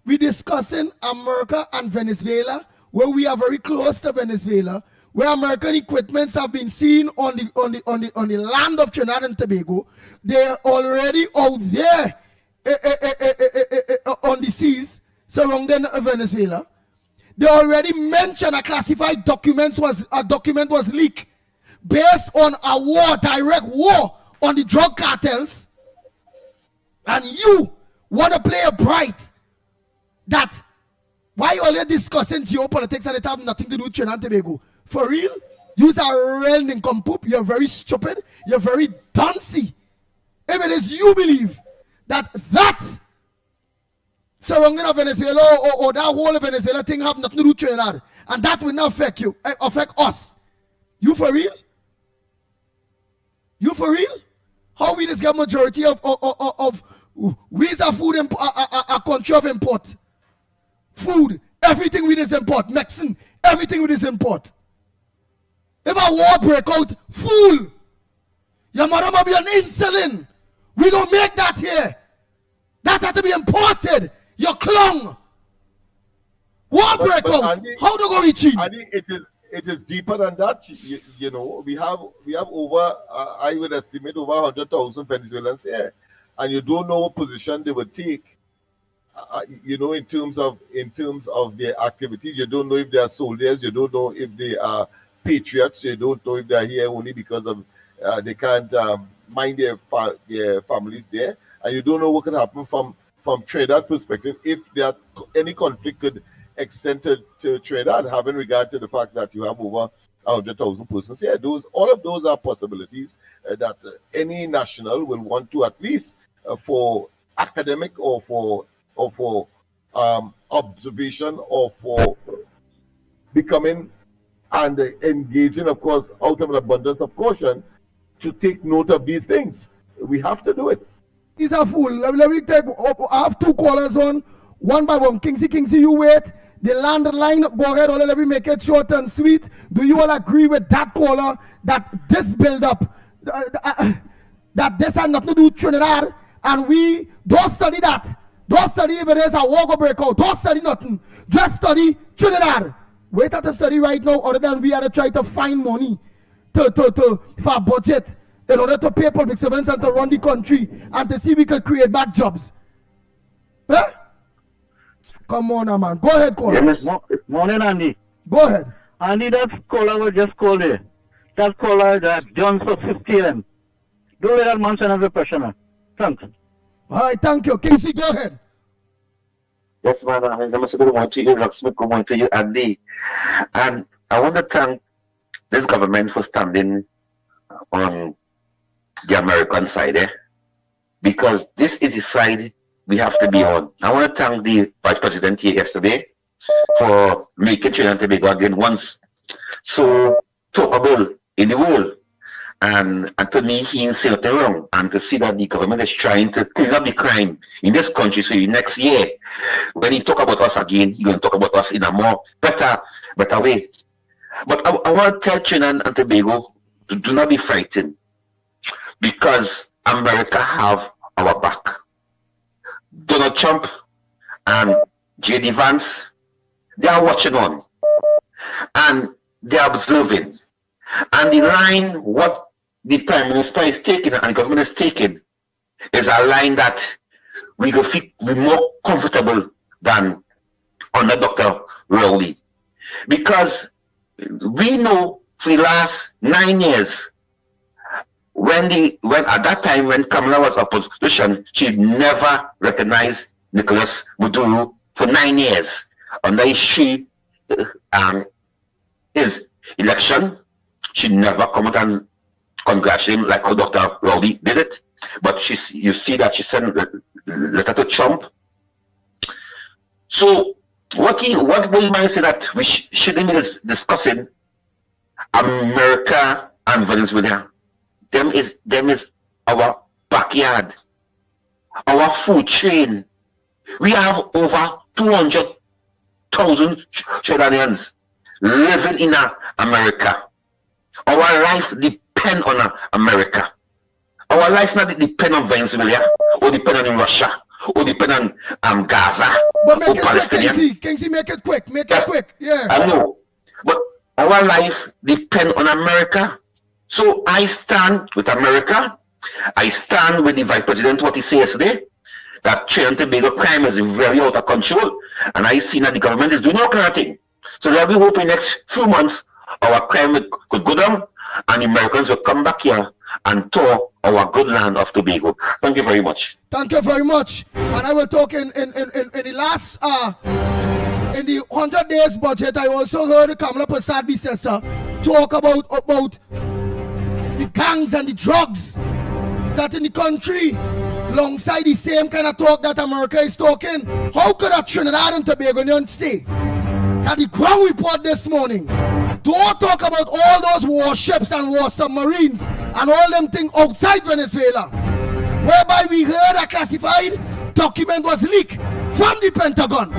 we're discussing America and Venezuela, where we are very close to Venezuela, where American equipments have been seen on the land of Trinidad and Tobago. They're already out there on the seas surrounding Venezuela. They already mentioned a classified document was leaked based on a direct war on the drug cartels. And you want to play a bright that why you already discussing geopolitics and it have nothing to do with Trinidad and Tobago? For real? You are real nincompoop. You're very stupid. You're very duncy. If it is you believe that surrounding of Venezuela or that whole Venezuela thing have nothing to do with Trinidad, and that will not affect you, affect us. You for real? You for real? How we just get majority of we is a food a country of import. Food, everything we just import. Medicine, everything we just import. If a war break out, fool, your mother might be an insulin. We don't make that here. That had to be imported. You're clung. War break out. Andy, how to go reach it? Andy, it is deeper than that. You know, we have over I would estimate over 100,000 Venezuelans here, and you don't know what position they would take. You know, in terms of their activities, you don't know if they are soldiers. You don't know if they are patriots. You don't know if they are here only because of they can't mind their families there, and you don't know what can happen from Trinidad perspective if there any conflict could extend to Trinidad, having regard to the fact that you have over 100,000 persons here. All of those are possibilities that any national will want to, at least for academic or for observation or for becoming and engaging, of course, out of an abundance of caution, to take note of these things. We have to do it. He's a fool. Let me take. I have two callers on, one by one. Kingsy, you wait. The landline, go ahead. Let me make it short and sweet. Do you all agree with that caller that this build-up, that this has nothing to do with Trinidad, and we don't study that? Don't study if it is a war go break out. Don't study nothing. Just study Trinidad. Wait at the study right now, other than we are to try to find money for a budget in order to pay public servants and to run the country and to see we can create back jobs. Huh? Come on, man. Go ahead, caller. Yes. Morning, Andy. Go ahead. Andy, that caller was just called there. That caller, that John for 50M. Don't let that man send as a questioner. Thanks. All right, thank you. Kingsy, go ahead. Yes, man. I'm also going to you, Locksmith, going to you, Andy. And I want to thank this government for standing on the American side, because this is the side we have to be on. I want to thank the Vice President here yesterday for making Trinidad and Tobago again once so talkable in the world. And to me, he ain't saying nothing wrong. And to see that the government is trying to clean up the crime in this country, so next year, when he talk about us again, he's going to talk about us in a more better way. But I want to tell Trinidad and Tobago to do not be frightened, because America have our back. Donald Trump and J.D. Vance, they are watching on, and they are observing. And the line what the Prime Minister is taking and the government is taking is a line that we go feel more comfortable than under Dr. Rowley. Because we know for the last 9 years, when at that time when Kamala was opposition, she never recognized Nicolas Maduro for 9 years. Under his election, she never come out and congratulate him like how Dr. Rowley did it. But you see that she sent a letter to Trump. So what William say that we shouldn't be discussing America and Venezuela. Them is our backyard, our food chain. We have over 200,000 Trinidadians living in America. Our life depend on America. Our life not depend on Venezuela, or depend on Russia, or depend on Gaza, but make or it Palestinian. quick, Kingsley, make it quick, yeah. I know, but our life depend on America. So I stand with America. I stand with the Vice President, what he said yesterday, that Trinidad and Tobago crime is very out of control. And I see that the government is doing all kind of thing. So that we hope in the next few months, our crime could go down, and the Americans will come back here and tour our good land of Tobago. Thank you very much. Thank you very much. And I will talk in the last, in the 100 days budget, I also heard Kamala Prasad Bissessa talk about the gangs and the drugs that in the country, alongside the same kind of talk that America is talking. How could a Trinidad and Tobagoan say that the ground report this morning don't talk about all those warships and war submarines and all them things outside Venezuela, whereby we heard a classified document was leaked from the Pentagon,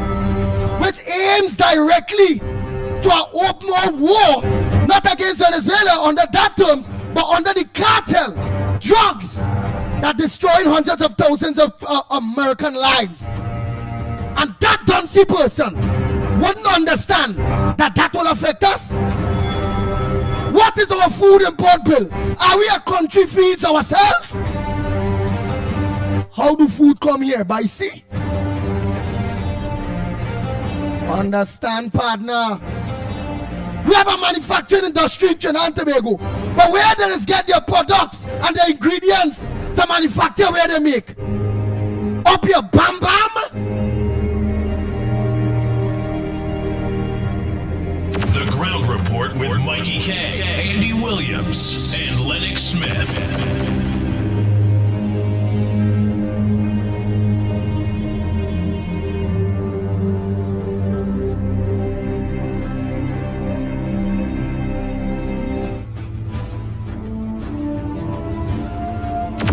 which aims directly to an open war, not against Venezuela under that terms, but under the cartel, drugs that destroying hundreds of thousands of American lives. And that Duncy person wouldn't understand that will affect us. What is our food import bill? Are we a country feeds ourselves? How do food come here? By sea? Understand, partner. We have a manufacturing industry in Trinidad and Tobago, but where they get their products and their ingredients to manufacture where they make? Up your bam bam? The Ground Report with Mickie K, Andy Williams, and Lennox Smith.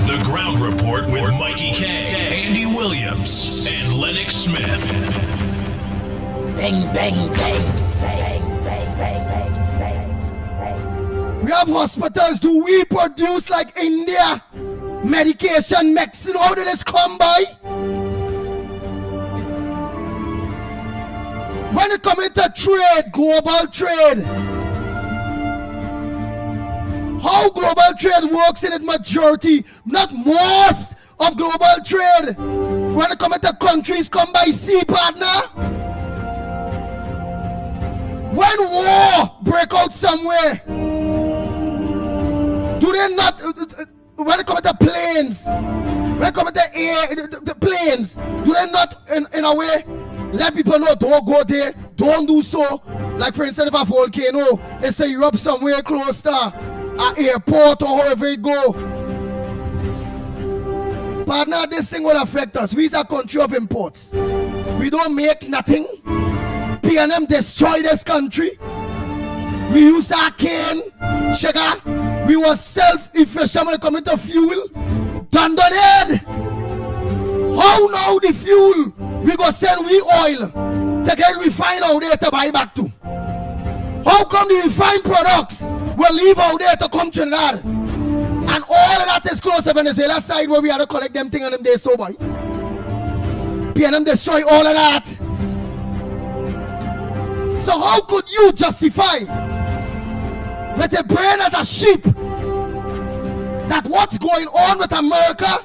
The Ground Report with Mickie K, Andy Williams, and Lennox Smith. Bang, bang, bang. We have hospitals. Do we produce like India? Medication, medicine, how did this come by? When it comes to trade, global trade, how global trade works in its majority, not most of global trade. When it comes to countries come by sea, partner. When war break out somewhere, do they not, when it comes to planes, when it comes to air, the planes, do they not in a way Let people know, don't go there, don't do so. Like for instance, if a volcano is erupt somewhere close to an airport or wherever it go. Partner, this thing will affect us. We are a country of imports. We don't make nothing. P&M destroy this country. We use our cane, sugar. We were self-efficient when it comes to fuel. Done head. How now the fuel we go send we oil to get refined out there to buy back to? How come the refined products will leave out there to come to Trinidad? And all of that is close to Venezuela side where we had to collect them thing on them days so boy. P&M destroy all of that. So how could you justify with a brain as a sheep that what's going on with America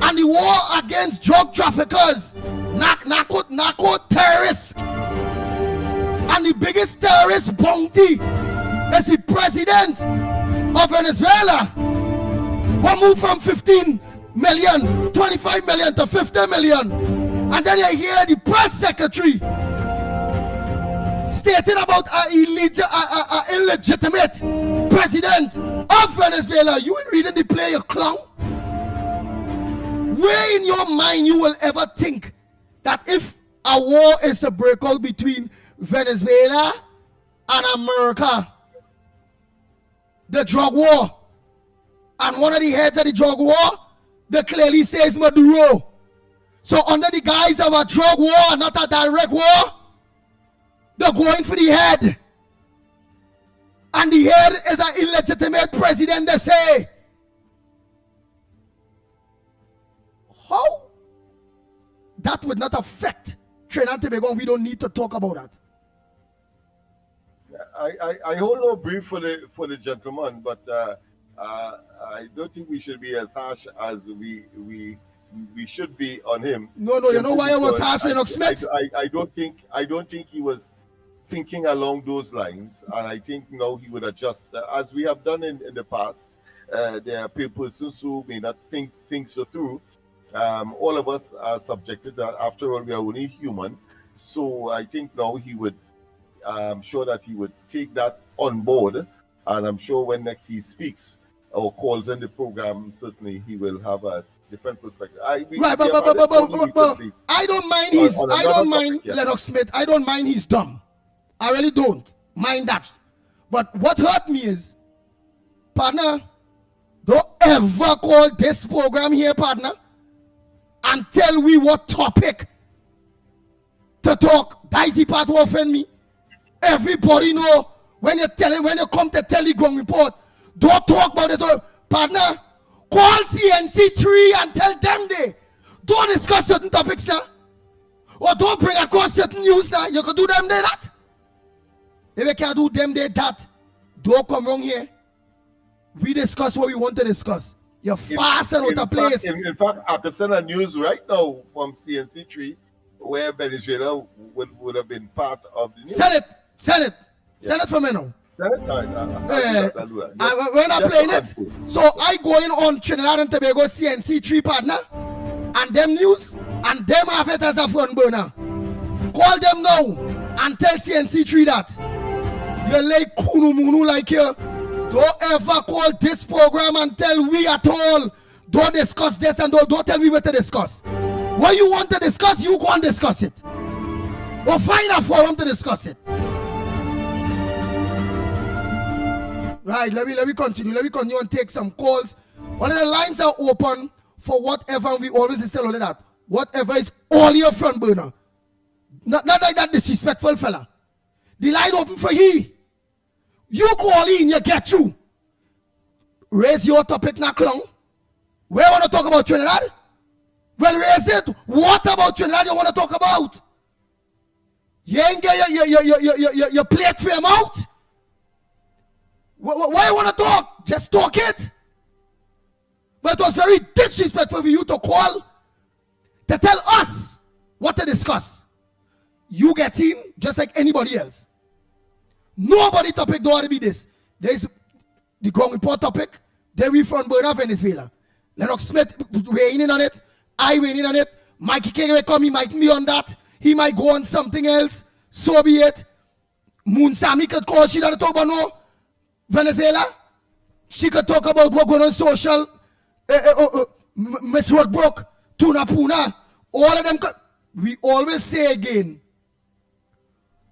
and the war against drug traffickers, narco terrorists, and the biggest terrorist bounty is the president of Venezuela, who moved from 15 million, 25 million to 50 million, and then you hear the press secretary stating about an illegitimate president of Venezuela. You ain't reading the play, you clown. Where in your mind you will ever think that if a war is a breakout between Venezuela and America, the drug war, and one of the heads of the drug war, they clearly says Maduro. So under the guise of a drug war, not a direct war, they're going for the head. And the head is an illegitimate president, they say. How? That would not affect Trinidad and Tobago. We don't need to talk about that. I hold no brief for the gentleman, but I don't think we should be as harsh as we should be on him. No, you know why I was harsh, Lennox Smith? I don't think he was thinking along those lines, and I think now he would adjust as we have done in the past. There are persons who may not think things through. All of us are subjected to that. After all, we are only human. So I think now he would, I'm sure that he would take that on board, and I'm sure when next he speaks or calls in the program, certainly he will have a different perspective. I don't mind Lennox Smith. I don't mind he's dumb. I really don't mind that. But what hurt me is, partner, don't ever call this program here, partner, and tell we what topic to talk. That's the part who offend me. Everybody know when you come to tell the ground report, don't talk about it. Partner, call CNC3 and tell them they don't discuss certain topics now. Or don't bring across certain news now. You can do them there that. If you can't do them there that, don't come wrong here. We discuss what we want to discuss. You're fast and out of place. In fact, I could send a news right now from CNC3 where Venezuela would have been part of the news. Send it. Send it for me now. Send it. We're not playing it. So I going on Trinidad and Tobago CNC3 partner and them news and them have it as a front burner. Call them now and tell CNC3 that. You like kunu munu like you. Don't ever call this program and tell we at all. Don't discuss this and don't tell me what to discuss. What you want to discuss, you go and discuss it. Or find a forum to discuss it. Right, let me continue. Let me continue and take some calls. All of the lines are open for whatever. We always tell all of that. Whatever is all your front burner. Not like that disrespectful fella. The line open for he. You call in, you get through. Raise your topic now, clown. We want to talk about Trinidad? Well, raise it. What about Trinidad you want to talk about? You ain't get your plate frame out? Why you want to talk? Just talk it. But it was very disrespectful for you to call to tell us what to discuss. You get in just like anybody else. Nobody topic don't want to be this. There's the ground report topic. Then we front burner Venezuela. Lennox Smith weighing in on it. I weighing in on it. Mickie Kerr will come, he might be on that. He might go on something else. So be it. Munsami could call. She doesn't talk about no Venezuela. She could talk about what going on social. Miss Roadbrook, Tuna Puna. All of them. We always say again,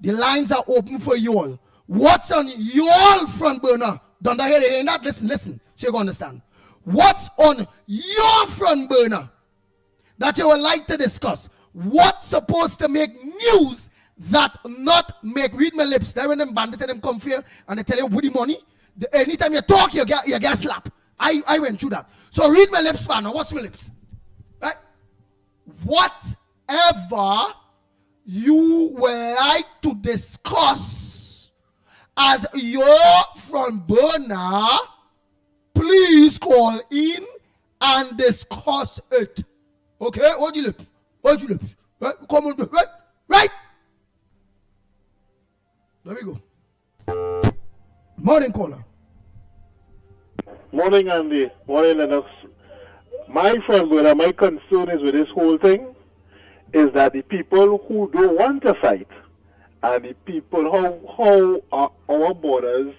the lines are open for you all. What's on your front burner? Don't I hear that? Listen. So you can understand. What's on your front burner that you would like to discuss? What's supposed to make news that not make? Read my lips. Then when them bandits them come here and they tell you woody money, anytime you talk, you get slapped. I went through that. So read my lips, man. Now watch my lips. Right? Whatever you would like to discuss as your front burner, please call in and discuss it. Okay? Hold your lips. Hold your lips. Right? Come on. Right? Right? There we go. Morning, caller. Morning, Andy. Morning, Lennox. My friend, brother, my concern is with this whole thing is that the people who don't want to fight and the people how are our borders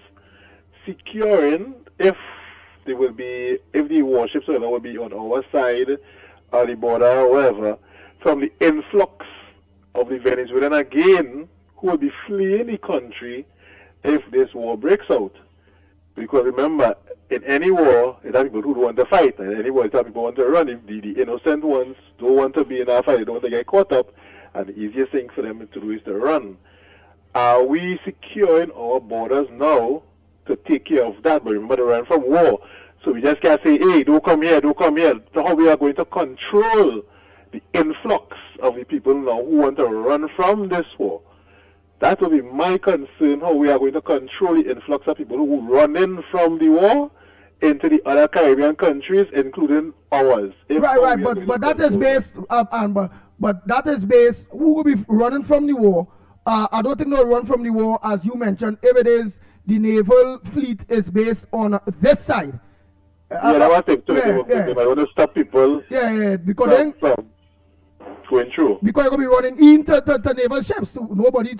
securing if the warships will be on our side of the border or whatever from the influx of the Venezuelan again who will be fleeing the country if this war breaks out. Because remember, in any war, it has people who don't want to fight. And in any war, it has people who want to run. If the innocent ones don't want to be in a fight, they don't want to get caught up, and the easiest thing for them to do is to run. Are we securing our borders now to take care of that? But remember, they run from war. So we just can't say, hey, don't come here, don't come here. So how we are going to control the influx of the people now who want to run from this war? That will be my concern, how we are going to control the influx of people who run in from the war into the other Caribbean countries, including ours. Right. But that is based, but that is based, who will be running from the war? I don't think they'll run from the war, as you mentioned, if it is the naval fleet is based on this side. That was it too. They might want to stop people because from going through. Because you're going to be running into naval ships. Nobody,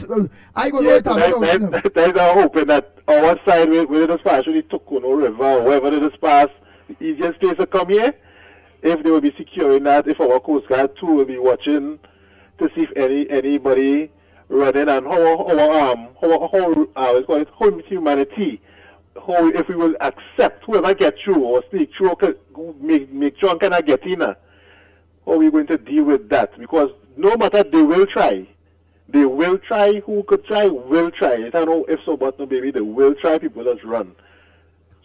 I go to There's a hoping that our side, whether the dispatch the Tokono River or wherever the dispatch, the easiest place to come here, if they will be securing that, if our Coast Guard too will be watching to see if anybody running and how humanity, how if we will accept whoever get through or sneak through, make sure cannot get in. How are we going to deal with that? Because no matter, they will try. They will try. Who could try will try. I don't know if so, but no, baby, they will try. People just run.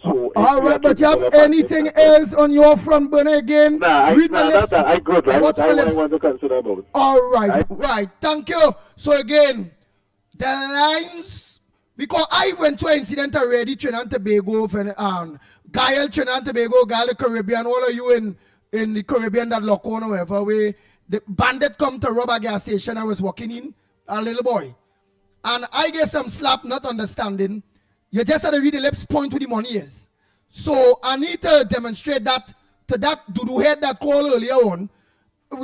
So all right, but you have anything else on your front burner again? Read my lips. I good. Right? That's what I want to consider about. All right, right. Thank you. So again, the lines, because I went to an incident already, Trinidad and Tobago, Gael, Trinidad and Tobago, Gael, the Caribbean, all of you in the Caribbean that lock on or whatever, where the bandit come to rob a gas station. I was walking in, a little boy, and I get some slap, not understanding. You just had to read the lips, point to the money is. So I need to demonstrate that to that dude head that called earlier on,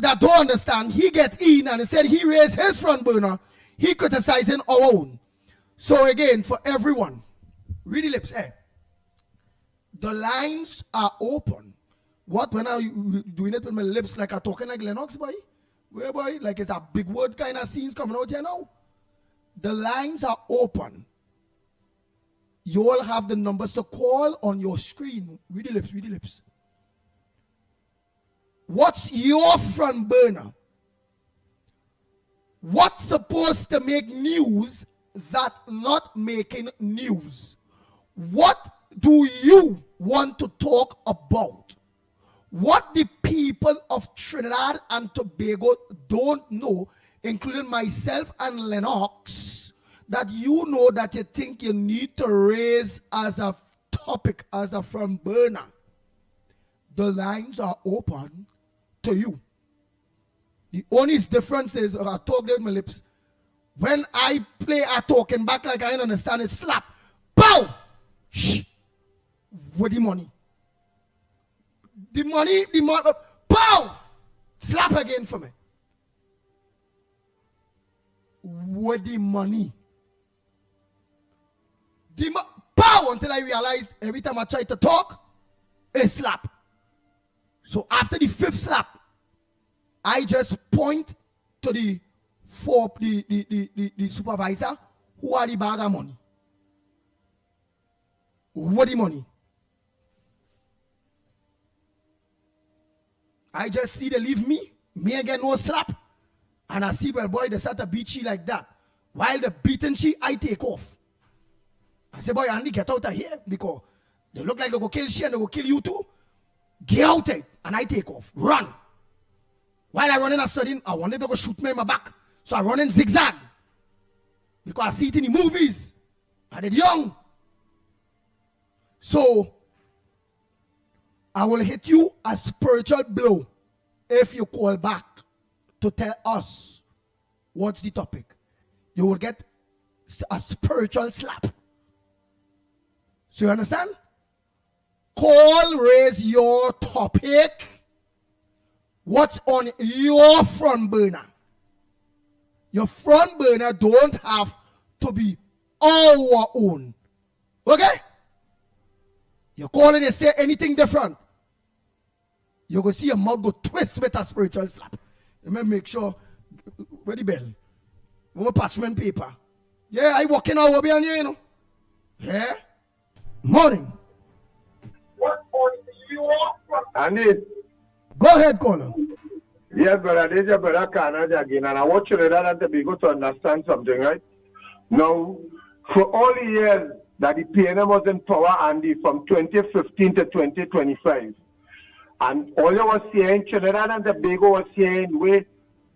that don't understand. He get in and he said he raised his front burner. He criticizing our own. So again, for everyone, read the lips. The lines are open. What, when are you doing it with my lips like I'm talking like Lennox, boy? Where, boy? Like it's a big word kind of scenes coming out here now. The lines are open. You all have the numbers to call on your screen. Read the lips, read the lips. What's your front burner? What's supposed to make news that not making news? What do you want to talk about? What the people of Trinidad and Tobago don't know, including myself and Lennox, that you know that you think you need to raise as a topic, as a front burner. The lines are open to you. The only difference is, I talk with my lips, when I play a talking back like I don't understand it, slap, pow, shh, with the money. The money, pow, slap again for me. with the money. Pow! Until I realize every time I try to talk, a slap. So after the 5th slap, I just point to the supervisor who had the bag of money. What the money? I just see they leave me again no slap. And I see, well, boy, they start to beat she like that. While they beating she, I take off. I say, boy, Andy, get out of here because they look like they go kill she and they go kill you too. Get out of it. And I take off. Run. While I run in a sudden, I wanted to go shoot me in my back. So I run in zigzag. Because I see it in the movies. I did young. So I will hit you a spiritual blow if you call back to tell us what's the topic. You will get a spiritual slap. So you understand? Call, raise your topic. What's on your front burner? Your front burner don't have to be our own. Okay? You call and you say anything different, you're going to see your mouth go twist with a spiritual slap. Let me make sure. Where the bell? Where parchment paper? Yeah, I walking out behind you, you know. Yeah? Morning. Andy. Go ahead, caller. Yes, brother. This is your brother Canada again. And I want you to Tobago to understand something, right? Now, for all the years that the PNM was in power, Andy, from 2015 to 2025, and all you was saying, Trinidad and Tobago was saying, where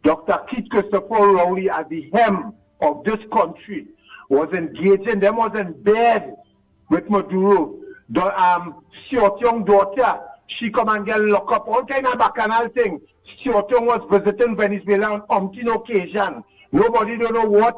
Dr. Keith Christopher Rowley at the helm of this country was engaging, them was in bed with Maduro. The Stuart Young daughter, she come and get locked up, all kind of bacchanal thing. Stuart Young was visiting Venezuela on umpteen occasion. Nobody don't know what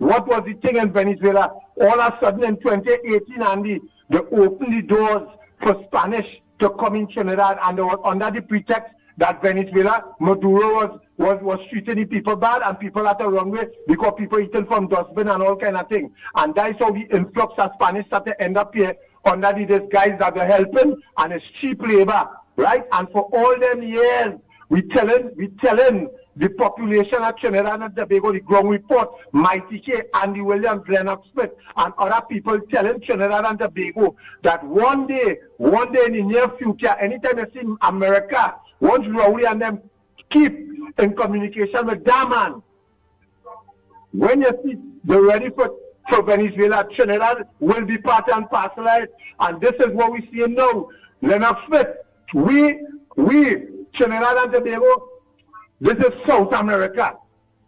was the thing in Venezuela. All of a sudden in 2018, Andy, they opened the doors for Spanish to come in Trinidad, and they were under the pretext that Venezuela, Maduro was treating the people bad and people at the wrong way because people eating from dustbin and all kind of thing. And that's how the influx of Spanish started to end up here under these guys that are helping, and it's cheap labor, right? And for all them years, we telling the population of Trinidad and Tobago, the ground report, Mickie, Andy Williams, Lennox Smith, and other people telling Trinidad and Tobago that one day in the near future, anytime you see America, once Rowley and them keep in communication with that man, when you see they're ready for Venezuela, Trinidad will be part and parcel of it. And this is what we see now. Lennox Smith, we, Trinidad and Tobago, this is South America.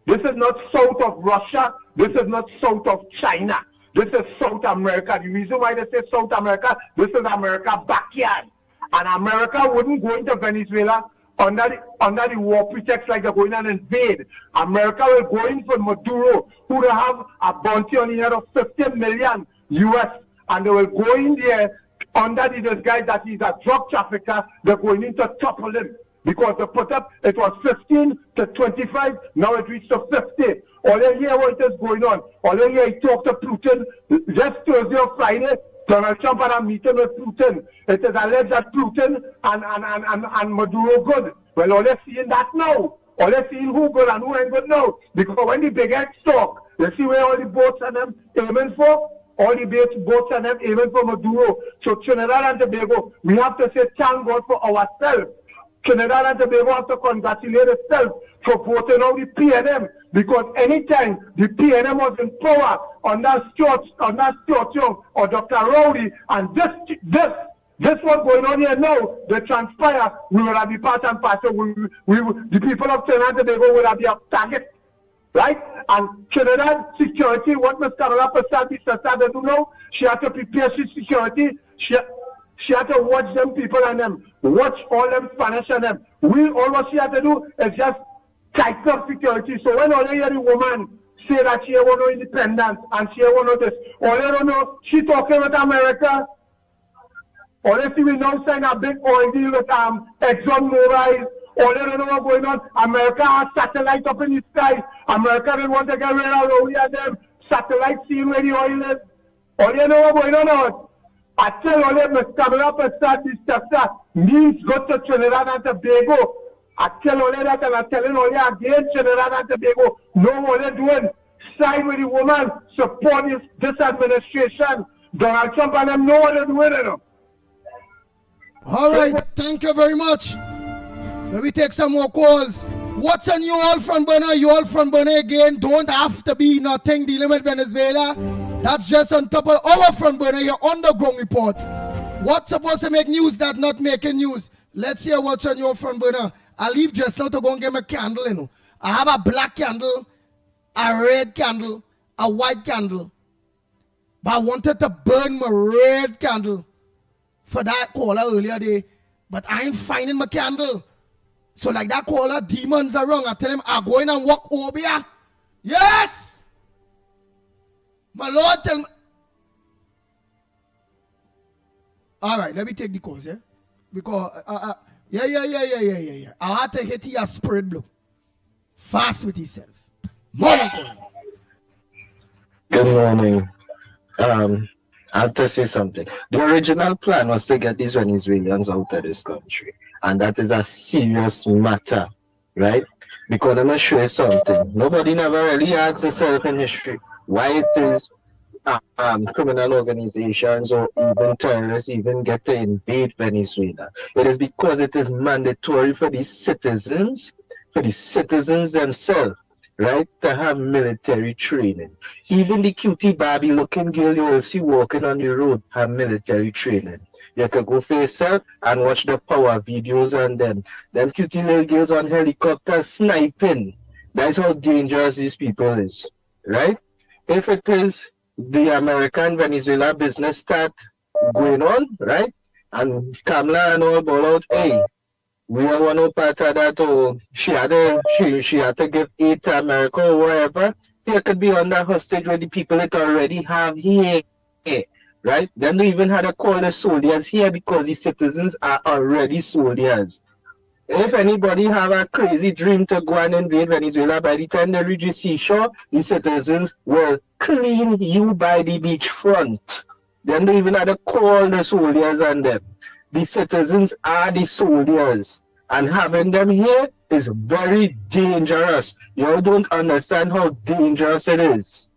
This is not south of Russia. This is not south of China. This is South America. The reason why they say South America, this is America's backyard. And America wouldn't go into Venezuela under the war pretext like they're going and invade. America will go in for Maduro, who will have a bounty on the head of 50 million US, and they will go in there under the disguise that he's a drug trafficker. They're going in to topple him. Because they put up, it was 15 to 25, now it reached to 50. All you hear what is going on. All you hear, he talked to Putin just Thursday or Friday. Donald Trump had a meeting with Putin. It is alleged that Putin and Maduro good. Well, all you're seeing that now. All you're seeing who good and who ain't good now. Because when the big heads talk, you see where all the boats and them aiming for? All the boats and them aiming for Maduro. So Trinidad and Tobago, we have to say thank God for ourselves. Trinidad and Tobago have to congratulate itself for voting out the PNM, because anytime the PNM was in power under Stuart Young or Dr. Rowley, and this what's going on here now, they transpire, we will have the part and parcel, the people of Trinidad and Tobago will have the target, right? And Trinidad security, what Ms. Carola Prasad do now, she had to prepare she security, she had to watch them people and them, watch all them Spanish and them. All what she had to do is just tighten up security. So when all you hear the woman say that she want no independence and she want no this, all you don't know, she talking with America. All you see, we now sign a big oil deal with ExxonMobil. All you don't know what's going on. America has satellite up in the sky. America don't want to get rid of Rowley and them. Satellite seeing where the oil is. All you know what's going on now. I tell all them, Mr. Camera and start this stuff means go to Trinidad and Tobago. I tell all that and I'm telling all you again, Trinidad and Tobago, know what they're doing. Side with the woman, support this administration. Donald Trump and them know what they're doing. You know? All right, thank you very much. Let me take some more calls. What's on you all from Burner? You all from Burner again. Don't have to be nothing dealing with Venezuela. That's just on top of our front burner here on the Ground Report. What's supposed to make news that not making news? Let's hear what's on your front burner. I leave just now to go and get my candle, you know. I have a black candle, a red candle, a white candle. But I wanted to burn my red candle for that caller earlier day. But I ain't finding my candle. So like that caller, demons are wrong. I tell him, I'm going and walk over here. Yes! My Lord, tell me. All right, let me take the calls, yeah? Because, yeah. I had to hit your spirit blow. Fast with yourself. Morning, call. Good morning. I have to say something. The original plan was to get these Venezuelans out of this country. And that is a serious matter, right? Because let me show you something. Nobody never really asked themselves in history why it is criminal organizations or even terrorists even get to invade Venezuela. It is because it is mandatory for the citizens themselves, right, to have military training. Even the cutie Barbie looking girl you will see walking on the road have military training. You can go for yourself and watch the power videos and them cutie little girls on helicopters sniping. That's how dangerous these people is, right? If it is the American Venezuela business start going on, right? And Kamala and all ball out, hey, we don't want no part of that, or she had to give aid to America or wherever. They could be under hostage with the people that already have here, right? Then they even had to call the soldiers here because the citizens are already soldiers. If anybody have a crazy dream to go and invade Venezuela, by the time they reach the seashore, the citizens will clean you by the beachfront. Then they even had to call the soldiers and them. The citizens are the soldiers. And having them here is very dangerous. You don't understand how dangerous it is.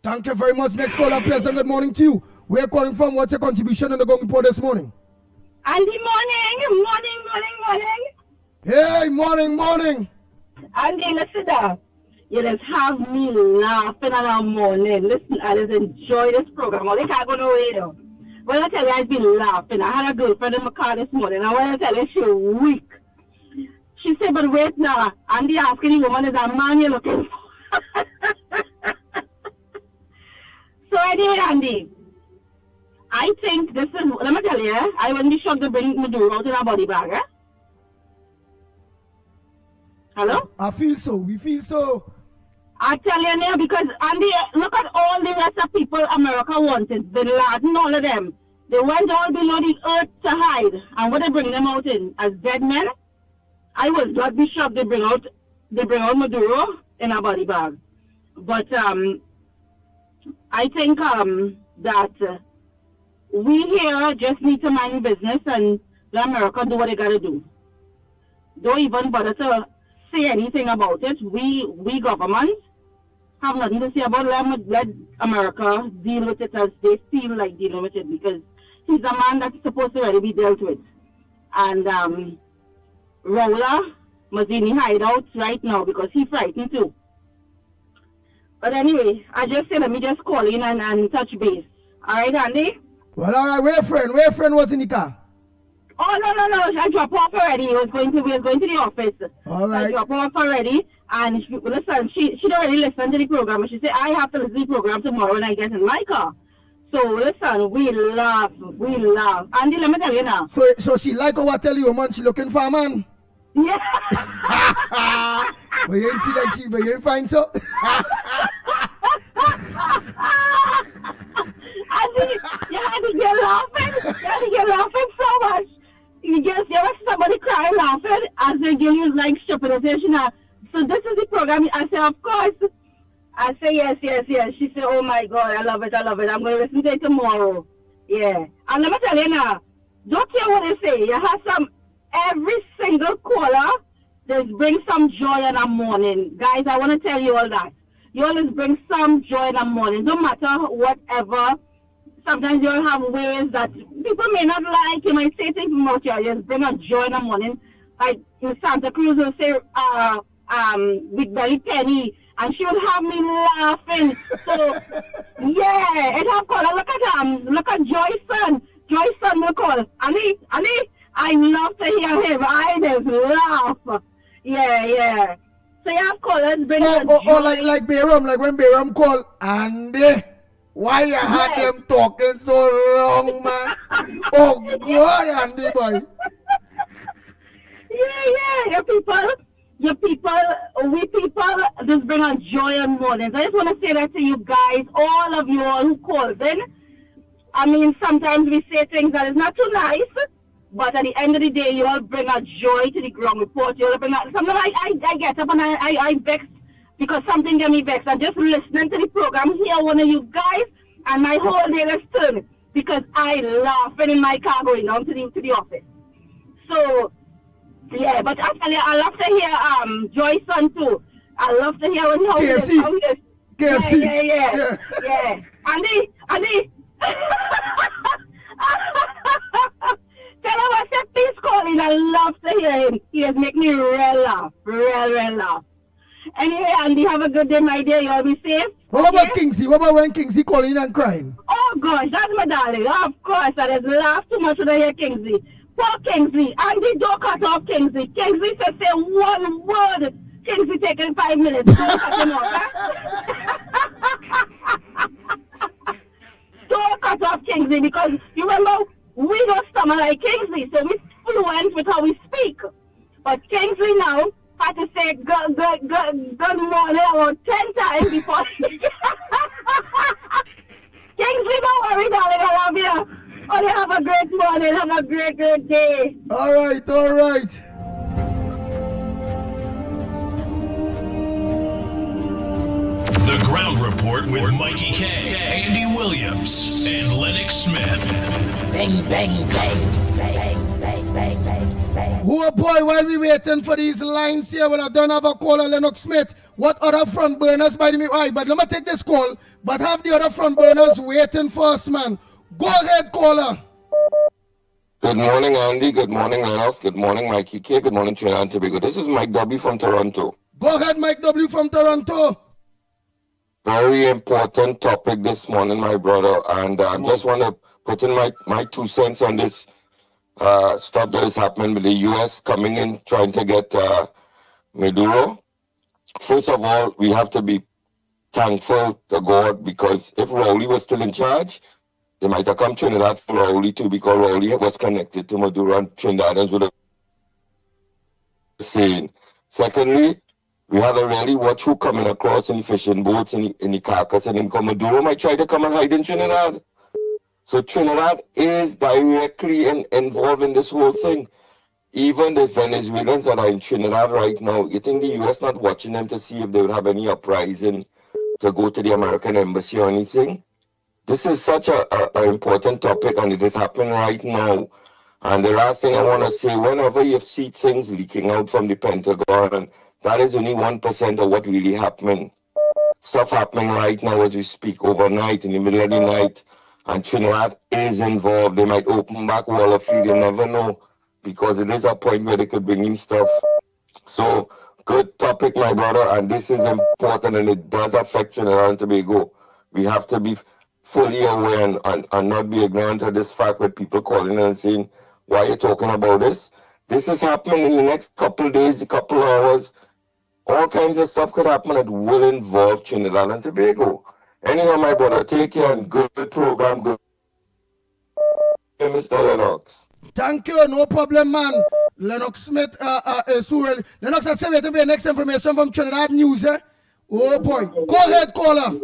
Thank you very much. Next caller, pleasant good morning to you. We're calling from. What's your contribution on the Ground Report this morning? Andy, morning. Hey, morning. Andy, listen up. You just have me laughing in the morning. Listen, I just enjoy this program. Well, they can't go nowhere though. When I tell you I've been laughing, I had a girlfriend in my car this morning. And when I tell you she's weak, she said, but wait now, Andy asking the woman is a man you're looking for. So anyway, Andy, I think this is, let me tell you, I wouldn't be shocked to bring Maduro out in a body bag, eh? Hello? I feel so. We feel so. I tell you now, because Andy, look at all the rest of people America wanted. Bin Laden, all of them. They went all below the earth to hide. And what they bring them out in? As dead men? I would not be shocked they bring out Maduro in a body bag. But I think that we here just need to mind business and let America do what they gotta do. Don't even bother to say anything about it. We government have nothing to say about it. Let America deal with it as they feel like dealing with it, because he's a man that's supposed to already be dealt with. And Raula Mazzini hideout right now because he's frightened too. But anyway, I just said let me just call in and touch base. Alright, Andy? Well, alright, where friend was in the car? Oh no, I dropped off already. We was going to the office. All right. I dropped off already, and she don't really listen to the program. She said I have to listen to the program tomorrow when I get in my car. So listen, we laugh. Andy, let me tell you now. So she like how I tell you, man, she looking for a man. Yeah. But you ain't see that but you ain't find so. Andy, you had to get laughing. You had to get laughing so much. You just hear somebody crying laughing, I say, girl, you like stupidity. So this is the program. I say, of course. I say, yes. She said, oh my God, I love it. I'm going to listen to it tomorrow. Yeah. And let me tell you now, don't care what they say. You have every single caller, they bring some joy in the morning. Guys, I want to tell you all that. You always bring some joy in the morning. No matter whatever. Sometimes you'll have ways that people may not like. You might say things about you. You just bring a joy in the morning. Like Santa Cruz will say, Big Belly Penny. And she would have me laughing. So, yeah, it have called. Look at Joyson. Joyson will call. Ali, I love to hear him. I just laugh. Yeah. So you have callers bring like Bayram, like when Bayram called, Andy, why you had them talking so long, man? Oh, God, Andy, boy. Yeah, we people just bring a joy on mornings. I just want to say that to you guys, all of you all who called in. I mean, sometimes we say things that is not too nice, but at the end of the day, you all bring a joy to the ground report. You all bring sometimes I get up and I vex because something get me vexed. I'm just listening to the program, hear one of you guys, and my whole day is turned because I laughing in my car going down to the office. So, yeah, but actually, I love to hear Joyson too. I love to hear how he is. KFC. Yeah. Andy. Tell him I said please call him. I love to hear him. He has make me real laugh. Anyway, Andy, have a good day, my dear. You all be safe. What about Kingsley? What about when Kingsley calling and crying? Oh gosh, that's my darling. Of course, I just laugh too much when I hear Kingsley. Poor Kingsley. Andy, don't cut off Kingsley. Kingsley said say one word. Kingsley taking 5 minutes. Don't cut him off, huh? Don't cut off Kingsley because you remember we don't stammer like Kingsley, so we're fluent with how we speak. But Kingsley now had to say good morning about 10 times before. Kingsley, don't worry, darling. I love you. Oh, you have a great morning. Have a great day. All right. The Ground Report with Mikey K, Andy Williams, and Lennox Smith. Bang, bang, bang, bang, bang, bang, bang, bang. Oh boy, while we waiting for these lines here, well, I don't have a caller, Lennox Smith. What other front burners by me? Right, but let me take this call. But have the other front burners waiting first, man. Go ahead, caller. Good morning, Andy. Good morning, Lennox. Good morning, Mikey K. Good morning, Trinidad and Tobago. This is Mike W. from Toronto. Go ahead, Mike W. from Toronto. Very important topic this morning, my brother. And I just want to put in my 2 cents on this stuff that is happening with the U.S. coming in, trying to get Maduro. First of all, we have to be thankful to God because if Rowley was still in charge, they might have come to Trinidad for Rowley too because Rowley was connected to Maduro and Trinidadians would have seen. Secondly, we have to really watch who coming across in the fishing boats in the carcass and because Maduro might try to come and hide in Trinidad. So Trinidad is directly involved in this whole thing. Even the Venezuelans that are in Trinidad right now, you think the U.S. not watching them to see if they would have any uprising to go to the American embassy or anything? This is such an important topic and it is happening right now. And the last thing I want to say, whenever you see things leaking out from the Pentagon, that is only 1% of what really happening. Stuff happening right now as we speak, overnight, in the middle of the night. And Trinidad is involved. They might open back Wallerfield, you never know. Because it is a point where they could bring in stuff. So, good topic, my brother. And this is important and it does affect Trinidad and Tobago. We have to be fully aware and not be ignorant of this fact with people calling and saying, why are you talking about this? This is happening in the next couple of days, a couple of hours. All kinds of stuff could happen that will involve Trinidad and Tobago. Anyhow, my brother, take care and good program. Good. Mr. Lennox. Thank you, no problem, man. Lennox Smith, Lennox, I say waiting for your next information from Trinidad News, eh? Oh boy. Go ahead, caller.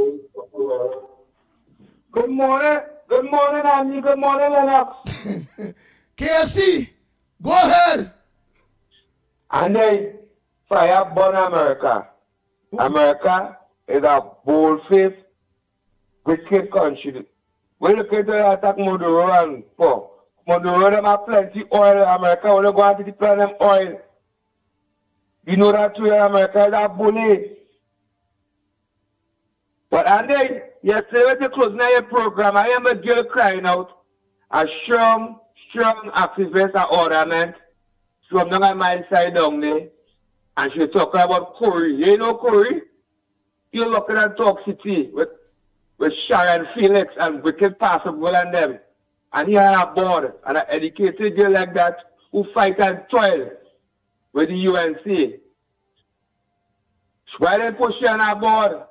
Good morning, Andy. Good morning, Lennox. KFC, go ahead. And then fire burn America. America is a bold-faced, wicked country. We look at the attack Maduro and for Maduro, them have plenty oil. America only go to deploy them oil. You know that too, America is a bully. But and then, yesterday when you close your program, I am a girl crying out. A strong activist and ornament from down my side down there. And she talking about Curry. You know Curry? You looking at Talk City with Sharon Felix and Wicked Possible and them. And he had a board and an educated girl like that who fight and toil with the UNC. Why they push you on a board?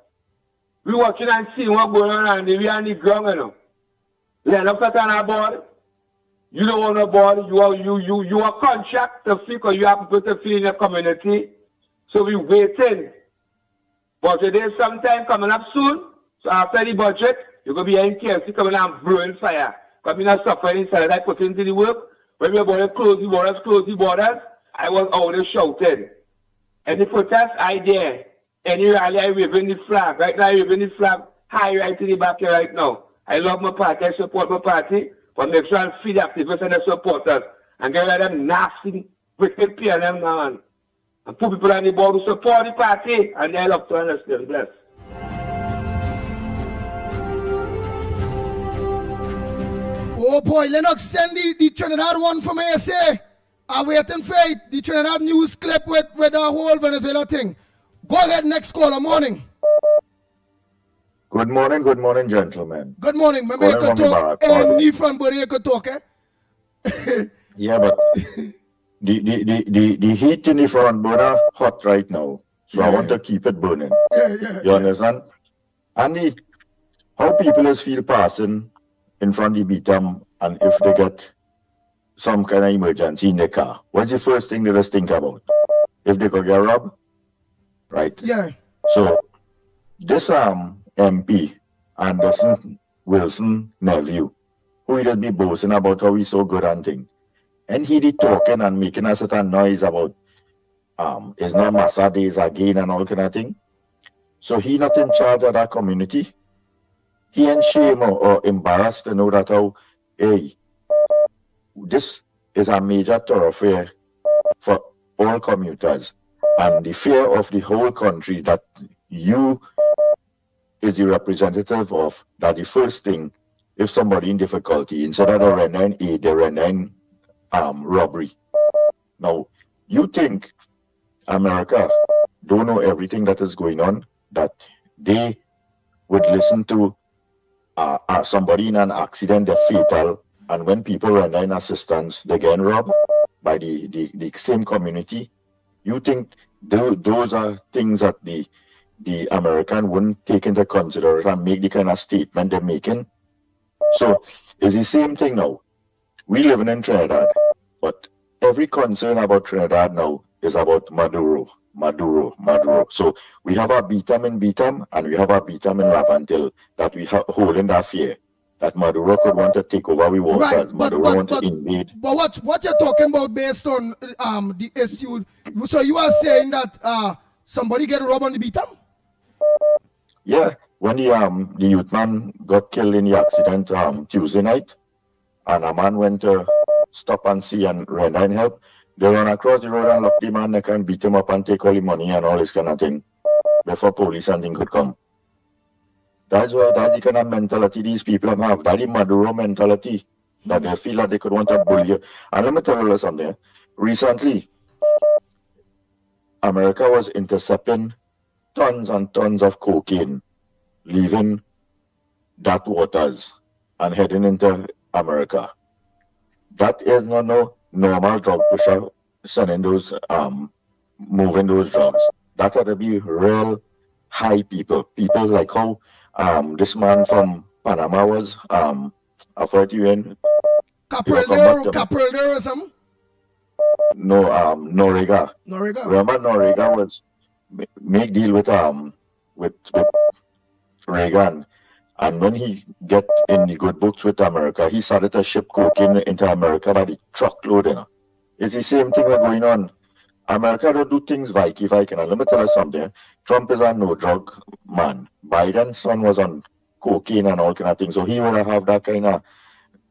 We watching and seeing what's going on and we on the ground, you know. Lennox on a board. You don't want a board. You are contract to feel because you have to put a feel in the community. So we waiting. Budget is sometime coming up soon. So after the budget, you're going to be in KFC coming and blowing fire. Because you're not suffering inside. I put into the work. When we were going to close the borders, I was out there shouting. Any protest, I dare. Any rally, I waving the flag. Right now, I waving the flag high right in the back here right now. I love my party. I support my party. But make sure I feed the activists and the supporters. And get rid of them nasty, wicked PNM man. And put people on the board who support the party. And they love to understand. Bless. Oh boy, Lennox, send the Trinidad one from ASA. I'm waiting for it. The Trinidad news clip with the whole Venezuela thing. Go ahead, next caller, morning. Good morning, gentlemen. Good morning. Remember, you could talk. Any from Bury, you could talk, eh? Yeah, but the heat in the front burner hot right now. So I want to keep it burning. You understand? And how people is feel passing in front of the beatum and if they get some kind of emergency in their car. What's the first thing they just think about? If they could get robbed? Right? Yeah. So this MP, Anderson Wilson nephew, who will be boasting about how he's so good and thing. And he did talking and making a certain noise about it's not Massa days again and all kind of thing. So he not in charge of that community. He ain't shame or embarrassed to know that how, hey, this is a major thoroughfare for all commuters. And the fear of the whole country that you is the representative of, that the first thing, if somebody in difficulty, instead of the rendering aid, they rendering robbery. Now, you think America don't know everything that is going on, that they would listen to somebody in an accident, they're fatal, and when people rendering assistance, they get robbed by the same community. You think those are things that the American wouldn't take into consideration and make the kind of statement they're making? So it's the same thing now. We living in Trinidad, but every concern about Trinidad now is about Maduro. So we have a beatum in Beatum and we have a beatum in Lavantil that we have holding that fear that Maduro could want to take over we waters. Right, Maduro want to invade. But what you're talking about based on the issue, so you are saying that somebody get robbed on the beatum? Yeah, when the youth man got killed in the accident Tuesday night, and a man went to stop and see and render and help, they run across the road and lock the man, they can beat him up and take all the money and all this kind of thing before police and thing could come. That's the kind of mentality these people have. That's the Maduro mentality, that they feel that they could want to bully you. And let me tell you something. Recently, America was intercepting tons and tons of cocaine, leaving that waters and heading into America. That is not no normal drug pusher sending those, moving those drugs. That had to be real high people like how this man from Panama was, I thought you in. Capraldero or something? No, Noriega. Noriega. Remember Noriega was make deal with Reagan, and when he get in the good books with America, he started to ship cocaine into America by the truckload. You know, it's the same thing that's going on. America don't do things Viking. And let me tell you something. Trump is a no-drug man. Biden's son was on cocaine and all kind of things, so he would have that kind of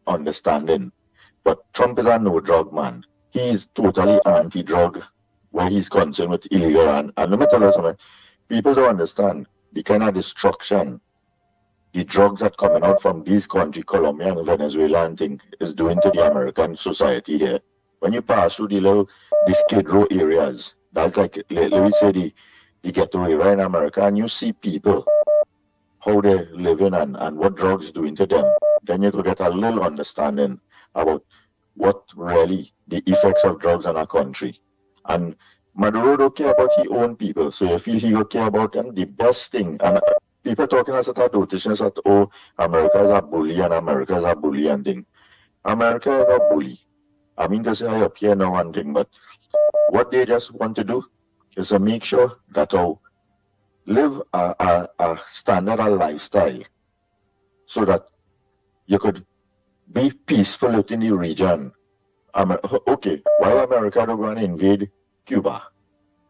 understanding. But Trump is a no-drug man. He is totally anti-drug where he's concerned with illegal. And let me tell you something. People don't understand the kind of destruction the drugs that coming out from these countries, Colombia and Venezuela and thing, is doing to the American society here. When you pass through the Skid Row areas, that's like, let me say the ghetto area in America, and you see people, how they're living and what drugs doing to them, then you could get a little understanding about what really the effects of drugs in our country. And Maduro don't care about his own people, so you feel he don't care about them. The best thing, and people talking as a notitions that, oh, America is a bully and America is a bully and thing. America is a bully. I mean to say I up here now one thing, but what they just want to do is to make sure that you live a standard lifestyle so that you could be peaceful within the region. Okay, why America don't go and invade Cuba?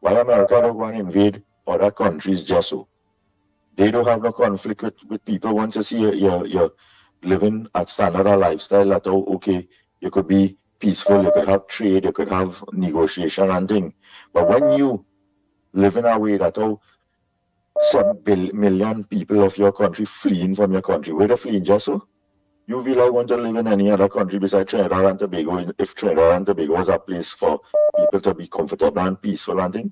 Why America don't go and invade other countries just so? They don't have no conflict with people. Once you see you're living a standard lifestyle that, oh, okay, you could be peaceful, you could have trade, you could have negotiation and thing. But when you live in a way that, oh, some million people of your country fleeing from your country, where they fleeing just so? You feel I want to live in any other country besides Trinidad and Tobago, if Trinidad and Tobago was a place for people to be comfortable and peaceful and thing?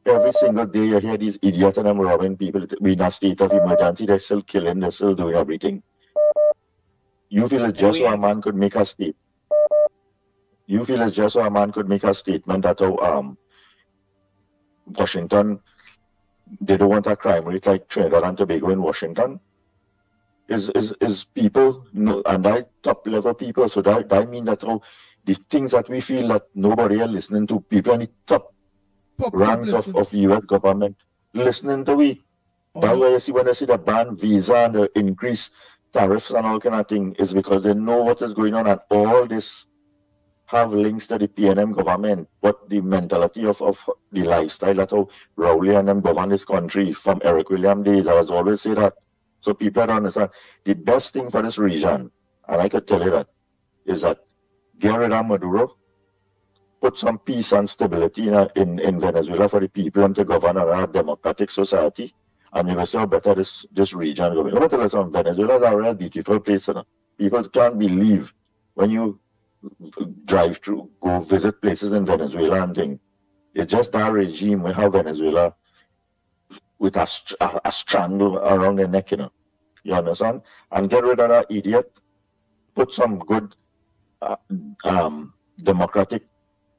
Every single day you hear these idiots and them robbing people. We in a state of emergency, they're still killing, they're still doing everything. You feel it's just so a man could make a state. You feel it's just so a man could make a statement that Washington, they don't want a crime rate like Trinidad and Tobago in Washington. Is people, and that top level people, so that mean that the things that we feel that nobody else listening to, people in the top ranks of the US government listening to we. That's why you see when they see the ban visa and the increased tariffs and all kind of thing, is because they know what is going on, and all this have links to the PNM government, what the mentality of the lifestyle that how Rowley and them govern this country from Eric William days. I was always say that. So people don't understand. The best thing for this region, and I could tell you that, is that get rid of Maduro, put some peace and stability in Venezuela for the people and to govern a democratic society, and you will see how better this region will be. Let me tell you something, Venezuela is a real beautiful place. People can't believe when you drive through, go visit places in Venezuela and things. It's just that regime we have Venezuela with a strangle around the neck, you understand? And get rid of that idiot, put some good democratic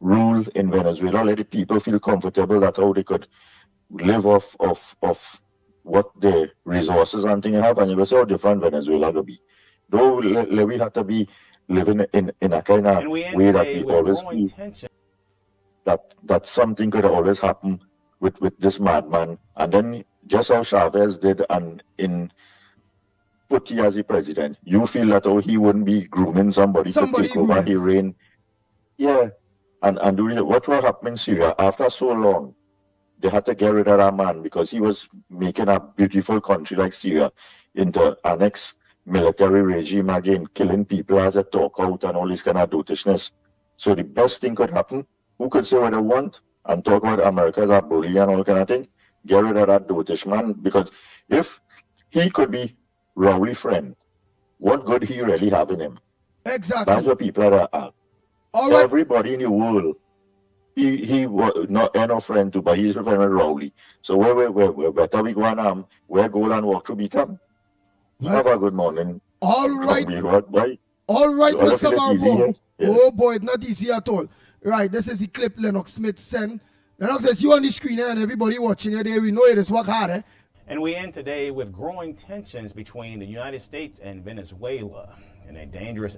rule in Venezuela, let the people feel comfortable that how they could live off what the resources and things have, and you will see how different Venezuela will be. Though we have to be living in a kind of way that we always feel that something could always happen with this madman. And then just how Chavez did and put he as the president, you feel that he wouldn't be grooming somebody to take over the reign. Yeah. And what will happen in Syria after so long, they had to get rid of that man because he was making a beautiful country like Syria into a next military regime again, killing people as a talk out and all this kind of dotishness. So the best thing could happen, who could say what they want and talk about America as a bully and all kind of thing, get rid of that dotish man, because if he could be Rowley's friend, what good he really have in him? Exactly. That's what people are. Everybody in the world, he was not a friend to, but he's a friend with Rowley. So where better we go and where go and walk through Beacon. Have a good morning. All right. Bye. All right, So Mr. Marco. Yeah. Oh boy, it's not easy at all. Right, this is the clip Lennox Smith sent. Lennox says you on the screen and everybody watching it there, we know it is work hard. And we end today with growing tensions between the United States and Venezuela in a dangerous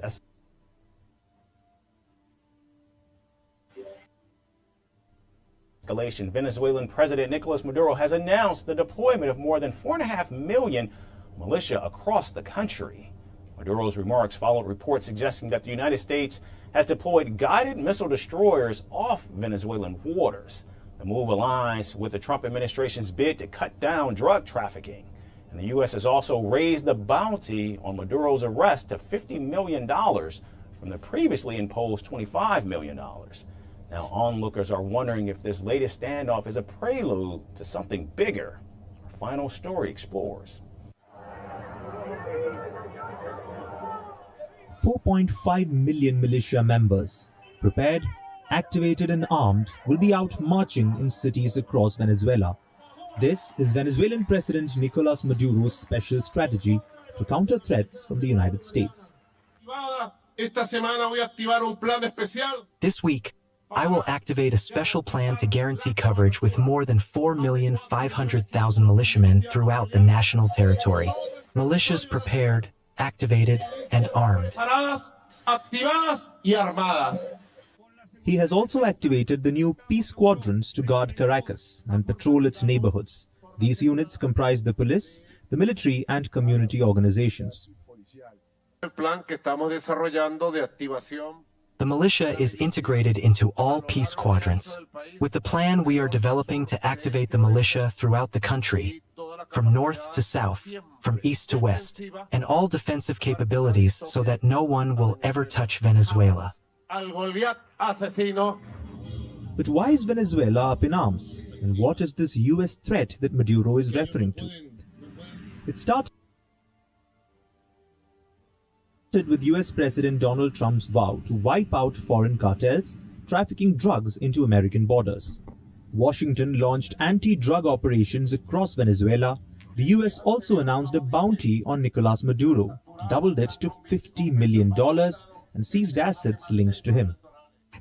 escalation. Venezuelan President Nicolas Maduro has announced the deployment of more than 4.5 million militia across the country. Maduro's remarks followed reports suggesting that the United States has deployed guided missile destroyers off Venezuelan waters. The move aligns with the Trump administration's bid to cut down drug trafficking. And the U.S. has also raised the bounty on Maduro's arrest to $50 million from the previously imposed $25 million. Now, onlookers are wondering if this latest standoff is a prelude to something bigger. Our final story explores. 4.5 million militia members, prepared, activated and armed, will be out marching in cities across Venezuela. This is Venezuelan President Nicolas Maduro's special strategy to counter threats from the United States. This week, I will activate a special plan to guarantee coverage with more than 4,500,000 militiamen throughout the national territory. Militias prepared, activated, and armed. He has also activated the new peace squadrons to guard Caracas and patrol its neighborhoods. These units comprise the police, the military, and community organizations. The militia is integrated into all peace squadrons. With the plan we are developing to activate the militia throughout the country, from north to south, from east to west, and all defensive capabilities so that no one will ever touch Venezuela. But why is Venezuela up in arms? And what is this US threat that Maduro is referring to? It started with US President Donald Trump's vow to wipe out foreign cartels trafficking drugs into American borders. Washington launched anti-drug operations across Venezuela. The US also announced a bounty on Nicolas Maduro, doubled it to $50 million, and seized assets linked to him.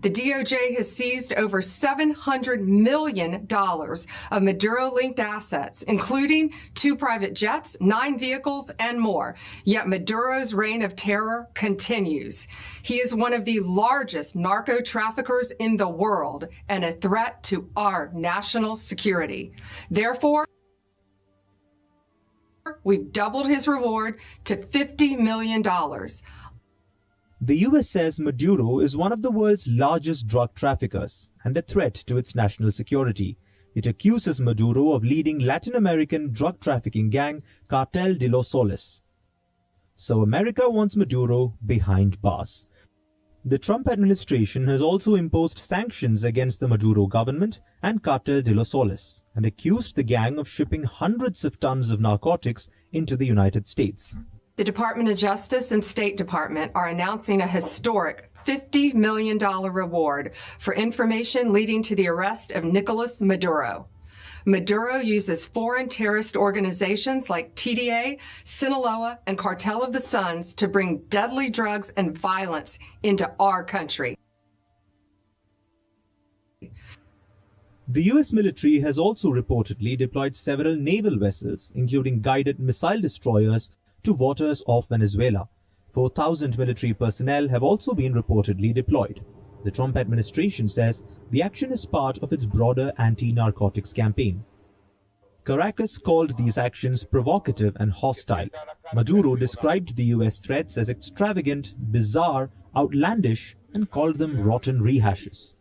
The DOJ has seized over $700 million of Maduro-linked assets, including 2 private jets, 9 vehicles, and more. Yet Maduro's reign of terror continues. He is one of the largest narco-traffickers in the world and a threat to our national security. Therefore, we've doubled his reward to $50 million. The US says Maduro is one of the world's largest drug traffickers and a threat to its national security. It accuses Maduro of leading Latin American drug trafficking gang Cartel de los Soles. So America wants Maduro behind bars. The Trump administration has also imposed sanctions against the Maduro government and Cartel de los Soles and accused the gang of shipping hundreds of tons of narcotics into the United States. The Department of Justice and State Department are announcing a historic $50 million reward for information leading to the arrest of Nicolas Maduro. Maduro uses foreign terrorist organizations like TDA, Sinaloa, and Cartel of the Suns to bring deadly drugs and violence into our country. The US military has also reportedly deployed several naval vessels, including guided missile destroyers, to waters off Venezuela. 4,000 military personnel have also been reportedly deployed. The Trump administration says the action is part of its broader anti-narcotics campaign. Caracas called these actions provocative and hostile. Maduro described the US threats as extravagant, bizarre, outlandish, and called them rotten rehashes.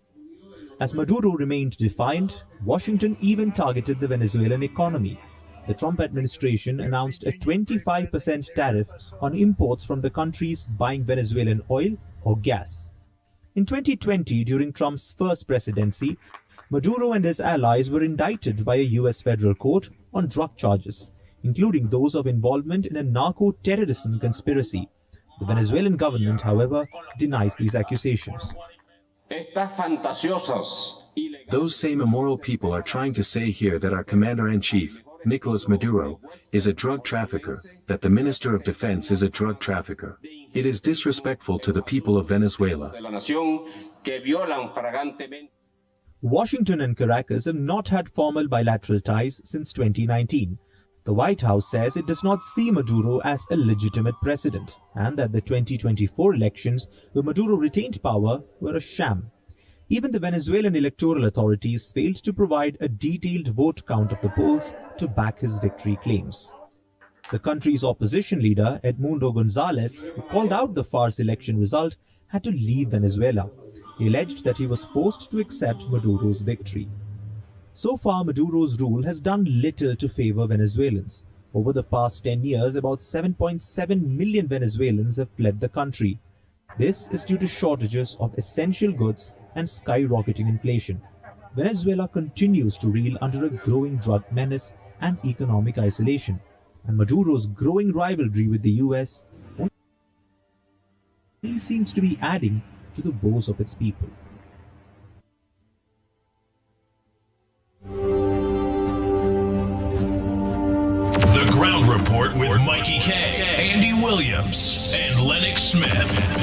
As Maduro remained defiant, Washington even targeted the Venezuelan economy. The Trump administration announced a 25% tariff on imports from the countries buying Venezuelan oil or gas. In 2020, during Trump's first presidency, Maduro and his allies were indicted by a US federal court on drug charges, including those of involvement in a narco-terrorism conspiracy. The Venezuelan government, however, denies these accusations. Those same immoral people are trying to say here that our commander-in-chief, Nicolas Maduro, is a drug trafficker, that the Minister of Defense is a drug trafficker. It is disrespectful to the people of Venezuela. Washington and Caracas have not had formal bilateral ties since 2019. The White House says it does not see Maduro as a legitimate president, and that the 2024 elections, where Maduro retained power, were a sham. Even the Venezuelan electoral authorities failed to provide a detailed vote count of the polls to back his victory claims. The country's opposition leader, Edmundo Gonzalez, who called out the farce election result, had to leave Venezuela. He alleged that he was forced to accept Maduro's victory. So far, Maduro's rule has done little to favor Venezuelans. Over the past 10 years, about 7.7 million Venezuelans have fled the country. This is due to shortages of essential goods and skyrocketing inflation. Venezuela continues to reel under a growing drug menace and economic isolation, and Maduro's growing rivalry with the US only seems to be adding to the woes of its people. The Ground Report with Mikey K, Andy Williams, and Lennox Smith.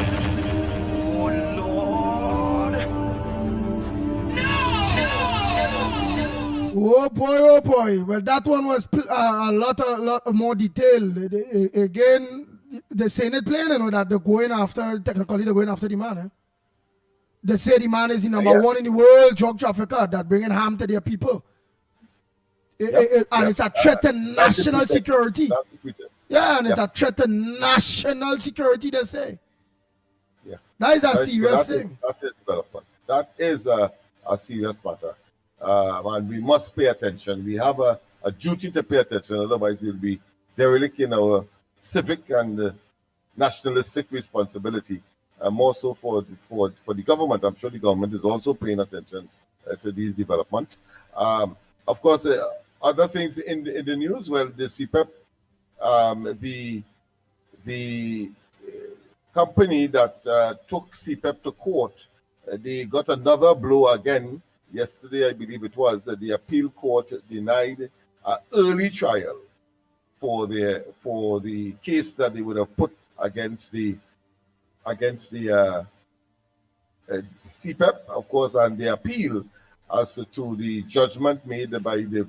Oh boy. Well, that one was a lot more detailed. Again, they're saying it plain, that they're going after, technically they're going after the man. They say the man is the number one in the world drug trafficker that bringing harm to their people. And it's a threat to national security. And it's a threat to national security, they say. Yeah. That is a serious thing. That is development. That is a serious matter. And we must pay attention. We have a duty to pay attention, otherwise we'll be derelict in our civic and nationalistic responsibility. More so for the government. I'm sure the government is also paying attention to these developments. Of course, other things in the news. Well, the CPEP, the company that took CPEP to court, they got another blow again. Yesterday, I believe it was, the appeal court denied an early trial for the case that they would have put against the CPEP, of course, and the appeal as to the judgment made by the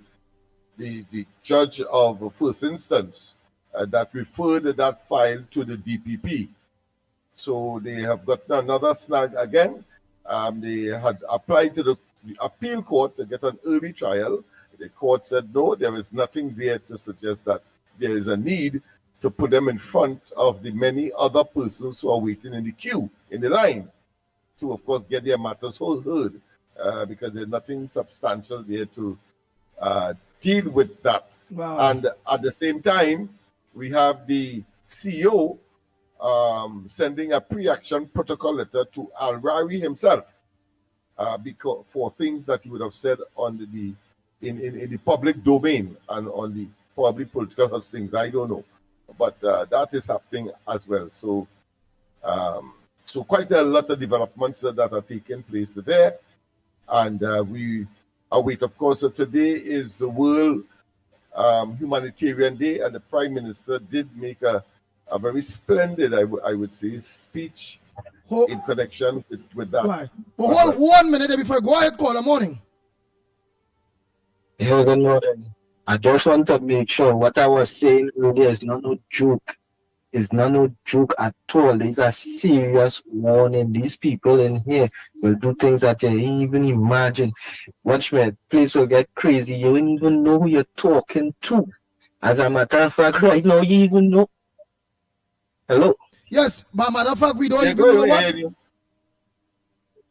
judge of first instance that referred that file to the DPP. So they have got another snag again. They had applied to the appeal court to get an early trial. The court said no, there is nothing there to suggest that there is a need to put them in front of the many other persons who are waiting in the queue, in the line, to, of course, get their matters heard, because there's nothing substantial there to deal with that. Wow. And at the same time, we have the CEO sending a pre-action protocol letter to Al-Rari himself because for things that he would have said on in the public domain and on the probably political hustings. I don't know. But that is happening as well. So, so quite a lot of developments that are taking place there. And we await, of course, today is the World Humanitarian Day, and the Prime Minister did make a very splendid, I would say, speech in connection with that. Right. Well, hold 1 minute before I go ahead, call the morning. Yeah, good morning. I just want to make sure what I was saying earlier is not no joke. It's not no joke at all. There's a serious warning. These people in here will do things that you ain't even imagine. Watch me, place will get crazy. You don't even know who you're talking to. As a matter of fact, right now you even know. Hello? Yes, but matter of fact, we don't even know what.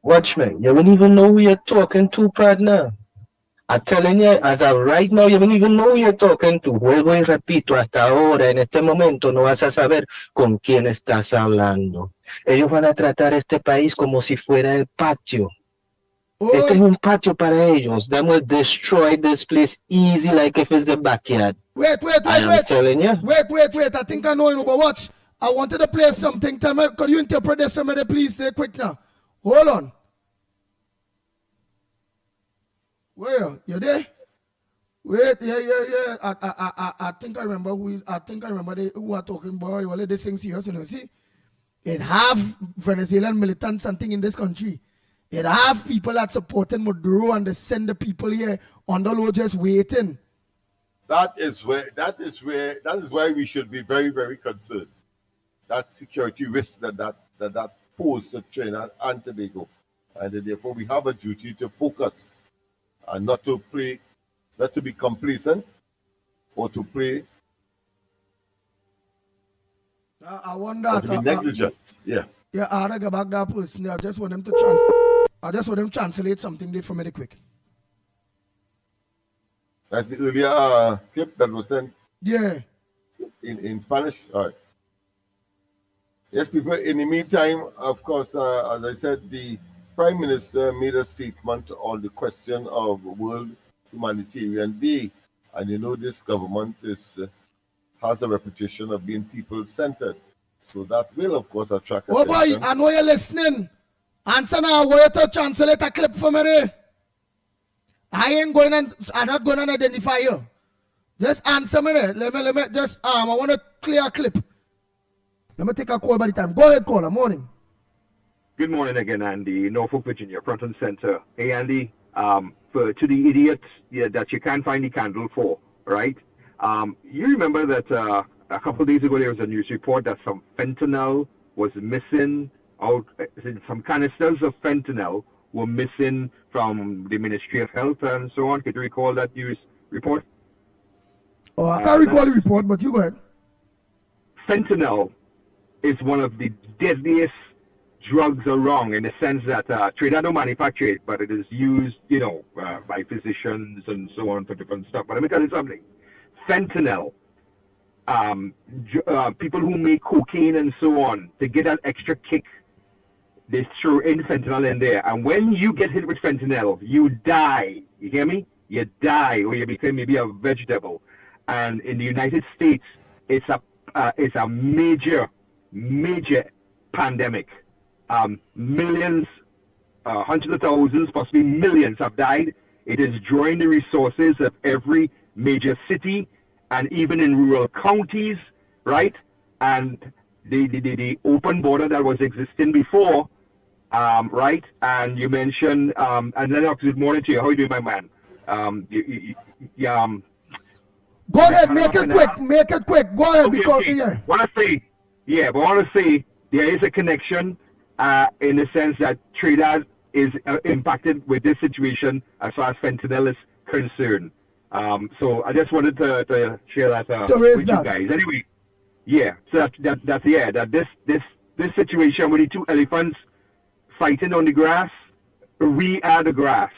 Watch me, you don't even know who you're talking to, partner. I'm telling you, as of right now, you don't even know who you're talking to. Vuelvo y repito, hasta ahora, en este momento, no vas a saber con quién estás hablando. Ellos van a tratar este país como si fuera el patio. Este es un patio para ellos. They will destroy this place easy like if it's the backyard. Wait. I'm telling you. Wait. I think I know you, but watch. I wanted to play something. Tell me, could you interpret this for me, please? Stay quick now. Hold on. Well, you there? Wait, yeah. I think I remember who are talking about. All this thing serious, you know. See, it have Venezuelan militants something in this country. It have people that supporting Maduro, and they send the people here on the low just waiting. That is why we should be very, very concerned. That security risk that poses to Trinidad and Tobago, and therefore we have a duty to focus. And not to be complacent or to play I wonder. Or to be negligent. Yeah. Yeah, I had to go back that person. I just want them to translate something there for me quick. That's the earlier clip that was sent. Yeah. In Spanish. All right. Yes, people. In the meantime, of course, as I said, the Prime Minister made a statement on the question of World Humanitarian Day, and you know this government has a reputation of being people-centered, so that will, of course, attract attention. Oh boy, I know you're listening. Answer now. I want you to translate a clip for me. I'm not going to identify you. Just answer me there. Let me just I want a clear clip. Let me take a call by the time. Go ahead, caller. Morning. Good morning again, Andy. Norfolk, Virginia, front and center. Hey, Andy, to the idiots that you can't find the candle for, right? You remember that a couple of days ago there was a news report that some fentanyl was missing out, some canisters of fentanyl were missing from the Ministry of Health and so on. Could you recall that news report? Oh, I can't recall the report, but you go ahead. Fentanyl is one of the deadliest drugs around in the sense that Trinidad don't manufacture it, but it is used, by physicians and so on for different stuff. But let me tell you something. Fentanyl, people who make cocaine and so on, to get that extra kick, they throw in fentanyl in there. And when you get hit with fentanyl, you die. You hear me? You die, or you become maybe a vegetable. And in the United States, it's a major pandemic. Millions, hundreds of thousands, possibly millions have died. It is drawing the resources of every major city and even in rural counties, right? And the open border that was existing before, right? And you mentioned, and Lennox, good morning to you. How are you doing, my man? Go ahead, make it quick. Go ahead, because I want to say there is a connection in the sense that Trinidad is impacted with this situation as far as fentanyl is concerned. So I just wanted to share that with you guys. Anyway, so this situation with the two elephants fighting on the grass, we are the grass.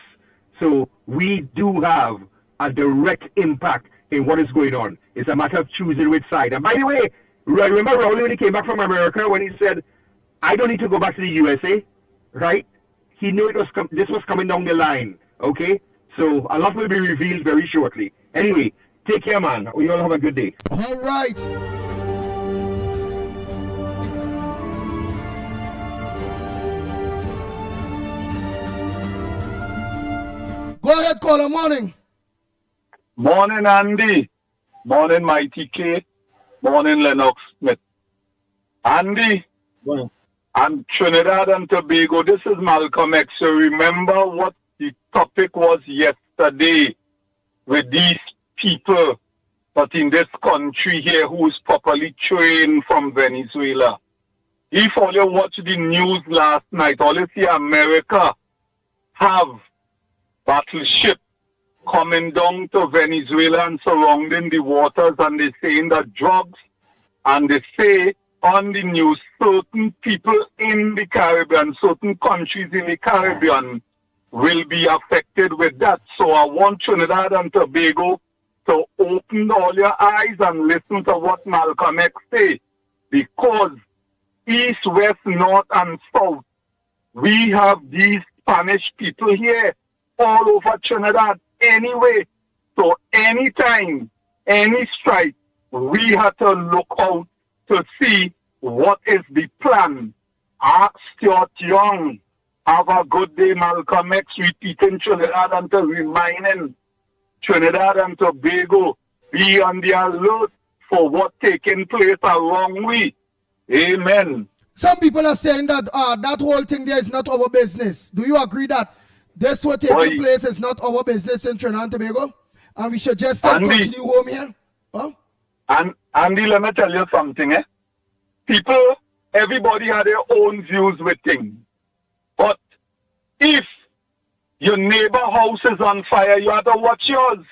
So we do have a direct impact in what is going on. It's a matter of choosing which side. And by the way, remember Rowley when he came back from America when he said, I don't need to go back to the USA, right? He knew this was coming down the line, okay? So a lot will be revealed very shortly. Anyway, take care, man. We all have a good day. All right. Go ahead, caller. Morning. Morning, Andy. Morning, Mighty K. Morning, Lennox Smith. Andy. Morning. And Trinidad and Tobago. This is Malcolm X. So remember what the topic was yesterday with these people but in this country here who is properly trained from Venezuela. If all you watch the news last night, all you see America have battleship coming down to Venezuela and surrounding the waters, and they're saying that drugs, and they say on the news certain people in the Caribbean, certain countries in the Caribbean will be affected with that. So I want Trinidad and Tobago to open all your eyes and listen to what Malcolm X say, because east, west, north, and south, we have these Spanish people here all over Trinidad anyway. So anytime, any strike, we have to look out to see what is the plan. Ask Stuart Young. Have a good day, Malcolm X, repeating Trinidad and to reminding Trinidad and Tobago, be on the alert for what taking place around we. Amen. Some people are saying that that whole thing there is not our business. Do you agree that this what taking place is not our business in Trinidad and Tobago? And we should just continue home here? Huh? And Andy, let me tell you something. People, everybody had their own views with things. But if your neighbor house is on fire, you have to watch yours.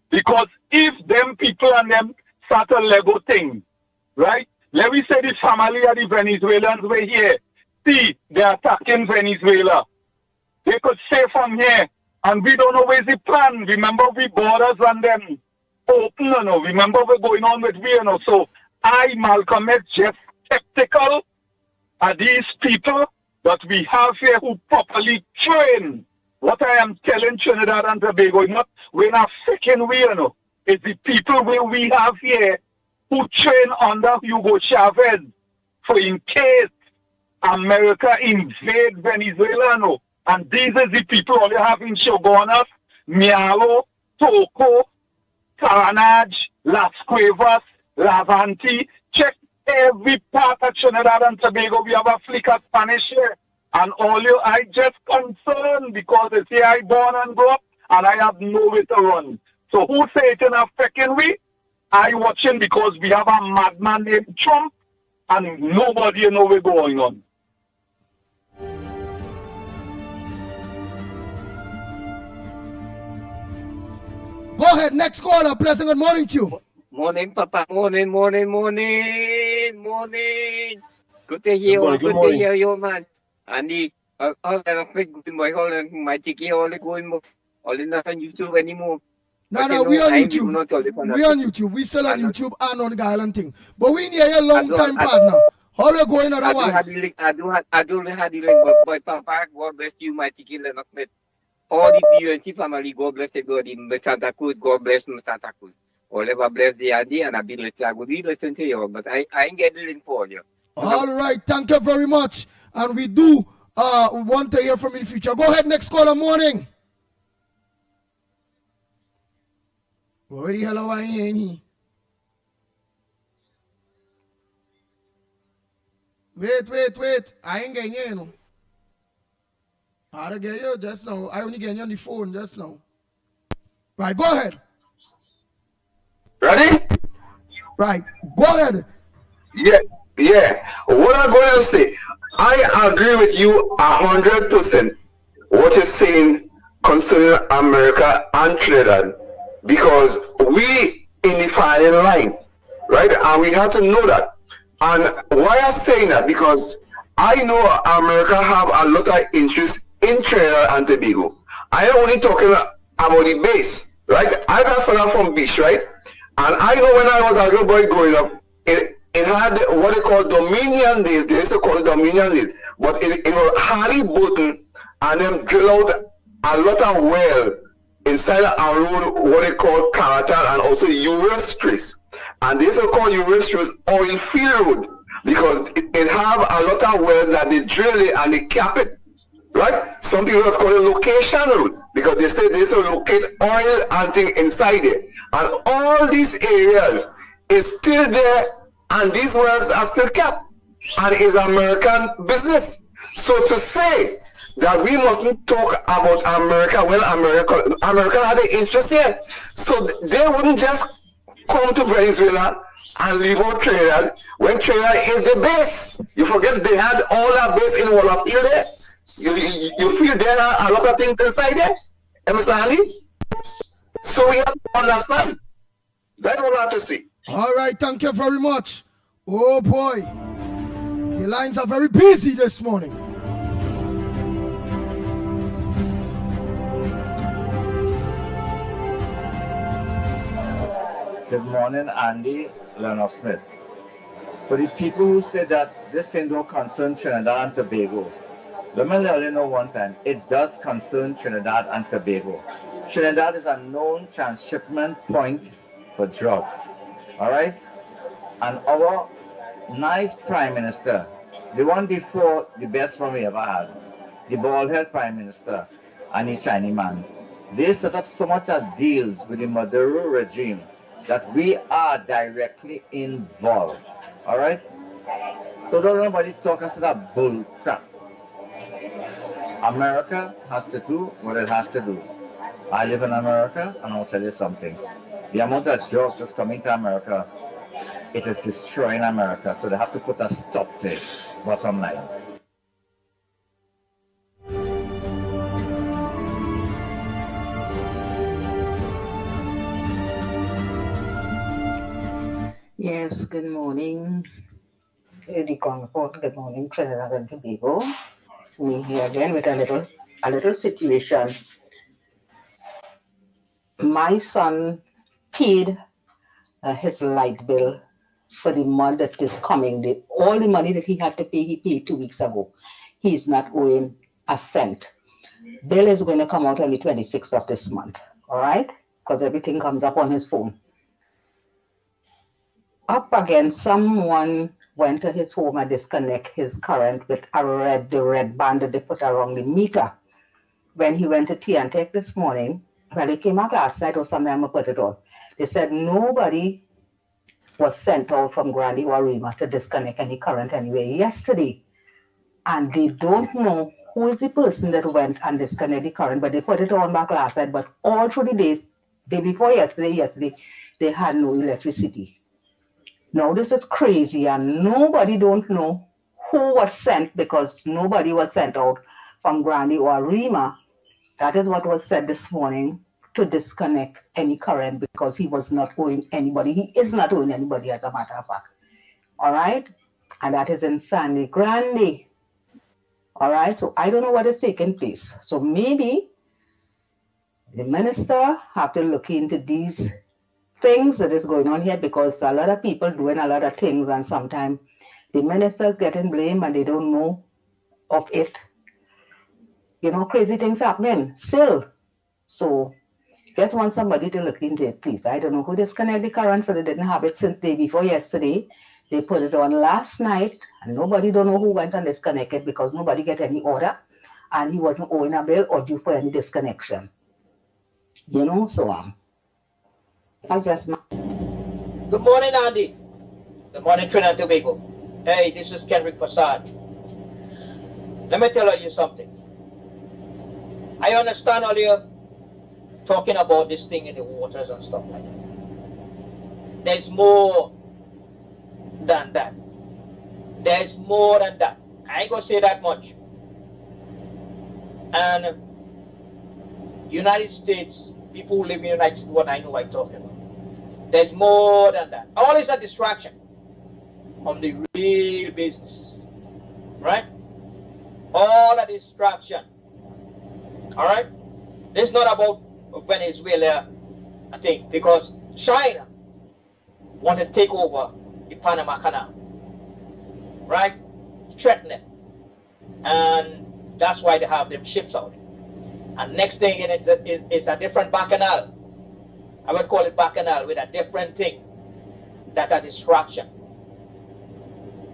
Because if them people and them start a Lego thing, right? Let me say the family of the Venezuelans were here. See, they're attacking Venezuela. They could say from here, and we don't know where's the plan. Remember, we borders and them open, you know. Remember, we're going on with we, you know. So I, Malcolm X, just skeptical of these people that we have here who properly train. What I am telling Trinidad and Tobago, we're not freaking we, you know. It's the people we have here who train under Hugo Chavez for in case America invade Venezuela, no. And these are the people all you have in Shogunas, Mialo, Toco, Taranaj, Las Cuevas, Lavanti. Check every part of Trinidad and Tobago. We have a flicker Spanish here. And all you, I just concerned because they say I born and grow up and I have nowhere to run. So who say it in a freaking way? I watching because we have a madman named Trump and nobody know what's going on. Go ahead, next caller. Pleasant good morning to you. Morning, Papa. Morning. Good to hear you. Good to hear you, man. And the all my chicky, all going not on YouTube anymore. No, we on YouTube. We on YouTube. We still on YouTube and on the island thing. But we need a long time partner. How we going otherwise? I do have the link, but Papa, God bless you, my chicky, Lennox. All the BUNC family, God bless everybody in Santa Cruz, God bless Santa Cruz. Whatever bless the idea and I be listen to you, but I ain't get the link for you. All right, thank you very much. And we do want to hear from you in the future. Go ahead, next caller, morning. Where the hell are I in? Wait. I ain't getting you, know. I don't get you just now. I only get you on the phone just now. Right, go ahead. Ready? Right, go ahead. Yeah. What I'm going to say, I agree with you 100%. What you're saying concerning America and Trinidad, because we in the firing line, right? And we have to know that. And why I'm saying that, because I know America have a lot of interest in Trinidad and Tobago. I am only talking about the base, right? I got a fella from Beach, right? And I know when I was a little boy growing up, it had what they call Dominion days. They used to call it Dominion days. But it was Harry Bolton and them drill out a lot of well inside a road, what they call Caratal and also Eurostris. And they used to call Eurostris oil field road because it have a lot of wells that they drill it and they cap it. Right? Some people just call it location road because they say they used to locate oil and things inside it. And all these areas is still there and these wells are still kept. And it's American business. So to say that we mustn't talk about America when America has an interest here. So they wouldn't just come to Venezuela and leave out Trinidad when Trinidad is the base. You forget they had all that base in Wallapil there. You feel there are a lot of things inside there? Understand? So we have to understand. That's all I have to say. All right, thank you very much. Oh boy, the lines are very busy this morning. Good morning, Andy, Lennox Smith. For the people who say that this thing don't concern Trinidad and Tobago, let me let you know one time, it does concern Trinidad and Tobago. Trinidad is a known transshipment point for drugs, all right? And our nice Prime Minister, the one before the best one we ever had, the bald-head Prime Minister and the Chinese man, they set up so much of deals with the Maduro regime that we are directly involved, all right? So don't nobody talk us that bull crap. America has to do what it has to do. I live in America, and I'll tell you something. The amount of drugs that's coming to America, it is destroying America, so they have to put a stop to it, bottom line. Yes, good morning. the Concord. Good morning, Trinidad and Tobago. It's me here again with a little situation. My son paid his light bill for the month that is coming. All the money that he had to pay, he paid 2 weeks ago. He's not owing a cent. Bill is going to come out on the 26th of this month, all right? Because everything comes up on his phone. Up again, someone went to his home and disconnect his current with the red band that they put around the meter. When he went to T&Tech this morning, well, he came out last night or something, I'm going to put it on. They said nobody was sent out from Grandy or Rima to disconnect any current anyway yesterday. And they don't know who is the person that went and disconnected the current, but they put it on back last night. But all through the days, day before yesterday, they had no electricity. Now this is crazy, and nobody don't know who was sent because nobody was sent out from Grandy or Rima. That is what was said this morning, to disconnect any current because he was not owing anybody. He is not owing anybody, as a matter of fact. All right? And that is in Sandy Grande. All right? So I don't know what is taking place. So maybe the minister have to look into these things that is going on here, because a lot of people doing a lot of things, and sometimes the ministers getting blamed and they don't know of it. You know, crazy things happening still. So just want somebody to look into it, please. I don't know who disconnected the current, so they didn't have it since day before yesterday. They put it on last night, and nobody don't know who went and disconnected because nobody get any order, and he wasn't owing a bill or due for any disconnection. You know, so that's just my... Good morning, Andy. Good morning, Trinidad and Tobago. Hey, this is Kendrick Passage. Let me tell you something. I understand earlier talking about this thing in the waters and stuff like that. There's more than that. There's more than that. I ain't gonna say that much. And United States, people who live in the United States, what I know I'm talking about. There's more than that. All is a distraction from the real business. Right? All a distraction. Alright? This is not about Venezuela, I think, because China want to take over the Panama Canal. Right? Threaten it. And that's why they have them ships out. And next thing, it's a different bacchanal. I would call it bacchanal with a different thing. That's a distraction.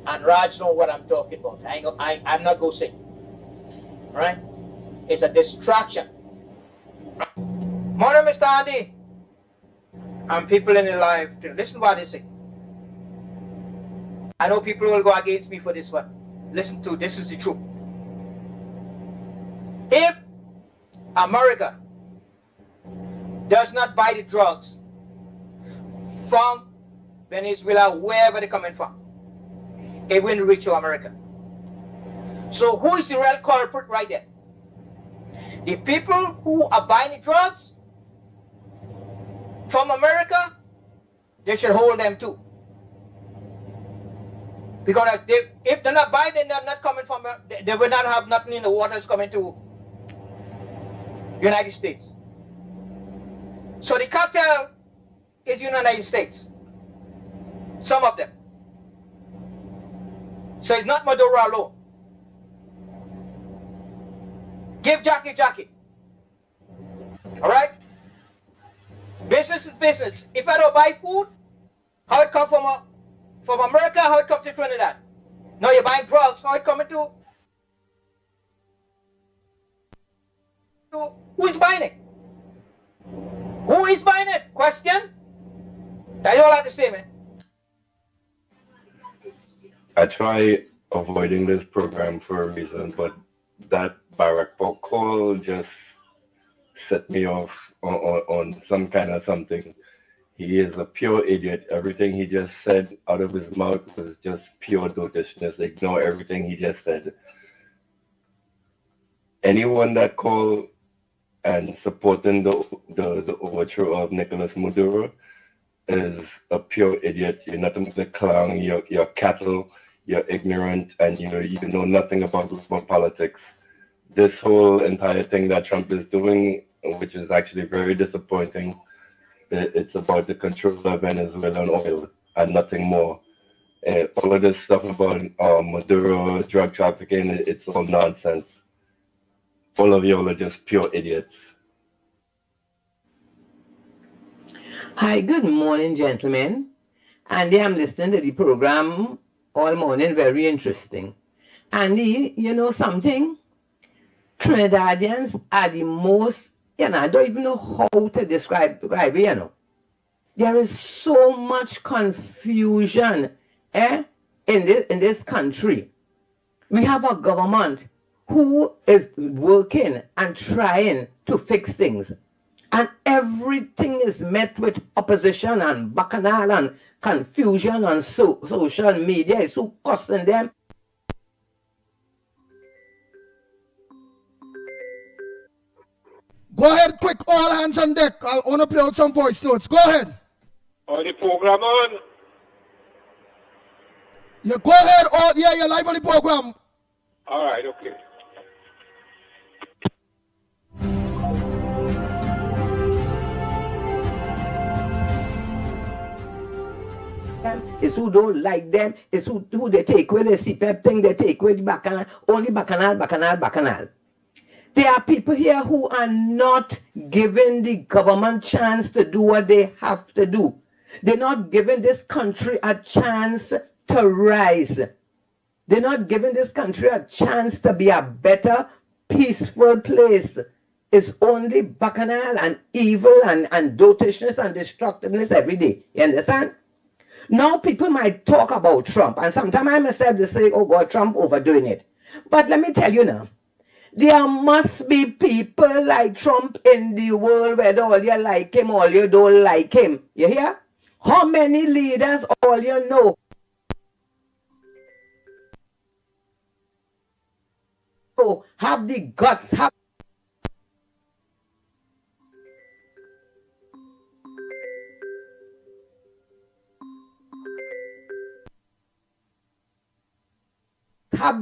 And Raj knows what I'm talking about. I'm not going to sing. Right? It's a distraction. Morning, Mr. Andy. And people in the live. Listen what they say. I know people will go against me for this one. Listen to this is the truth. If America does not buy the drugs from Venezuela, wherever they're coming from, it won't reach to America. So who is the real culprit right there? The people who are buying the drugs from America, they should hold them too. Because if they're not buying, then they're not coming from, they will not have nothing in the waters coming to United States. So the cartel is United States. Some of them. So it's not Maduro alone. Give Jackie. All right? Business is business. If I don't buy food, how it come from America, how it come to Trinidad? No, you're buying drugs, how it coming to? Who is buying it? Who is buying it? Question? That's all I have to say, man. I try avoiding this program for a reason, but that Barack call just set me off on some kind of something. He is a pure idiot. Everything he just said out of his mouth was just pure dotishness. Ignore everything he just said. Anyone that called and supporting the overthrow of Nicolas Maduro is a pure idiot. You're nothing but a clown. You're cattle. you're ignorant and you know nothing about politics. This whole entire thing that Trump is doing, which is actually very disappointing, it's about the control of Venezuelan oil and nothing more. All of this stuff about Maduro, drug trafficking, it's all nonsense. All of y'all are just pure idiots. Hi, good morning, gentlemen. Andy, I'm listening to the program all morning, very interesting. Andy, you know something? Trinidadians are the most, I don't even know how to describe it, There is so much confusion in this country. We have a government who is working and trying to fix things. And everything is met with opposition and bacchanal and confusion on social media. It's so costing them. Go ahead, quick, all hands on deck. I want to play out some voice notes. Go ahead. On the program on. Yeah, go ahead. You're live on the program. All right, okay. It's who don't like them. It's who they take with the CPEP thing, they take with bacchanal, only bacchanal. There are people here who are not giving the government chance to do what they have to do. They're not giving this country a chance to rise. They're not giving this country a chance to be a better, peaceful place. It's only bacchanal and evil and dotishness and destructiveness every day. You understand? Now people might talk about Trump, and sometimes I myself they say, oh God, Trump overdoing it. But let me tell you now, there must be people like Trump in the world, whether all you like him or you don't like him. You hear? How many leaders all you know have the guts, have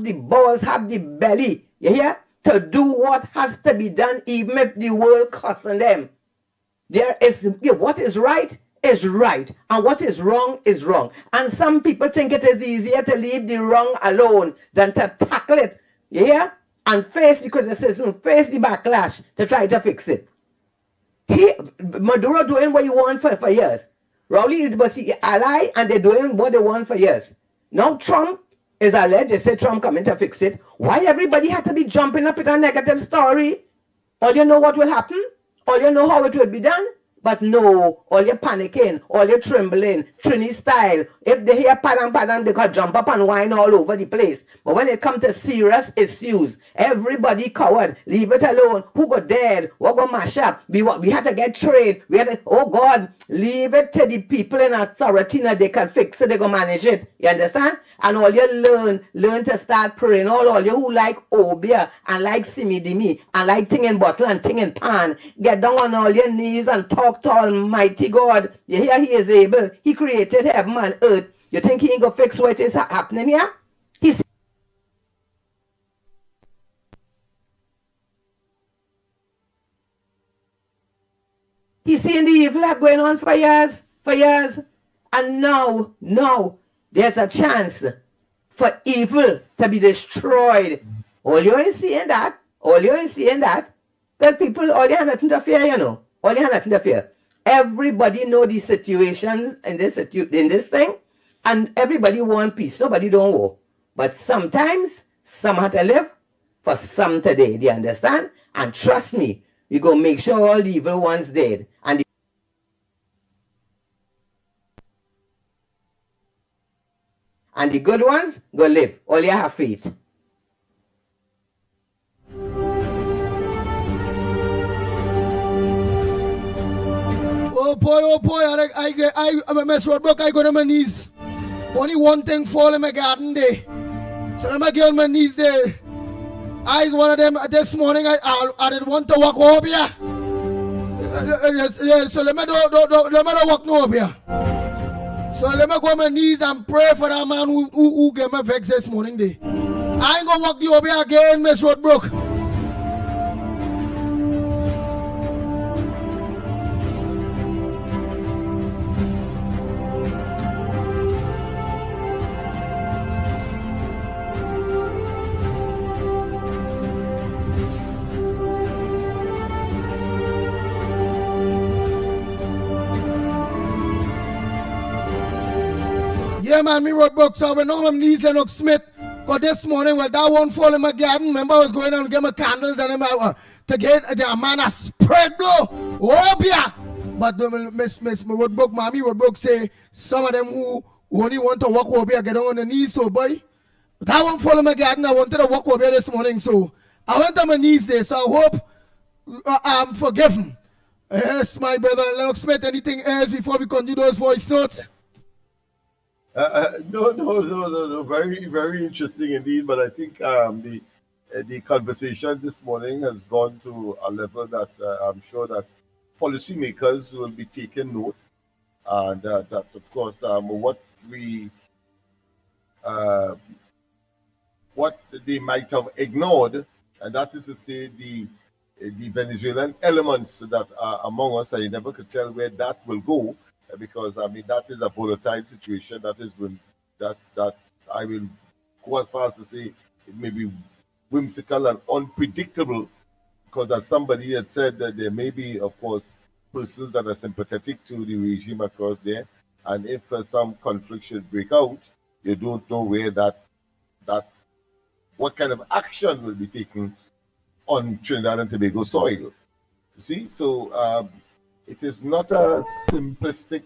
the balls, have the belly, you hear, to do what has to be done, even if the world costing them. What is right is right, and what is wrong is wrong. And some people think it is easier to leave the wrong alone than to tackle it, you hear, and face the criticism, face the backlash to try to fix it. Maduro doing what he want for years. Rowley was the ally, and they're doing what they want for years. Now Trump is alleged, they say Trump coming to fix it. Why everybody had to be jumping up with a negative story? All you know what will happen? All you know how it will be done? But no, all you panicking, all you trembling, Trini style. If they hear padang, they can jump up and whine all over the place. But when it comes to serious issues, everybody coward, leave it alone. Who got dead? What got mash up? We had to get trade. We had to, oh God, leave it to the people in authority now they can fix it, they can manage it. You understand? And all you learn to start praying. All you who like obia and like simidimi and like thing in bottle and thing in pan, get down on all your knees and talk to Almighty God. You hear he is able. He created heaven and earth. You think he ain't gonna fix what is happening here? He's seen the evil that going on for years. And now, there's a chance for evil to be destroyed. All you ain't seeing that. Because people, all you have nothing to fear, you know. All you have nothing to fear. Everybody know the situations in this thing. And everybody want peace. Nobody don't war. But sometimes, some have to live for some today. Do you understand? And trust me, we go make sure all the evil ones dead. And the good ones go live. All you have faith. Oh boy, I mess with broke, I go to my knees. Only one thing fall in my garden there. So then I get on my knees there. I one of them this morning, I didn't want to walk over here. So let me do walk no over here. So let me go on my knees and pray for that man who gave me vex this morning day. I ain't gonna walk the over again, Miss Roadbrook. Yeah, man, me Roadbrook, so I went on my knees, Lennox Smith. Because this morning, well, that one fall in my garden. Remember, I was going on to get my candles and to get the man a spread blow. Oh, yeah. But Miss Roadbrook, Mommy Roadbrook say some of them who only want to walk over here, get on the knees, so boy. That one fall in my garden. I wanted to walk over here this morning, so I went on my knees there. So I hope I'm forgiven. Yes, my brother Lennox Smith, anything else before we continue those voice notes? No. Very, very interesting indeed. But I think the conversation this morning has gone to a level that I'm sure that policymakers will be taking note, and that of course what they might have ignored, and that is to say the Venezuelan elements that are among us. I never could tell where that will go. Because I mean that is a volatile situation. That is when that I will go as far as to say it may be whimsical and unpredictable. Because as somebody had said, that there may be, of course, persons that are sympathetic to the regime across there, and if some conflict should break out, you don't know where what kind of action will be taken on Trinidad and Tobago soil. You see, so. It is not a simplistic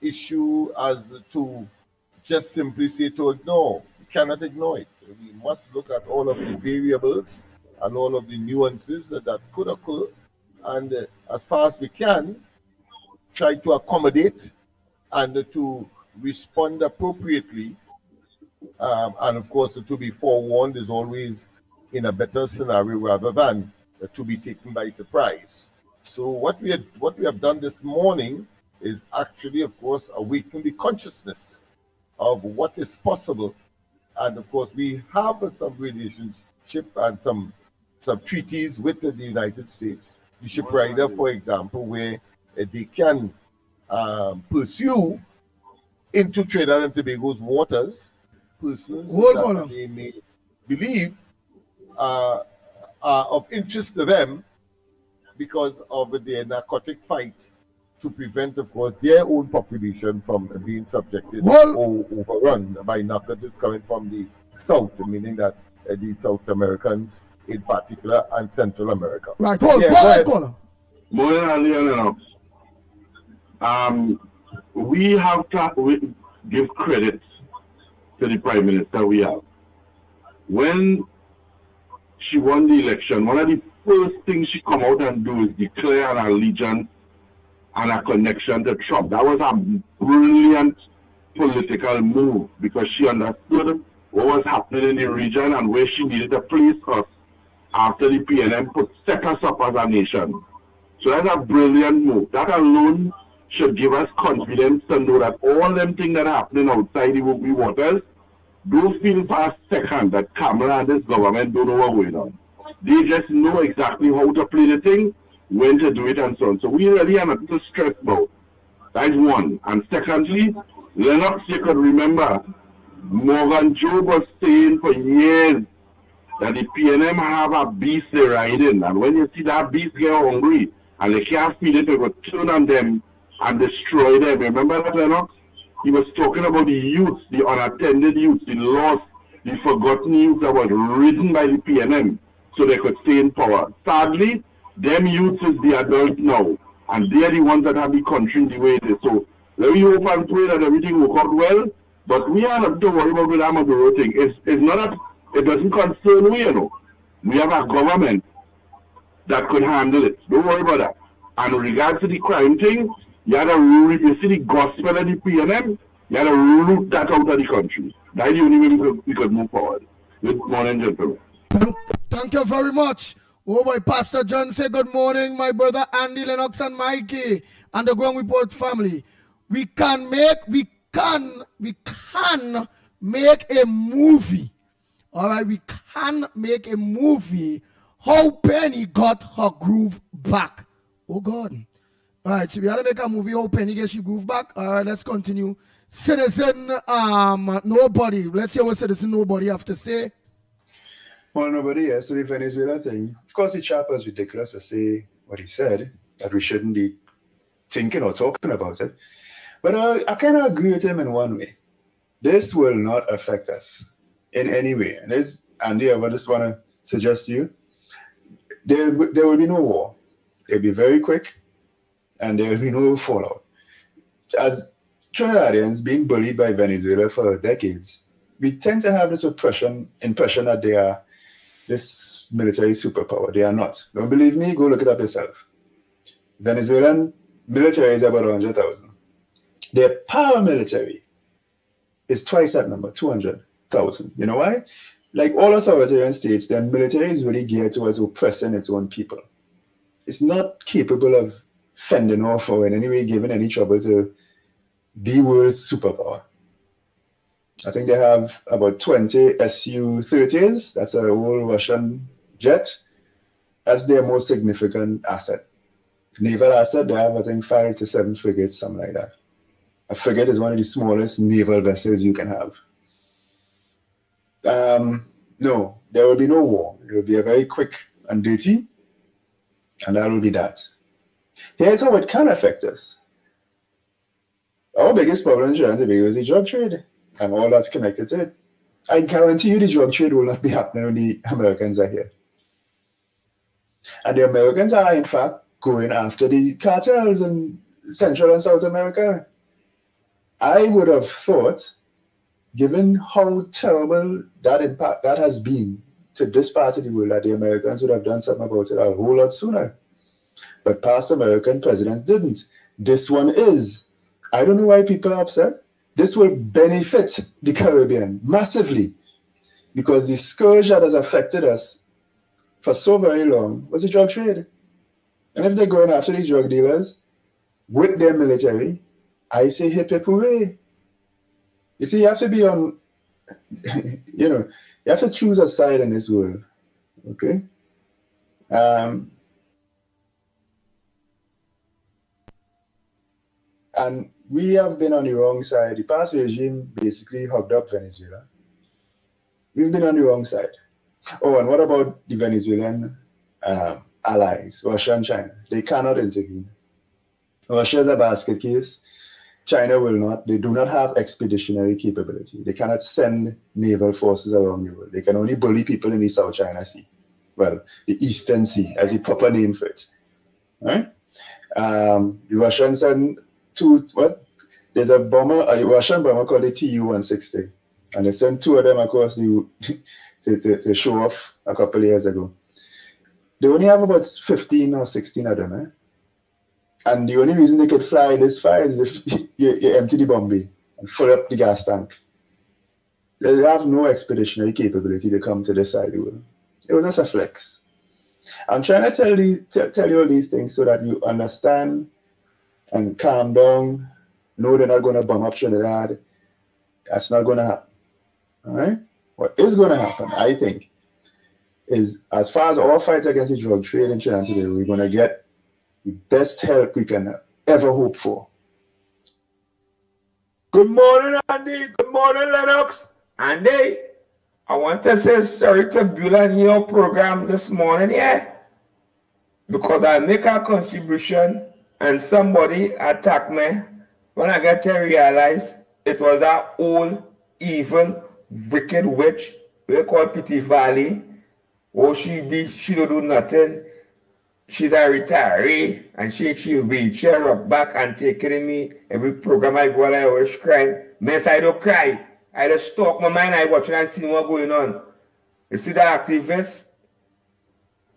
issue as to just simply say to ignore. You cannot ignore it. We must look at all of the variables and all of the nuances that could occur, and as far as we can, try to accommodate and to respond appropriately. And of course, to be forewarned is always in a better scenario rather than to be taken by surprise. So what we have done this morning is actually, of course, awaken the consciousness of what is possible. And of course, we have some relationship and some treaties with the United States. The shipwrighter, for example, where they can pursue into Trinidad and Tobago's waters persons that they may believe are of interest to them, because of their narcotic fight to prevent, of course, their own population from being subjected or overrun by narcotics coming from the south, meaning that the South Americans in particular and Central America. Right, go ahead. We have to give credit to the Prime Minister we have. When she won the election, one of the first thing she come out and do is declare an allegiance and a connection to Trump. That was a brilliant political move because she understood what was happening in the region and where she needed to place us after the PNM set us up as a nation. So that's a brilliant move. That alone should give us confidence to know that all them things that are happening outside the waters, don't feel for a second that Kamala and this government don't know what's going on. They just know exactly how to play the thing, when to do it, and so on. So we really are not too stressed about. That is one. And secondly, Lennox, you could remember, Morgan Job was saying for years that the PNM have a beast they ride in. And when you see that beast get hungry and they can't feed it, they will turn on them and destroy them. Remember that, Lennox? He was talking about the youth, the unattended youth, the lost, the forgotten youth that was ridden by the PNM so they could stay in power. Sadly, them youths is the adults now, and they're the ones that have the country the way it is. So let me hope and pray that everything will work out well, but we are not to worry about the Amaduro thing. It's not that it doesn't concern we, you know. We have a government that could handle it. Don't worry about that. And in regards to the crime thing, you had to root, you see the gospel of the PNM, you had to root that out of the country. That's the only way we could move forward. Good morning, gentlemen. Thank you very much. Oh boy, Pastor John say good morning, my brother Andy, Lennox, and Mickie, and the Ground Report family. We can can make a movie. All right, we can make a movie how Penny got her groove back. Oh God. All right, so we gotta make a movie how Penny gets her groove back. All right, let's continue. Citizen Nobody. Let's hear what Citizen Nobody have to say. Well, nobody has to the Venezuela thing. Of course, it's sharp as ridiculous to say what he said, that we shouldn't be thinking or talking about it. But I kind of agree with him in one way. This will not affect us in any way. And this, Andy, I just want to suggest to you, there will be no war. It'll be very quick, and there will be no fallout. As Trinidadians being bullied by Venezuela for decades, we tend to have this impression that they are this military superpower. They are not. Don't believe me? Go look it up yourself. Venezuelan military is about 100,000. Their paramilitary is twice that number, 200,000. You know why? Like all authoritarian states, their military is really geared towards oppressing its own people. It's not capable of fending off or in any way giving any trouble to the world's superpower. I think they have about 20 Su-30s. That's an old Russian jet. That's their most significant asset. Naval asset, they have, I think, 5 to 7 frigates, something like that. A frigate is one of the smallest naval vessels you can have. No, there will be no war. It will be a very quick and dirty, and that will be that. Here's how it can affect us. Our biggest problem in Trinidad is the drug trade and all that's connected to it. I guarantee you the drug trade will not be happening when the Americans are here. And the Americans are, in fact, going after the cartels in Central and South America. I would have thought, given how terrible that impact that has been to this part of the world, that the Americans would have done something about it a whole lot sooner. But past American presidents didn't. This one is. I don't know why people are upset. This will benefit the Caribbean massively, because the scourge that has affected us for so very long was the drug trade. And if they're going after the drug dealers with their military, I say hip hip hooray. You see, you have to be on, you have to choose a side in this world, okay? And we have been on the wrong side. The past regime basically hugged up Venezuela. We've been on the wrong side. Oh, and what about the Venezuelan allies, Russia and China? They cannot intervene. Russia is a basket case. China will not. They do not have expeditionary capability. They cannot send naval forces around the world. They can only bully people in the South China Sea. Well, the Eastern Sea, as a proper name for it. Right? The Russians send there's a Russian bomber called the Tu-160. And they sent 2 of them across to show off a couple of years ago. They only have about 15 or 16 of them. And the only reason they could fly this far is if you empty the bomb bay and fill up the gas tank. They have no expeditionary capability to come to this side of the world. It was just a flex. I'm trying to tell you all these things so that you understand and calm down. No, they're not going to bomb up Trinidad. That's not going to happen. All right? What is going to happen, I think, is as far as our fight against the drug trade in Trinidad today, we're going to get the best help we can ever hope for. Good morning, Andy. Good morning, Lennox. Andy, I want to say sorry to Beulah in your program this morning, because I make a contribution and somebody attacked me. When I get to realize it was that old, evil, wicked witch we call Pity Valley. Oh, she don't do nothing. She's a retiree, and she'll wheelchair up back and take care of me. Every program I go, I always cry. Mess, I don't cry. I just stalk my mind, I watch and see what's going on. You see the activist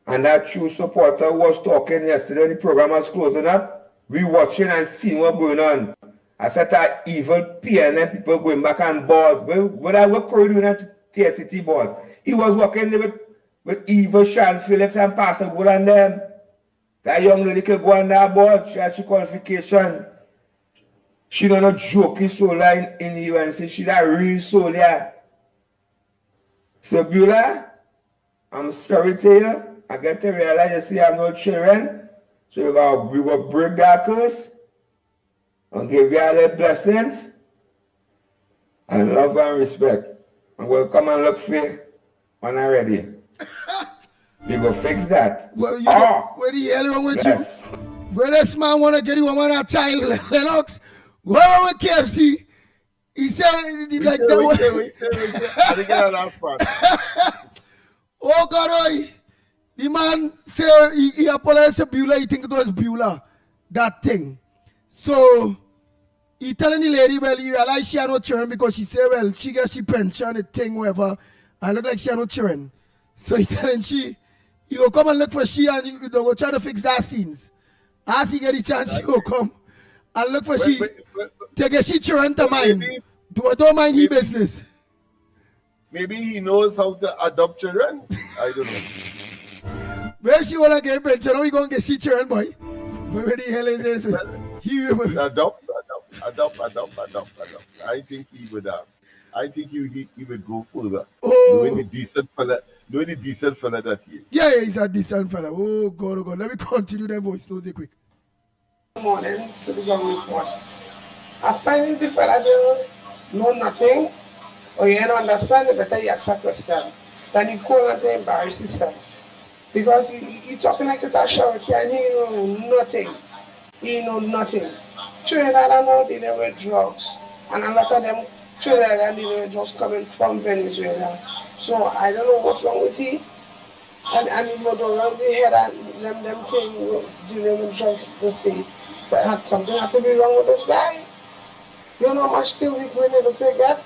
and that true supporter who was talking yesterday when the program was closing up. We watching and seeing what's going on. I said that evil PNM people going back on boards. What I work for doing at TSCT board. He was working there with evil Sean Phillips and Pastor Bull and them. That young lady could go on that board. She had her qualification. She don't know jokey soldier in the UNC. She's a real soldier. So Beulah, I'm sorry to you. I get to realize you see you have no children. So you gotta break that curse and give you all the blessings and love and respect. And we'll come and look for you when I'm ready. You go fix that. Well, where the hell wrong with you? Where this man wanna get you a man a child, Lennox? What wrong with KFC? He said like that. We I didn't get that last part. Oh God, the man said he apologized to Beulah. He think it was Beulah, that thing. So he telling the lady, well, he realized she had no children because she said, well, she gets she pension, the thing, whatever. I look like she had no children. So he telling she, he will come and look for she and he will try to fix that scenes. As he get the chance, he will come and look for she. To get she children to mind. Don't mind his business. Maybe he knows how to adopt children. I don't know. Where she wanna get pension? How we gonna get she children, boy? Where the hell is this? Adopt. I think he would I think he would go further. Oh. Knowing the decent fella that he is. Yeah, he's a decent fella. Oh God. Let me continue that voice notes quick. Good morning to the young report. I find it the fella don't know nothing or you don't understand it, better you ask a question. Then you call and to embarrass yourself. Because you talking like it's a shout and he know nothing. He know nothing. Trinidad are now dealing with drugs. And a lot of them Trinidad are dealing with drugs coming from Venezuela. So I don't know what's wrong with he. And you don't really hear that them things dealing with drugs the state. But something has to be wrong with this guy. You know how much still we need to get?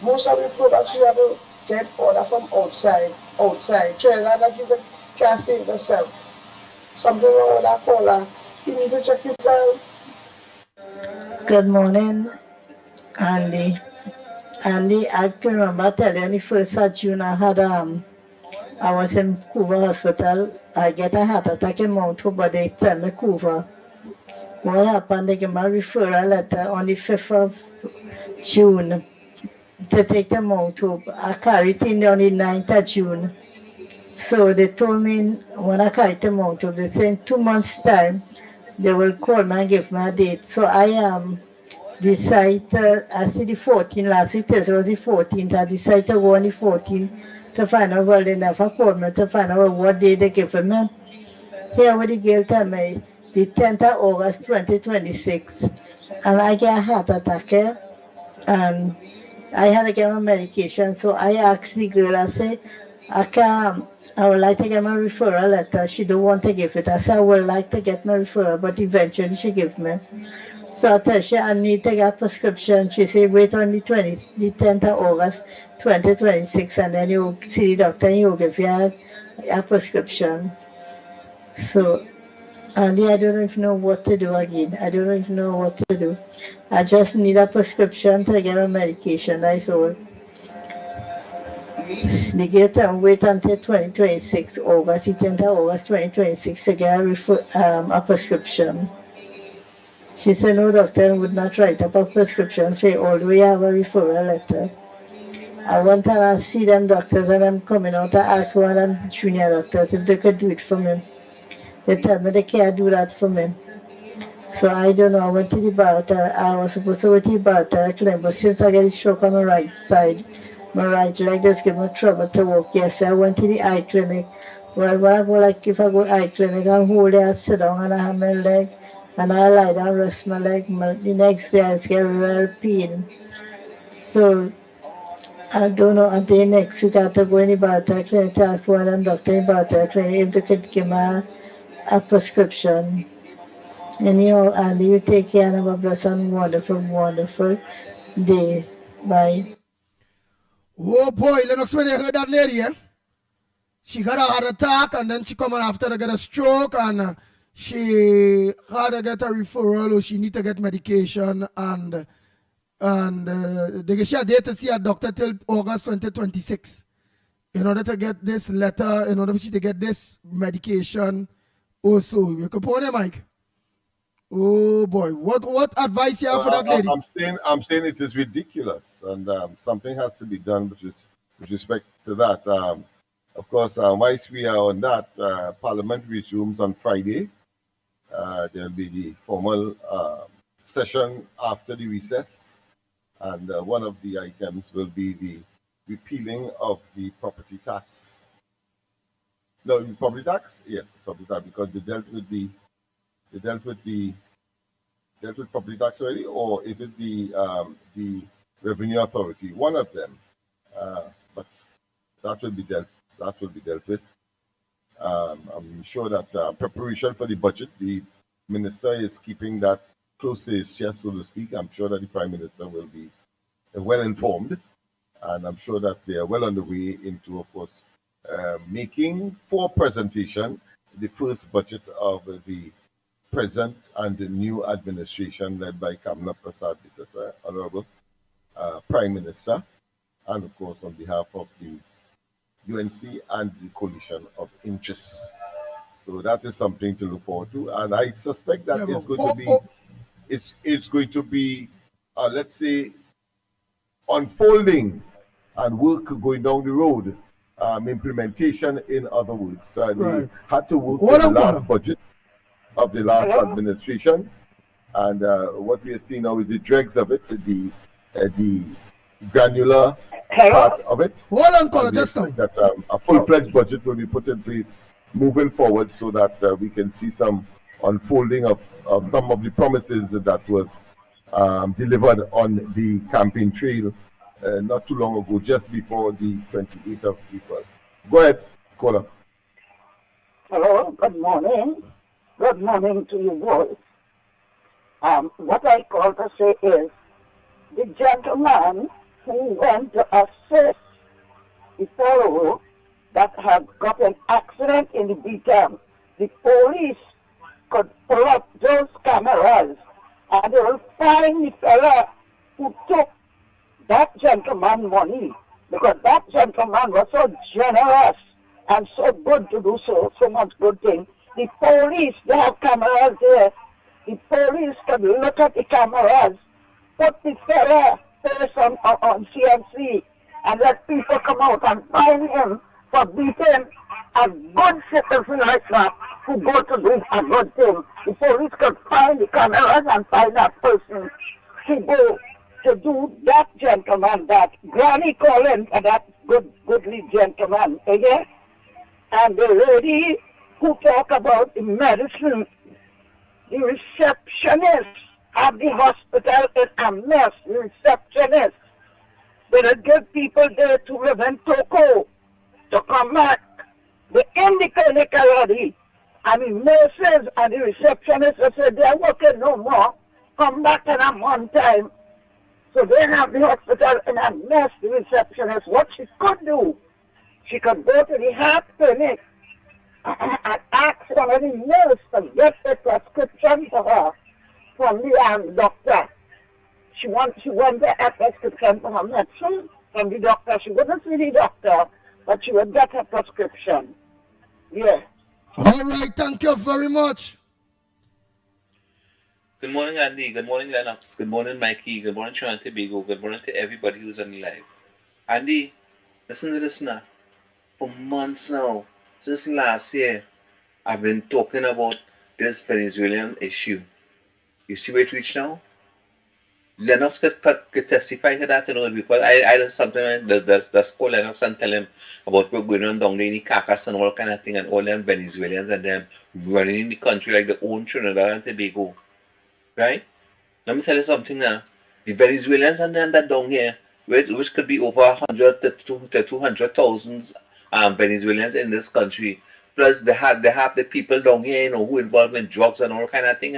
Most of the products you have to get order from outside. Trinidad that you can't save yourself. Something wrong with that cola. You need to check yourself. Good morning, Andy. Andy, I can remember telling the first of June I was in Couva Hospital. I get a heart attack in Mount Hope, but they tell me Couva. What happened? They gave me a referral letter on the 5th of June to take them Mount Hope. I carried it in on the 9th of June. So they told me when I carried them Mount Hope, they said in 2 months' time, they will call me and give me a date. So I decided, I see the 14th, last week Thursday was the 14th, I decided to go on the 14th to find out, well, they never called me to find out what day they give me. Here what the girl tell me, the 10th of August 2026, and I get a heart attack here, and I had to get my medication, so I asked the girl, I say, I would like to get my referral letter. She don't want to give it. I said, I would like to get my referral, but eventually she give me. So I tell her, I need to get a prescription. She said, wait on the 10th of August 2026, and then you see the doctor and he'll give you a prescription. So, Andy, I don't even know what to do again. I don't even know what to do. I just need a prescription to get a medication, that's all. They get and wait until 2026, August, the 10th of August 2026 to get a prescription. She said, no, doctor would not write up a prescription for you, although you have a referral letter. I went and I see them doctors and I'm coming out to ask one of them junior doctors if they could do it for me. They tell me they can't do that for me. So I don't know, I went to the barter. I was supposed to go to the barter clinic, but since I get a stroke on my right side, my right leg just give me trouble to walk. Yes, I went to the eye clinic. Well, when I go, like if I go to the eye clinic, I hold it, I sit down and I have my leg, and I lie down, rest my leg. The next day I get real pain. So I don't know, until next week I have to go in the barter clinic to ask one of them doctor in the barter clinic if they could give me a prescription. Anyhow, Andy, you take care and have a blessed and wonderful, wonderful day. Bye. Oh boy, Lennox, when I heard that lady, she got a heart attack and then she come after to get a stroke and she had to get a referral or she need to get medication and she had to see a doctor till August 2026 in order to get this letter, in order for she to get this medication also. You can put on your mic. Oh boy, what advice you have for that lady? I'm saying it is ridiculous, and something has to be done with respect to that. Of course, whilst we are on that, Parliament resumes on Friday. There'll be the formal session after the recess, and one of the items will be the repealing of the property tax. No, property tax? Yes, property tax, because they dealt with property tax already, or is it the revenue authority? One of them, but that will be dealt with. I'm sure that preparation for the budget, the minister is keeping that close to his chest, so to speak. I'm sure that the Prime Minister will be well informed, and I'm sure that they are well on the way into, of course, making for presentation the first budget of the present and the new administration led by Kamala Prasad Visesa, Honorable Prime Minister, and of course on behalf of the UNC and the coalition of interests. So that is something to look forward to, and I suspect that it's going to be, let's say, unfolding and work going down the road, implementation. In other words, they had to work with the last budget of the last administration, and what we are seeing now is the dregs of it, the granular part of it. Hold on, caller, just now. That a full-fledged budget will be put in place moving forward, so that we can see some unfolding of some of the promises that was delivered on the campaign trail not too long ago, just before the 28th of April. Go ahead, caller. Hello, good morning. Good morning to you boys. What I call to say is, the gentleman who went to assist the fellow that had got an accident in the beacon, the police could pull up those cameras and they will find the fella who took that gentleman money, because that gentleman was so generous and so good to do so much good thing. The police, they have cameras there. The police could look at the cameras, put the fella person on CNC, and let people come out and find him for beating a good citizen like that who go to do a good thing. The police could find the cameras and find that person to go to do that gentleman, that granny calling for that goodly gentleman, okay? And the lady who talk about the medicine, the receptionist at the hospital is a mess. The receptionist, they don't give people there to live in Toko to come back. They're in the clinic already, and the nurses and the receptionists they said they're working no more. Come back in a month time. So they have the hospital in a mess. The receptionist, what she could do, she could go to the heart clinic and ask one of the nurses to get a prescription for her from the doctor. She wanted a prescription for her medicine from the doctor. She wouldn't see the doctor, but she would get a prescription. Yeah. All right, thank you very much. Good morning, Andy. Good morning, Lennox. Good morning, Mikey. Good morning, Trinidad and Tobago. Good morning to everybody who's on the live. Andy, listen to this now. For months now, since last year, I've been talking about this Venezuelan issue. You see where it reached now? Lennox could testify to that, because I did something that's call Lennox and tell him about what's going on down there in the Carcass and all kind of thing, and all them Venezuelans and them running in the country like their own Trinidad and Tobago. Right? Let me tell you something now. The Venezuelans and them that down here, which could be over 100 to 200,000 Venezuelans in this country, plus they have the people down here, who involved in drugs and all kind of thing,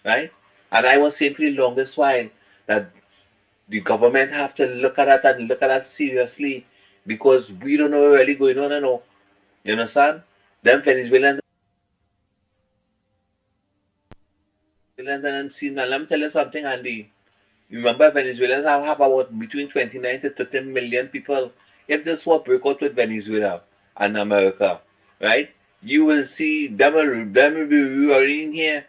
right? And I was saying for the longest while that the government have to look at that and look at that seriously, because we don't know what's really going on, You understand? Them Venezuelans and I'm seeing, and let me tell you something, Andy. Remember, Venezuelans have about between 29 to 30 million people. If this war break out with Venezuela and America, right? You will see them will be running here.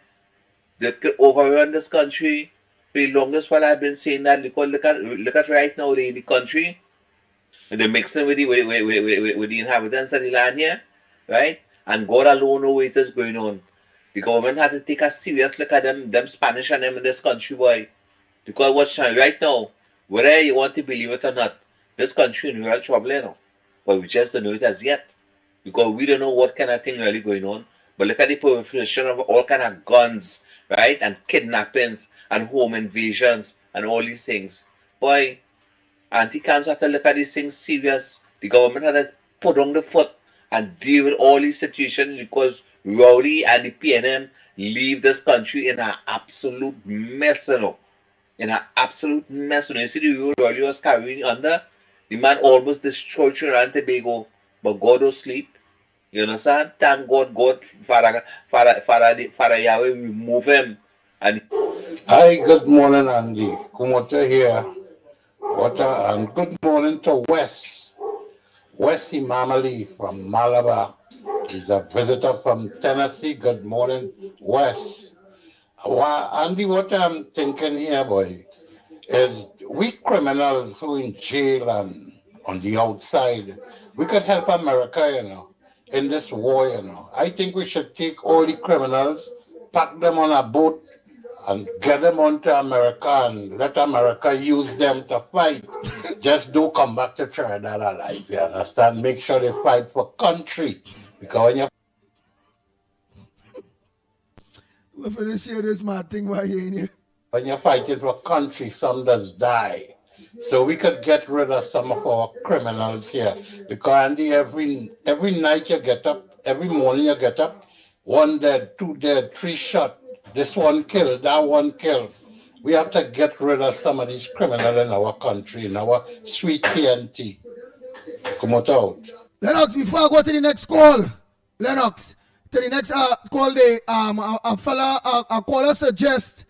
They could overrun this country. For the longest while I've been saying that, look at right now the country. They're mixing with the inhabitants of the land here, right? And God alone knows what is going on. The government had to take a serious look at them Spanish and them in this country, boy. Because what's right now, whether you want to believe it or not, this country in real trouble, you know. But we just don't know it as yet. Because we don't know what kind of thing really going on. But look at the proliferation of all kind of guns, right? And kidnappings and home invasions and all these things. Boy, anti-cams have to look at these things serious. The government had to put on the foot and deal with all these situations because Rowley and the PNM leave this country in an absolute mess, you know. In an absolute mess. You see the road Rowley was carrying under? The man almost destroyed Trinidad and Tobago. But God don't sleep. You understand? Thank God, Father Yahweh remove him. And Hi, good morning, Andy. Kumota here. And good morning to Wes. Wes Imamali from Malabar. He's a visitor from Tennessee. Good morning, Wes. Andy, what I'm thinking here, boy, is we criminals who in jail and on the outside, we could help America, you know, in this war, you know. I think we should take all the criminals, pack them on a boat, and get them onto America and let America use them to fight. Just don't come back to Trinidad alive, you understand? Make sure they fight for country. Because when you We're finna share this mad thing right here. when you're fighting for country, some does die. So we could get rid of some of our criminals here. Because Andy, every night you get up, every morning you get up, 1 dead, 2 dead, 3 shot. This one killed, that one killed. We have to get rid of some of these criminals in our country, in our sweet TNT. Come out. Lennox, before I go to the next call, Lennox, to the next call, a caller suggest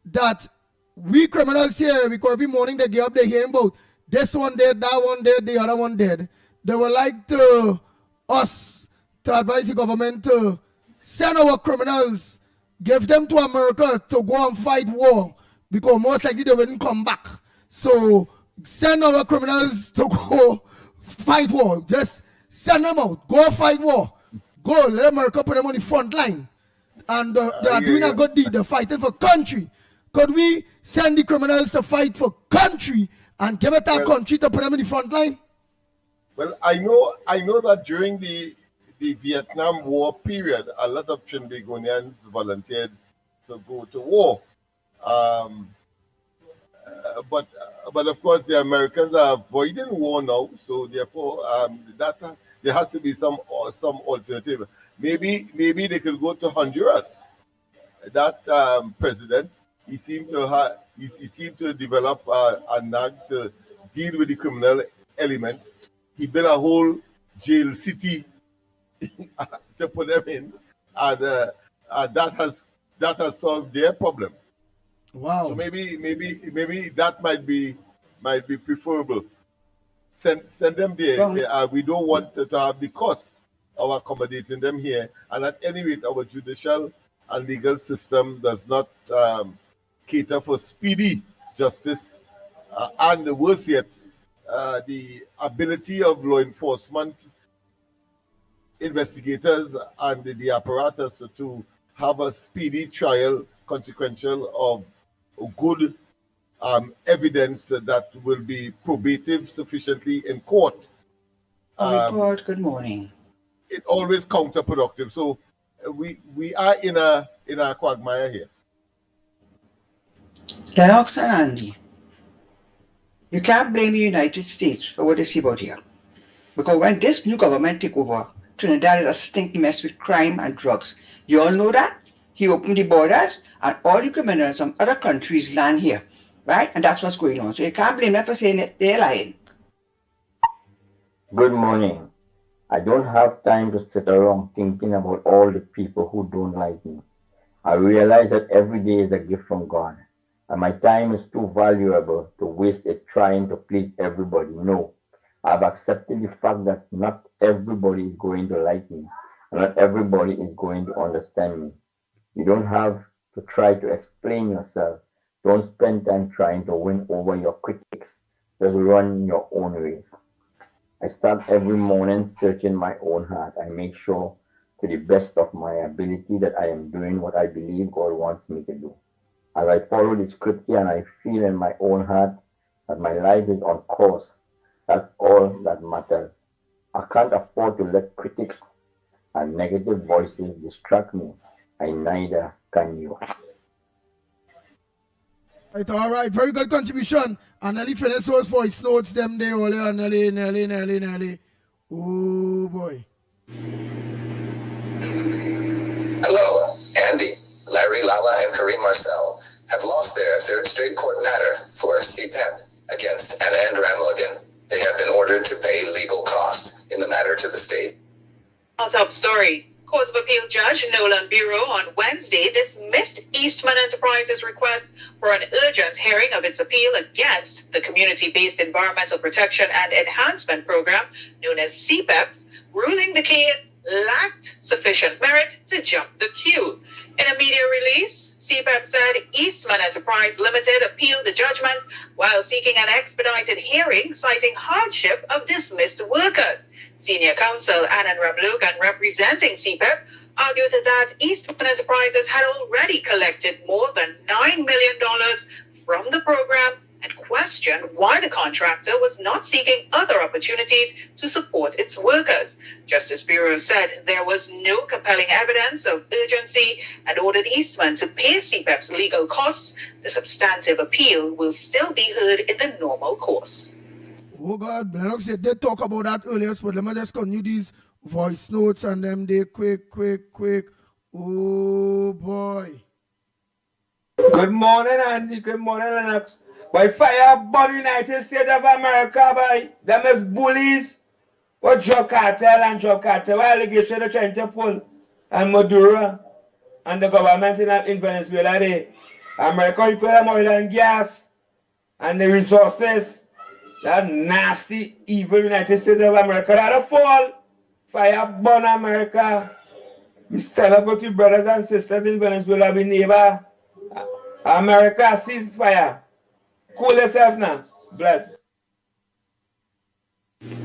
that we criminals here, because every morning they get up, they hearing about this one dead, that one dead, the other one dead. They would like us to advise the government to send our criminals, give them to America to go and fight war, because most likely they wouldn't come back. So send our criminals to go fight war. Just send them out. Go fight war. Go. Let America put them on the front line. And they are doing a good deed. They're fighting for country. Could we send the criminals to fight for country and give it our country to put them in the front line? Well, I know that during the Vietnam War period, a lot of Trinbagonians volunteered to go to war. But of course, the Americans are avoiding war now, so therefore, that there has to be some alternative. Maybe they could go to Honduras. That president, he seemed to develop a knack to deal with the criminal elements. He built a whole jail city to put them in, and that has solved their problem. Wow. So maybe that might be preferable. Send them there. We don't want to have the cost of accommodating them here. And at any rate, our judicial and legal system does not cater for speedy justice. And worse yet, the ability of law enforcement, investigators, and the apparatus to have a speedy trial consequential of good evidence that will be probative sufficiently in court. Report, good morning. It's always counterproductive. So we are in a quagmire here. Lennox and Andy, you can't blame the United States for what they see about here. Because when this new government take over, Trinidad is a stinking mess with crime and drugs. You all know that? He opened the borders and all the criminals from other countries land here, right? And that's what's going on. So you can't blame them for saying that they're lying. Good morning. I don't have time to sit around thinking about all the people who don't like me. I realize that every day is a gift from God, and my time is too valuable to waste it trying to please everybody. No, I've accepted the fact that not everybody is going to like me, and not everybody is going to understand me. You don't have to try to explain yourself. Don't spend time trying to win over your critics. Just run your own race. I start every morning searching my own heart. I make sure to the best of my ability that I am doing what I believe God wants me to do. As I follow the scripture and I feel in my own heart that my life is on course, that's all that matters. I can't afford to let critics and negative voices distract me. I neither can you. Right, all right, very good contribution. And Nelly finished those voice notes them day earlier. Nelly. Oh boy. Hello, Andy, Larry, Lala, and Kareem Marcel have lost their third straight court matter for CPEP against Anna and Ramlogan. They have been ordered to pay legal costs in the matter to the state. Our top story. Court of Appeal Judge Nolan Bureau on Wednesday dismissed Eastman Enterprises' request for an urgent hearing of its appeal against the Community-Based Environmental Protection and Enhancement Program, known as CPEP, ruling the case lacked sufficient merit to jump the queue. In a media release, CPEP said Eastman Enterprise Limited appealed the judgment while seeking an expedited hearing, citing hardship of dismissed workers. Senior counsel Anand Ramlogan, representing CPEP, argued that Eastman Enterprises had already collected more than $9 million from the program and questioned why the contractor was not seeking other opportunities to support its workers. Justice Bureau said there was no compelling evidence of urgency and ordered Eastman to pay CPEP's legal costs. The substantive appeal will still be heard in the normal course. Oh God, Lennox said they talk about that earlier, but let me just continue these voice notes and them they quick. Oh boy. Good morning, Andy. Good morning, Lennox. By fire by the United States of America, by them is bullies. What drug cartel allegation they're trying to pull. And Maduro and the government in Venezuela, America, you put them oil and gas and the resources. That nasty, evil United States of America that'll fall. Fire burn America. We stand up with your brothers and sisters in Venezuela, we neighbor. America cease fire. Cool yourself now. Bless. Good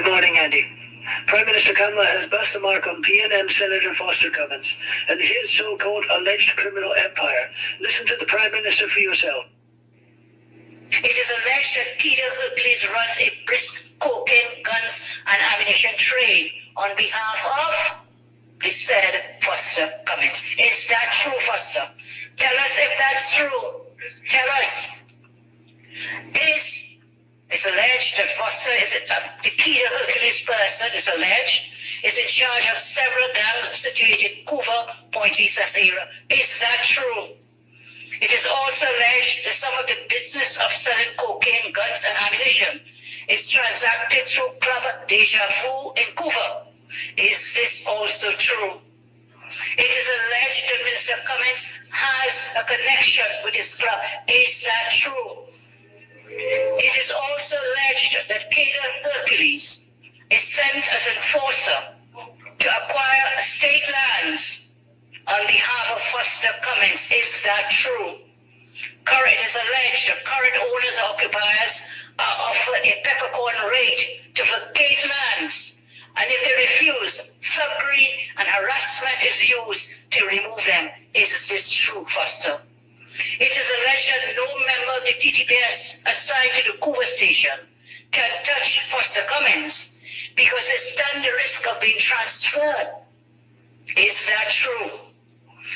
morning, Andy. Prime Minister Kamala has passed the mark on PNM Senator Foster Cummins and his so-called alleged criminal empire. Listen to the Prime Minister for yourself. It is alleged that Peter Hercules runs a brisk cocaine, guns, and ammunition trade on behalf of the said Foster Cummins. Is that true, Foster? Tell us if that's true. Tell us. It's alleged that Foster is the Peter Hercules person is alleged is in charge of several gangs situated in Couva, Point East area. Is that true? It is also alleged that some of the business of selling cocaine, guns, and ammunition is transacted through Club Deja Vu in Couva. Is this also true? It is alleged that Minister Cummins has a connection with this club. Is that true? It is also alleged that Peter Hercules is sent as enforcer to acquire state lands on behalf of Foster Cummins. Is that true? It is alleged that current owners or occupiers are offered a peppercorn rate to vacate lands, and if they refuse, thuggery and harassment is used to remove them. Is this true, Foster? It is alleged that no member of the TTPS assigned to the Couva station can touch Foster Cummins because they stand the risk of being transferred. Is that true?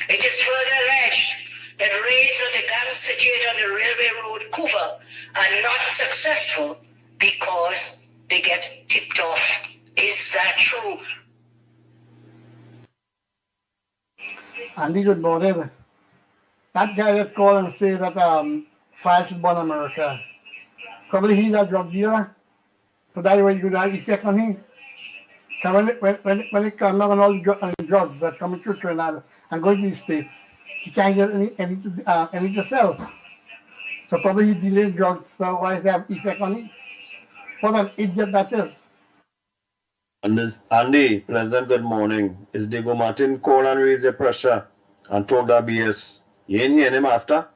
It is further alleged that raids on the gangs situated on the railway road Couva are not successful because they get tipped off. Is that true? Andy, good morning. That guy that called and said that fire should burn America, probably he's a drug dealer. So that way you could have effect on him. So when it comes on all the drugs that come through Trinidad and go to these states, he can't get any to sell. So probably he dealing drugs, so why they have effect on him? What an idiot that is. Andy, pleasant good morning. Is Diego Martin call and raise the pressure and talk that BS? You ain't hearing him after?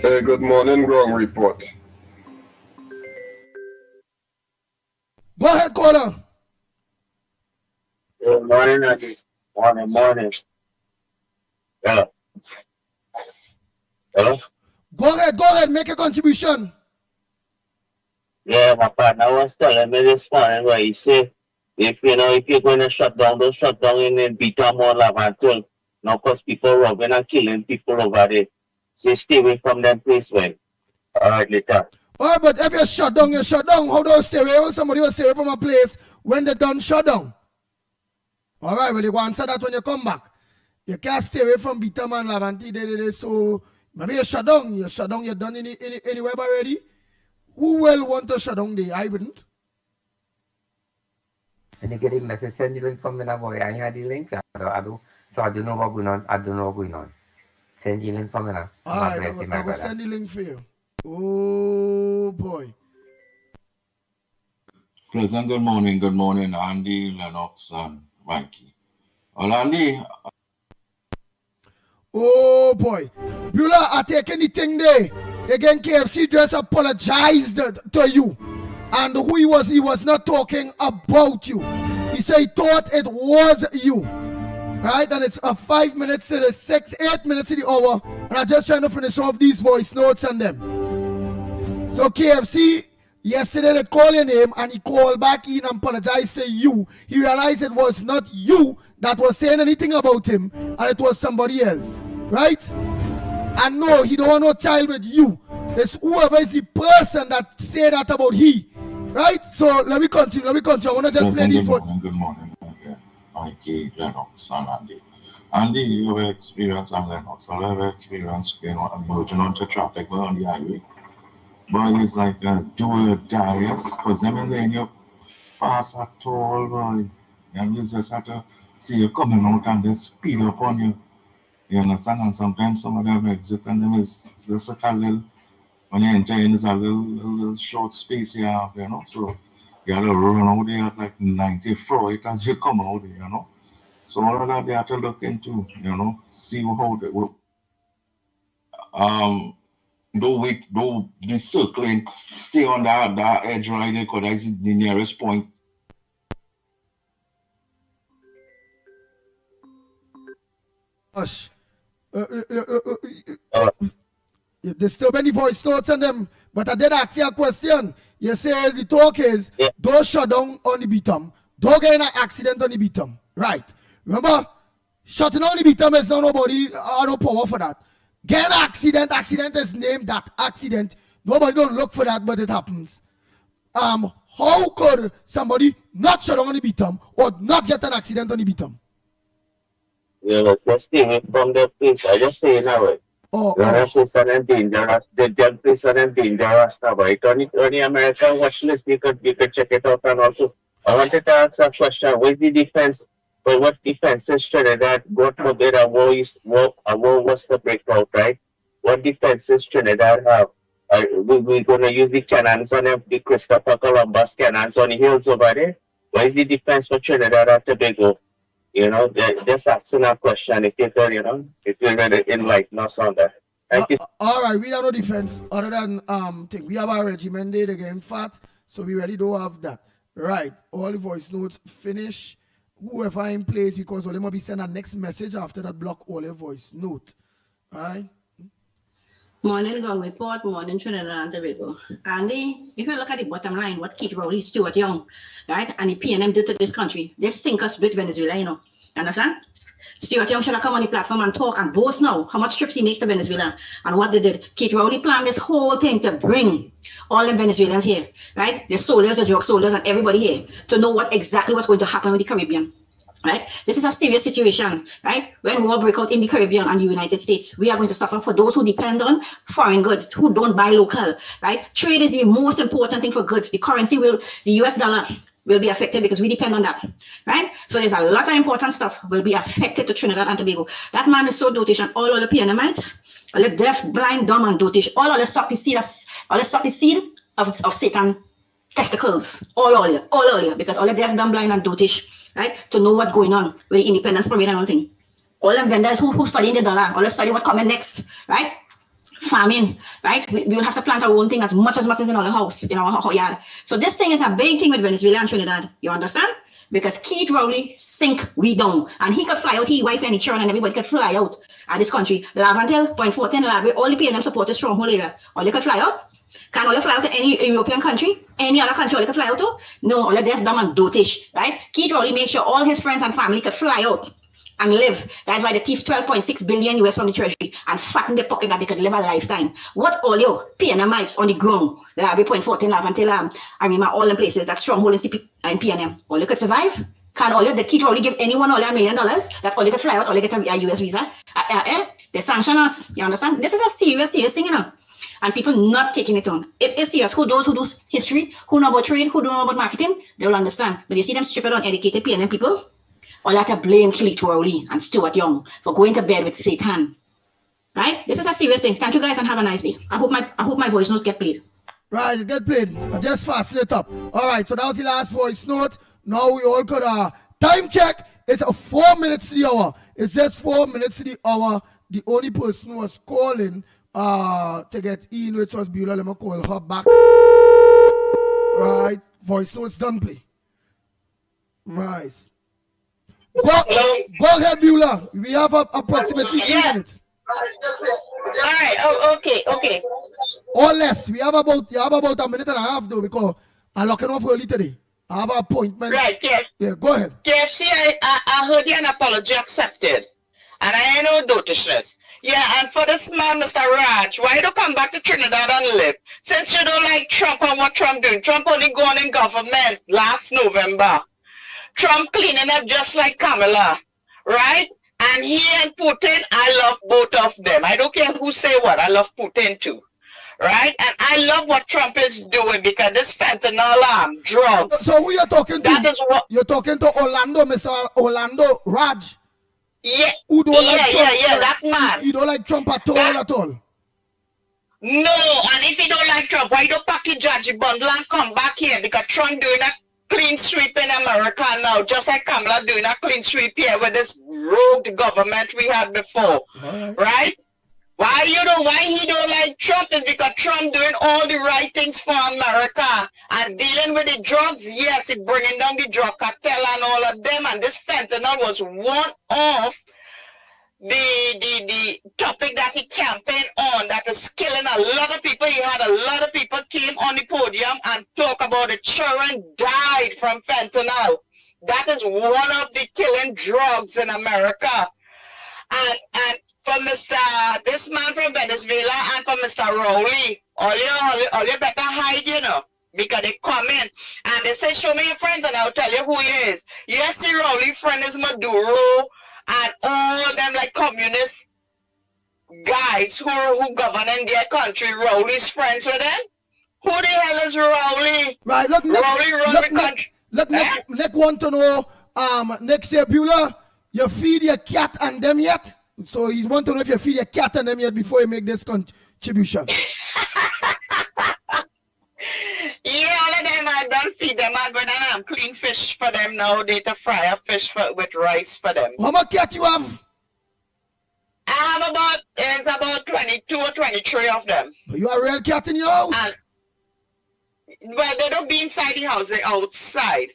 Good morning, Wrong Report. Go ahead, caller. Good morning, Andy. Morning. Hello. Hello? Go ahead, make a contribution. Yeah, my partner was telling me this morning where he said, if you're going to shut down, don't shut down in Beatam or Lavantil. Now, because people robbing and killing people over there. So stay away from them place, man. All right, later. All right, but if you shut down, you shut down. How do you stay away? How somebody will stay away from a place when they done shut down? All right, well, you go answer that when you come back. You can't stay away from Beatam and Lavantil. So maybe you shut down, you're done anywhere already. Who will want to shut down there? I wouldn't. And you get a message, send the link from me now, boy. I had the link. So I don't know what's going on. Send the link from me now. All right, I will send the link for you. Oh, boy. Pleasant good morning, Andy, Lennox, and Mickie. Well, Andy. Oh, boy. Beulah, I take anything there. Again, KFC just apologized to you. And who he was not talking about you. He said he thought it was you. Right? And it's 5 minutes to the 8 minutes to the hour. And I'm just trying to finish off these voice notes and them. So KFC, yesterday they called your name and he called back in and apologized to you. He realized it was not you that was saying anything about him and it was somebody else. Right? And no, he don't want no child with you. It's whoever is the person that say that about he. Right? So let me continue. I want to just play this one. Good morning, Mickie, Lennox, and Andy. Andy, you have experience and Lennox. I have experience merging onto traffic on the highway. But it's like do or die, yes? Because I mean, when you pass at all, boy, and you just have to see you coming out and they speed up on you. You understand? And sometimes some of them exit and them is just like a little, when you enter in, it's a little short space you have, so you have to run out there at like 94 as you come out there, So all of that they have to look into, see how they work. Don't be circling, stay on that edge right there because that's the nearest point. Hush. There's still many voice notes on them, but I did ask you a question. You said the talk is don't shut down on the Beatam. Don't get in an accident on the Beatam. Right. Remember, shutting down the Beatam is not nobody, no power for that. Get an accident is named that accident. Nobody don't look for that, but it happens. How could somebody not shut down on the Beatam or not get an accident on the Beatam? Just stay away from the place. I just say it now, right? The place are dangerous. The place are dangerous now, right? On the American watch list, you could check it out. And also, I wanted to ask a question. What is the defense? But what defense is Trinidad? God forbid a war was to break out, right? What defenses Trinidad have? We're going to use the cannons on the Christopher Columbus cannons on the hills over there. What is the defense for Trinidad and Tobago? Just asking a question. If you could, if you're going to enlighten us on that. Thank you. All right, we have no defense other than we have our regiment there again, fat, so we really don't have that. Right, all the voice notes finish. Whoever in place, because Ole might be send a next message after that block Ole voice note. All right. Morning, Gong Report. Morning, Trinidad and Tobago. Andy, if you look at the bottom line, what Keith Rowley, Stuart Young, right, and the PNM did to this country, they sink us with Venezuela, You understand? Stuart Young should have come on the platform and talk and boast now how much trips he makes to Venezuela and what they did. Keith Rowley planned this whole thing to bring all the Venezuelans here, right? The soldiers, the drug soldiers, and everybody here to know what exactly what's going to happen with the Caribbean. Right? This is a serious situation, right? When war break out in the Caribbean and the United States, we are going to suffer for those who depend on foreign goods, who don't buy local, right? Trade is the most important thing for goods. The currency the US dollar will be affected because we depend on that, right? So there's a lot of important stuff will be affected to Trinidad and Tobago. That man is so dotation, all the PNMites, All the deaf, blind, dumb, and dotish. All the suck the seed of Satan testicles. All you. Because all the deaf, dumb, blind, and dotish, right? To know what's going on with the independence parade and everything. All them vendors who studying the dollar, all the study what coming next, right? Farming, right? We will have to plant our own thing as much as in our house, in our yard. So this thing is a big thing with Venezuela and Trinidad. You understand? Because Keith Rowley sink we down. And he could fly out, he wife and children and everybody could fly out at this country. Lavantel, Point 14, all the PNM supporters stronghold area. All they could fly out. Can all they fly out to any European country? Any other country all they could fly out to? No, all the deaf, dumb, and dotish, right? Keith Rowley made sure all his friends and family could fly out and live. That's why they thief 12.6 billion US from the treasury and fatten the pocket that they could live a lifetime. What all your PNMites on the ground, Labby, Point 14, Lavantel, I remember all the places that stronghold in CP and PNM, all you could survive? Can all you, the Keith Rowley give anyone all $1 million that all they could fly out, all they get a US visa? They sanction us, you understand? This is a serious thing, you know. And people not taking it on. It is serious. Those who do history, who know about trade, who don't know about marketing, they will understand. But you see them stupid, uneducated PNM people, all that to blame Keith Rowley and Stuart Young for going to bed with Satan. Right? This is a serious thing. Thank you guys and have a nice day. I hope my voice notes get played. Right, it get played. I just fasten it up. All right, so that was the last voice note. Now we all could time check. It's 4 minutes to the hour. It's just 4 minutes to the hour. The only person who was calling to get in, which was Beulah. Let me call her back. Right, voice notes done play. Right. Go ahead, Beulah. We have approximately 3 minutes. All right. Okay. Or less. You have about a minute and a half though, because I'm locking off early today. I have an appointment. Right. Yes. Yeah. Go ahead. KFC, I heard you an apology accepted, and I ain't no dotishness. Yeah, and for this man, Mr. Raj, why you don't come back to Trinidad and live? Since you don't like Trump and what Trump doing. Trump only gone in government last November. Trump cleaning up just like Kamala, right? And he and Putin, I love both of them. I don't care who say what. I love Putin too, right? And I love what Trump is doing because this fentanyl drugs. So who you're talking to? That is what you're talking to. Orlando, Mr. Orlando Raj. Yeah. Who don't like Trump? Yeah, that man. You don't like Trump at all. No, and if you don't like Trump, why don't package Judge Bundle and come back here? Because Trump doing a clean sweep in America now, just like Kamala doing a clean sweep here with this rogue government we had before, right? Why he don't like Trump is because Trump doing all the right things for America and dealing with the drugs. Yes, he bringing down the drug cartel and all of them, and this fentanyl was one of the topic that he campaigned on that is killing a lot of people. He had a lot of people came on the podium and talk about the children died from fentanyl. That is one of the killing drugs in America. And for this man from Venezuela and for Mr. Rowley, all you better hide, you know, because they come in and they say, show me your friends and I'll tell you who he is. Yes, the Rowley friend is Maduro and all them like communist guys who govern in their country. Rowley's friends with them. Who the hell is Rowley? Right, look, Rowley run the country. Look, Nick want to know, next year, Beulah, you feed your cat and them yet? So he want to know if you feed your cat and them yet before you make this contribution. Yeah, all of them I don't feed them. I'm going to clean fish for them now. They to fry a fish with rice for them. How much cat you have? I have about 22 or 23 of them. You are a real cat in your house? Well, they don't be inside the house. They're outside.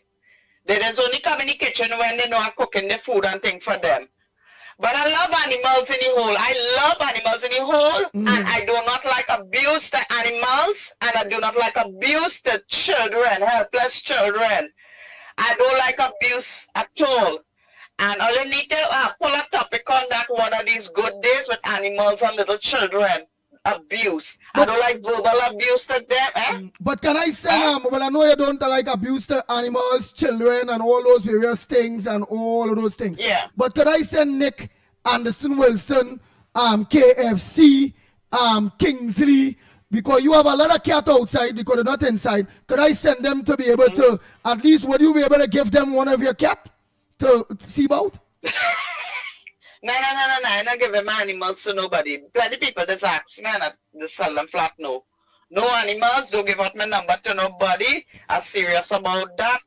They just only come in the kitchen when they know I'm cooking the food and things for them. But I love animals in the hole. I love animals in the hole, and I do not like abuse the animals, and I do not like abuse the children, helpless children. I don't like abuse at all. And all you need to pull a topic on that one of these good days with animals and little children. Abuse. I don't like verbal abuse to them. But can I say, well, I know you don't like abuse to animals, children, and all those various things and all of those things. Yeah. But could I send Nick Anderson Wilson, KFC, Kingsley, because you have a lot of cat outside because they're not inside. Could I send them to be able to, at least would you be able to give them one of your cat to see about? No. I not give them animals to nobody. Plenty people just ask me and I just tell them flat no. No animals, don't give out my number to nobody. I'm serious about that.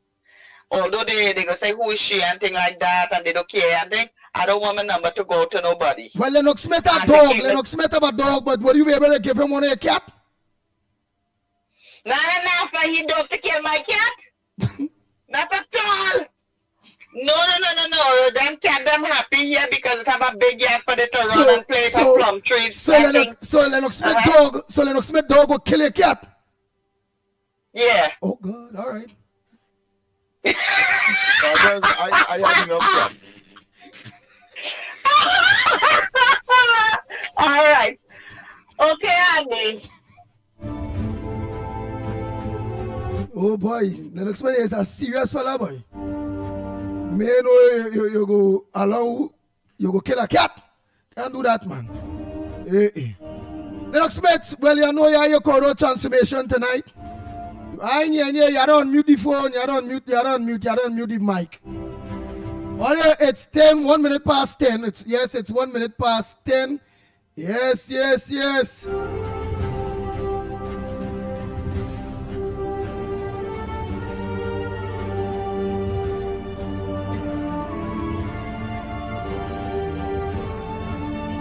Although they go say who is she and thing like that and they don't care and thing. I don't want my number to go to nobody. Well, Lennox Smith a dog. Lennox Smith have a dog, but would you be able to give him one of your cat? No, for he dog to kill my cat. Not at all. No. Them cat them happy here because it have a big yard for them to run and play for plum trees. So Lennox Smith dog will kill your cat. Yeah. Oh God, all right. I had enough cat. All right. Okay, Andy. Oh boy, Lennox Smith is a serious fella, boy. May know you go allow you go kill a cat. Can't do that, man. Hey. Lennox Smith, well, you know you have your corridor transformation tonight. You don't mute the phone, you don't mute the mic. Oh yeah, it's 1 minute past 10. It's 1 minute past 10. Yes.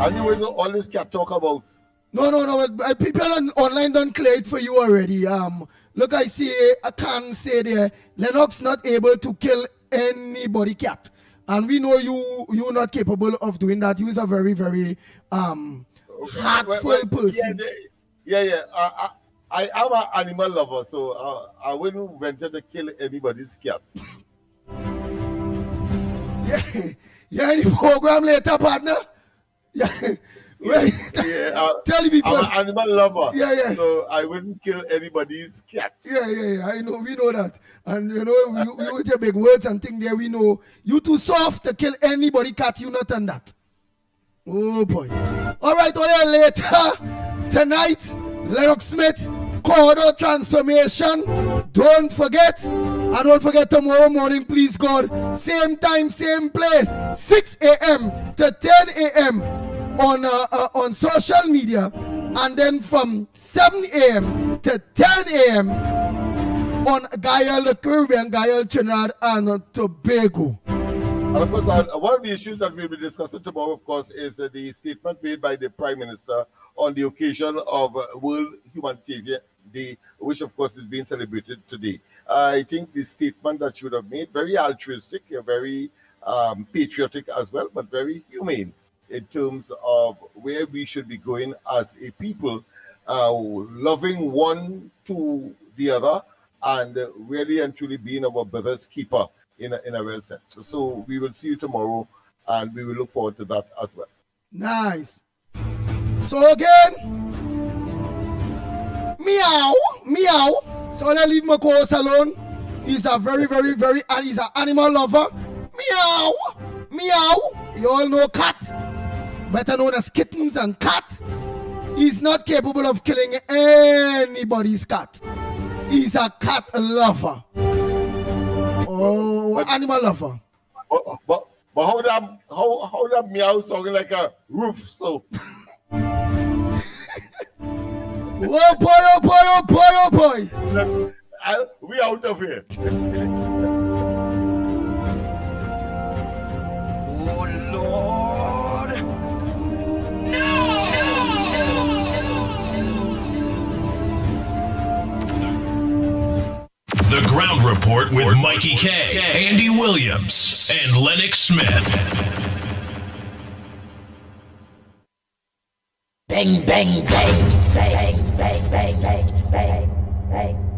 And you know all this cat talk about? No. People online don't clear it for you already. Look, I can say there, Lennox not able to kill anybody cat. And we know you're not capable of doing that. You is a very, very heartful person. Yeah. I am an animal lover, so I wouldn't venture to kill anybody's cat. Yeah, any program later, partner? Yeah. Tell the people. I'm an animal lover. Yeah. So I wouldn't kill anybody's cat. Yeah. I know. We know that. And you know, you with your big words and things there, we know you too soft to kill anybody cat. You not done that. Oh boy. All right. Later tonight, Lennox Smith corridor transformation. Don't forget. And don't forget tomorrow morning, please God, same time, same place, 6 a.m. to 10 a.m. on social media, and then from 7 a.m. to 10 a.m. on the Caribbean, Trinidad and Tobago. And of course, one of the issues that we'll be discussing tomorrow, of course, is the statement made by the Prime Minister on the occasion of World Humanitarian Day, which of course is being celebrated today. I think the statement that she would have made, very altruistic, very patriotic as well, but very humane in terms of where we should be going as a people, loving one to the other, and really and truly being our brother's keeper in a real sense. So we will see you tomorrow, and we will look forward to that as well. Nice. So again, meow. So I leave my co-host alone. He's a very, very, very, and he's an animal lover. Meow. You all know cat, better known as kittens and cat. He's not capable of killing anybody's cat. He's a cat lover. Oh, animal lover. But how that meow sounding like a roof? So. Oh boy. We out of here. Oh Lord. The Ground Report with Mikey K, Andy Williams, and Lennox Smith. Bang, bang, bang, bang, bang, bang, bang, bang, bang.